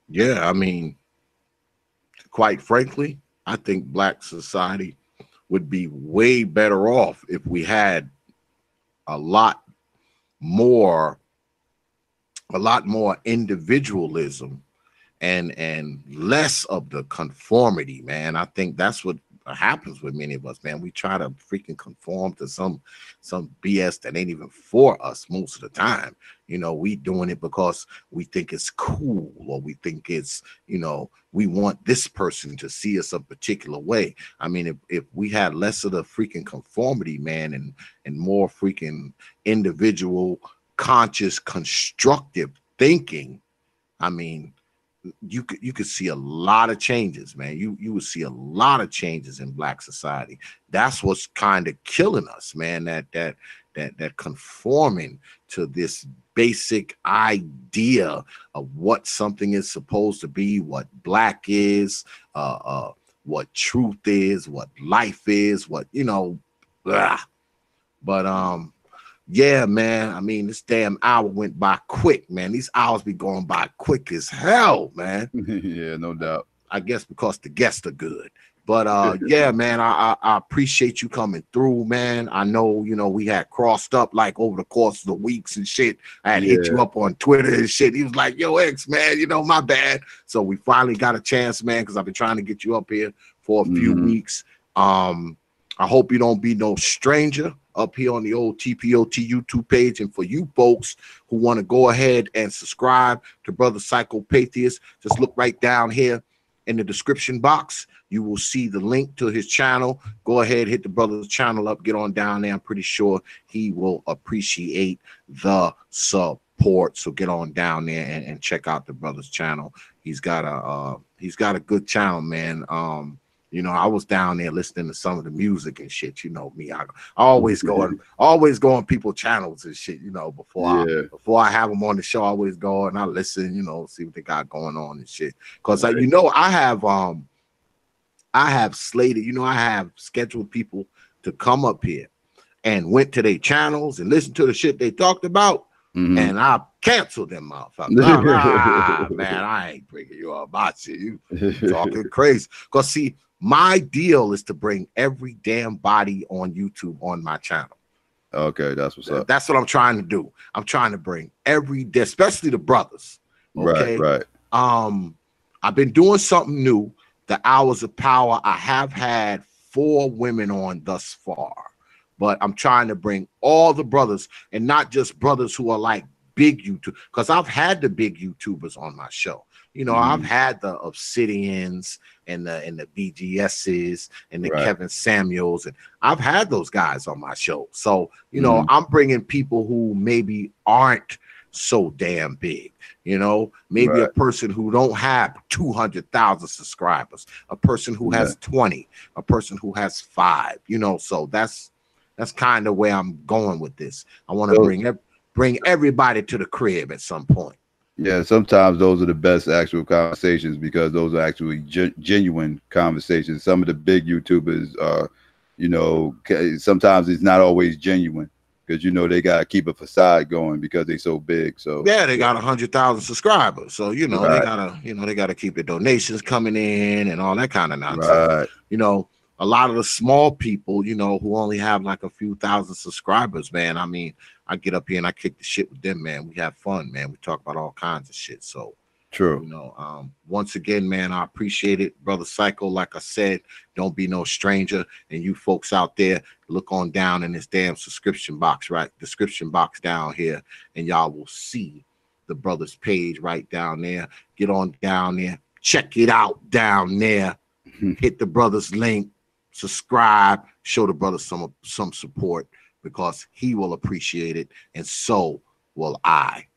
Yeah, I mean, quite frankly, I think Black society would be way better off if we had a lot more individualism and less of the conformity, man. I think that's what happens with many of us, man. We try to freaking conform to some BS that ain't even for us most of the time. You know, we doing it because we think it's cool, or we think it's, you know, we want this person to see us a particular way. I mean, if we had less of the freaking conformity, man, and more freaking individual, conscious, constructive thinking, I mean, you could see a lot of changes, man. You would see a lot of changes in Black society. That's what's kind of killing us, man. That conforming to this basic idea of what something is supposed to be, what Black is, what truth is, what life is, what, you know, blah. But yeah, man. I mean, this damn hour went by quick, man. These hours be going by quick as hell, man. Yeah, no doubt. I guess because the guests are good. But yeah, man, I appreciate you coming through, man. I know, you know, we had crossed up like over the course of the weeks and shit. I had hit you up on Twitter and shit. He was like, yo, X, man, you know, my bad. So we finally got a chance, man, because I've been trying to get you up here for a few weeks. I hope you don't be no stranger up here on the old T.P.O.T YouTube page. And for you folks who want to go ahead and subscribe to Brother SYKOPATHiest, just look right down here in the description box. You will see the link to his channel. Go ahead, hit the brother's channel up, get on down there. I'm pretty sure he will appreciate the support. So get on down there and check out the brother's channel. He's got a good channel, man. You know, I was down there listening to some of the music and shit. You know me, I always go on people's channels and shit. You know, before I have them on the show, I always go and I listen. You know, see what they got going on and shit. Because you know, I have slated. You know, I have scheduled people to come up here and went to their channels and listen to the shit they talked about. And I canceled them motherfuckers. Man, I ain't bringing you up. I see you talking crazy. Because see, my deal is to bring every damn body on YouTube on my channel. Okay, that's what's up. That's what I'm trying to do. I'm trying to bring every day, especially the brothers. Okay, right. I've been doing something new. The Hours of Power. I have had 4 women on thus far, but I'm trying to bring all the brothers, and not just brothers who are like big YouTube, because I've had the big YouTubers on my show. You know, I've had the Obsidians and the BGSs and the Kevin Samuels, and I've had those guys on my show. So, you know, I'm bringing people who maybe aren't so damn big. You know, maybe a person who don't have 200,000 subscribers, a person who has 20, a person who has 5. You know, so that's kind of where I'm going with this. I want to bring everybody to the crib at some point. Yeah, sometimes those are the best actual conversations, because those are actually genuine conversations. Some of the big YouTubers are, you know, sometimes it's not always genuine, because, you know, they got to keep a facade going because they're so big. So yeah, they got 100,000 subscribers. So, you know, they gotta keep the donations coming in and all that kind of nonsense. You know, a lot of the small people, you know, who only have like a few thousand subscribers, man. I mean, I get up here and I kick the shit with them, man. We have fun, man. We talk about all kinds of shit. So true. You know, once again, man, I appreciate it, Brother Psycho. Like I said, don't be no stranger. And you folks out there, look on down in this damn description box down here, and y'all will see the brother's page right down there. Get on down there, check it out down there. Hit the brother's link, subscribe, show the brother some support, because he will appreciate it, and so will I.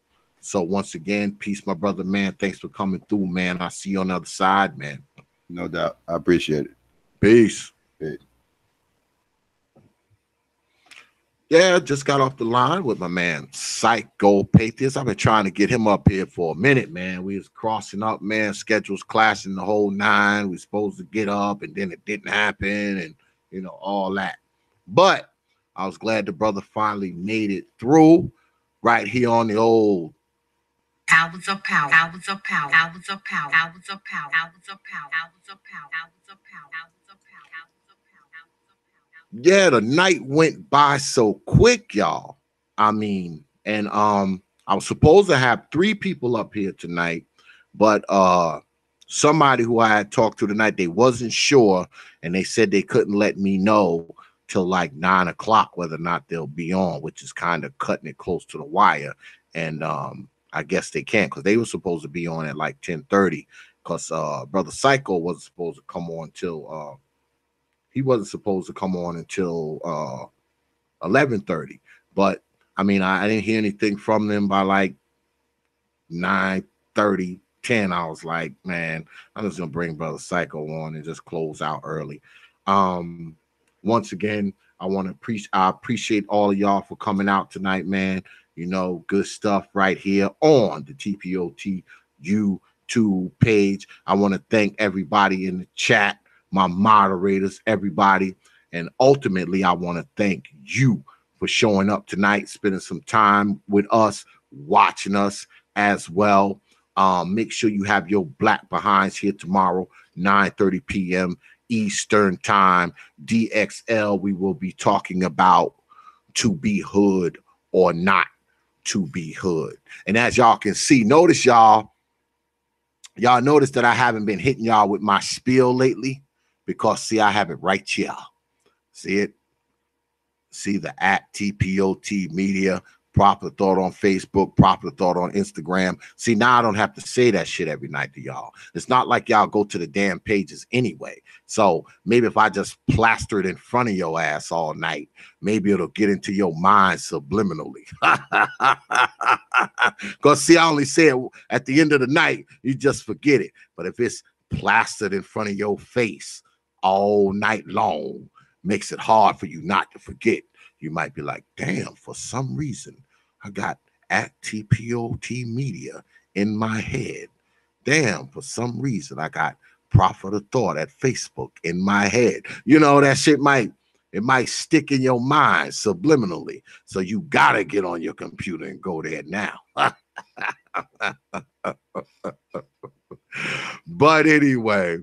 So once again, peace, my brother, man. Thanks for coming through, man. I'll see you on the other side, man. No doubt. I appreciate it. Peace. Peace. Yeah, just got off the line with my man SYKOPATHiest. I've been trying to get him up here for a minute, man. We was crossing up, man. Schedules clashing the whole 9. We supposed to get up, and then it didn't happen, and you know, all that. But I was glad the brother finally made it through right here on the old Hours of Power. Hours of Power. Hours of Power. Hours of Power. Hours of Power. Hours of Power. Hours of Power. Hours of Power. Hours of Power. Yeah, the night went by so quick, y'all. I mean, and I was supposed to have 3 people up here tonight, but somebody who I had talked to tonight, they wasn't sure, and they said they couldn't let me know till like 9 o'clock whether or not they'll be on, which is kind of cutting it close to the wire. And I guess they can't, because they were supposed to be on at like 10:30, because Brother Psycho wasn't supposed to come on till 11:30. But I mean, I didn't hear anything from them by like 9:30, 10. I was like, man, I'm just gonna bring Brother Psycho on and just close out early. Once again, I appreciate all of y'all for coming out tonight, man. You know, good stuff right here on the T.P.O.T YouTube page. I want to thank everybody in the chat, my moderators, everybody. And ultimately, I want to thank you for showing up tonight, spending some time with us, watching us as well. Make sure you have your black behinds here tomorrow, 9:30 p.m. Eastern time. DXL, we will be talking about to be hood or not to be hood. And as y'all can see, y'all notice that I haven't been hitting y'all with my spiel lately, because see, I have it right here. See it? See the at T.P.O.T media, Proper Thought on Facebook, Proper Thought on Instagram. See, now I don't have to say that shit every night to y'all. It's not like y'all go to the damn pages anyway. So maybe if I just plaster it in front of your ass all night, maybe it'll get into your mind subliminally. Because see, I only say it at the end of the night, you just forget it. But if it's plastered in front of your face all night long, makes it hard for you not to forget. You might be like, damn, for some reason, I got at T.P.O.T media in my head. Damn, for some reason, I got Prophet of Thought at Facebook in my head. You know, that shit might stick in your mind subliminally. So you gotta get on your computer and go there now. But anyway,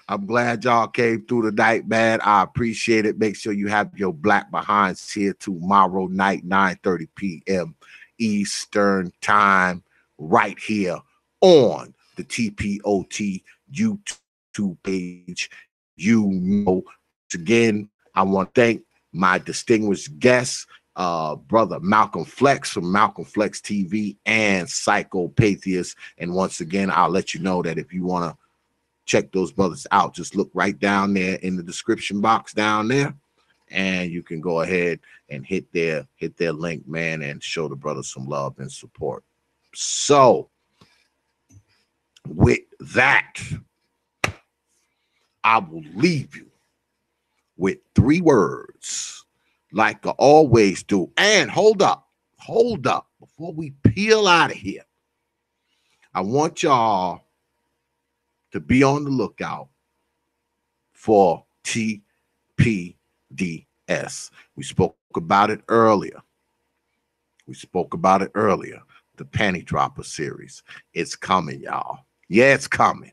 I'm glad y'all came through tonight, man. I appreciate it. Make sure you have your black behinds here tomorrow night, 9:30 p.m. Eastern time, right here on the T.P.O.T YouTube page. You know, again, I want to thank my distinguished guests, brother Malcolm Flex from Malcolm Flex TV and SYKOPATHiest. And once again, I'll let you know that if you want to check those brothers out, just look right down there in the description box down there, and you can go ahead and hit their link, man, and show the brothers some love and support. So with that, I will leave you with 3 words like I always do. And hold up before we peel out of here, I want y'all to be on the lookout for T.P.D.S. We spoke about it earlier. The Panty Dropper series. It's coming, y'all. Yeah, it's coming.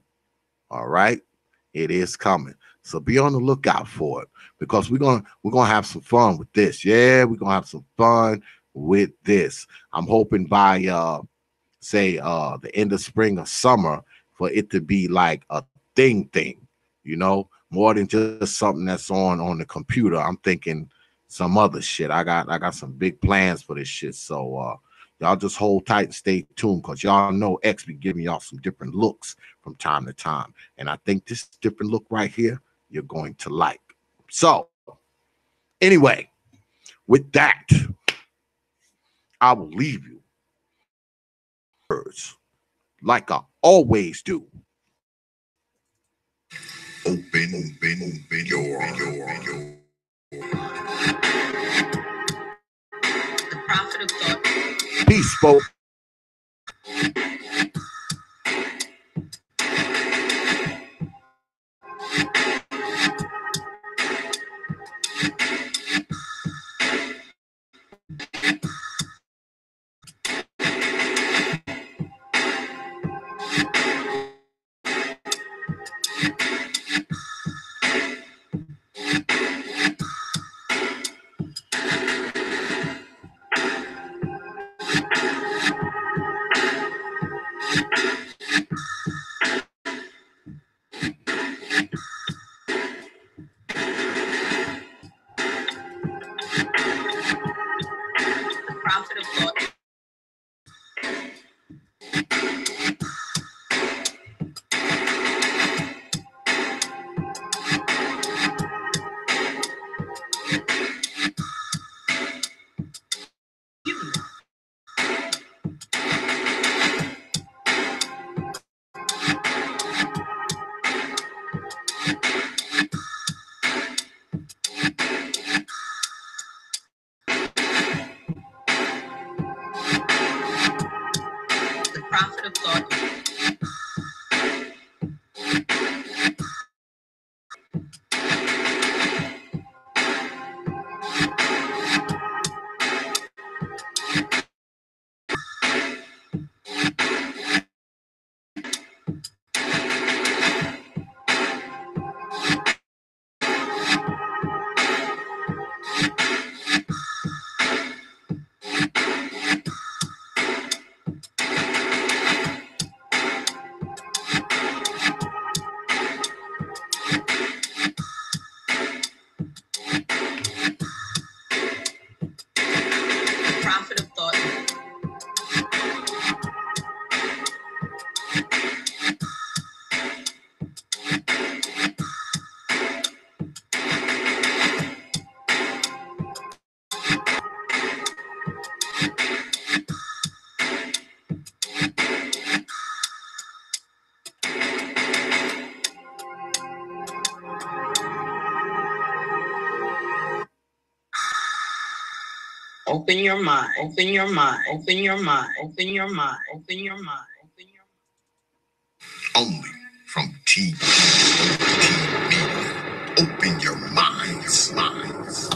All right. It is coming. So be on the lookout for it, because we're gonna have some fun with this. Yeah, we're gonna have some fun with this. I'm hoping by the end of spring or summer for it to be like a thing, you know, more than just something that's on the computer. I'm thinking some other shit. I got some big plans for this shit. So y'all just hold tight and stay tuned, because y'all know X be giving y'all some different looks from time to time. And I think this different look right here, you're going to like. So anyway, with that, I will leave you words like I always do. Open your. The Prophet of Thought. Peace, folks. Prophet of Thought. The Prophet of Thought. Open your mind. Open your mind. Open your mind. Open your mind. Open your mind. Open your mind. Only from T.P.O.T. Media. Open your minds.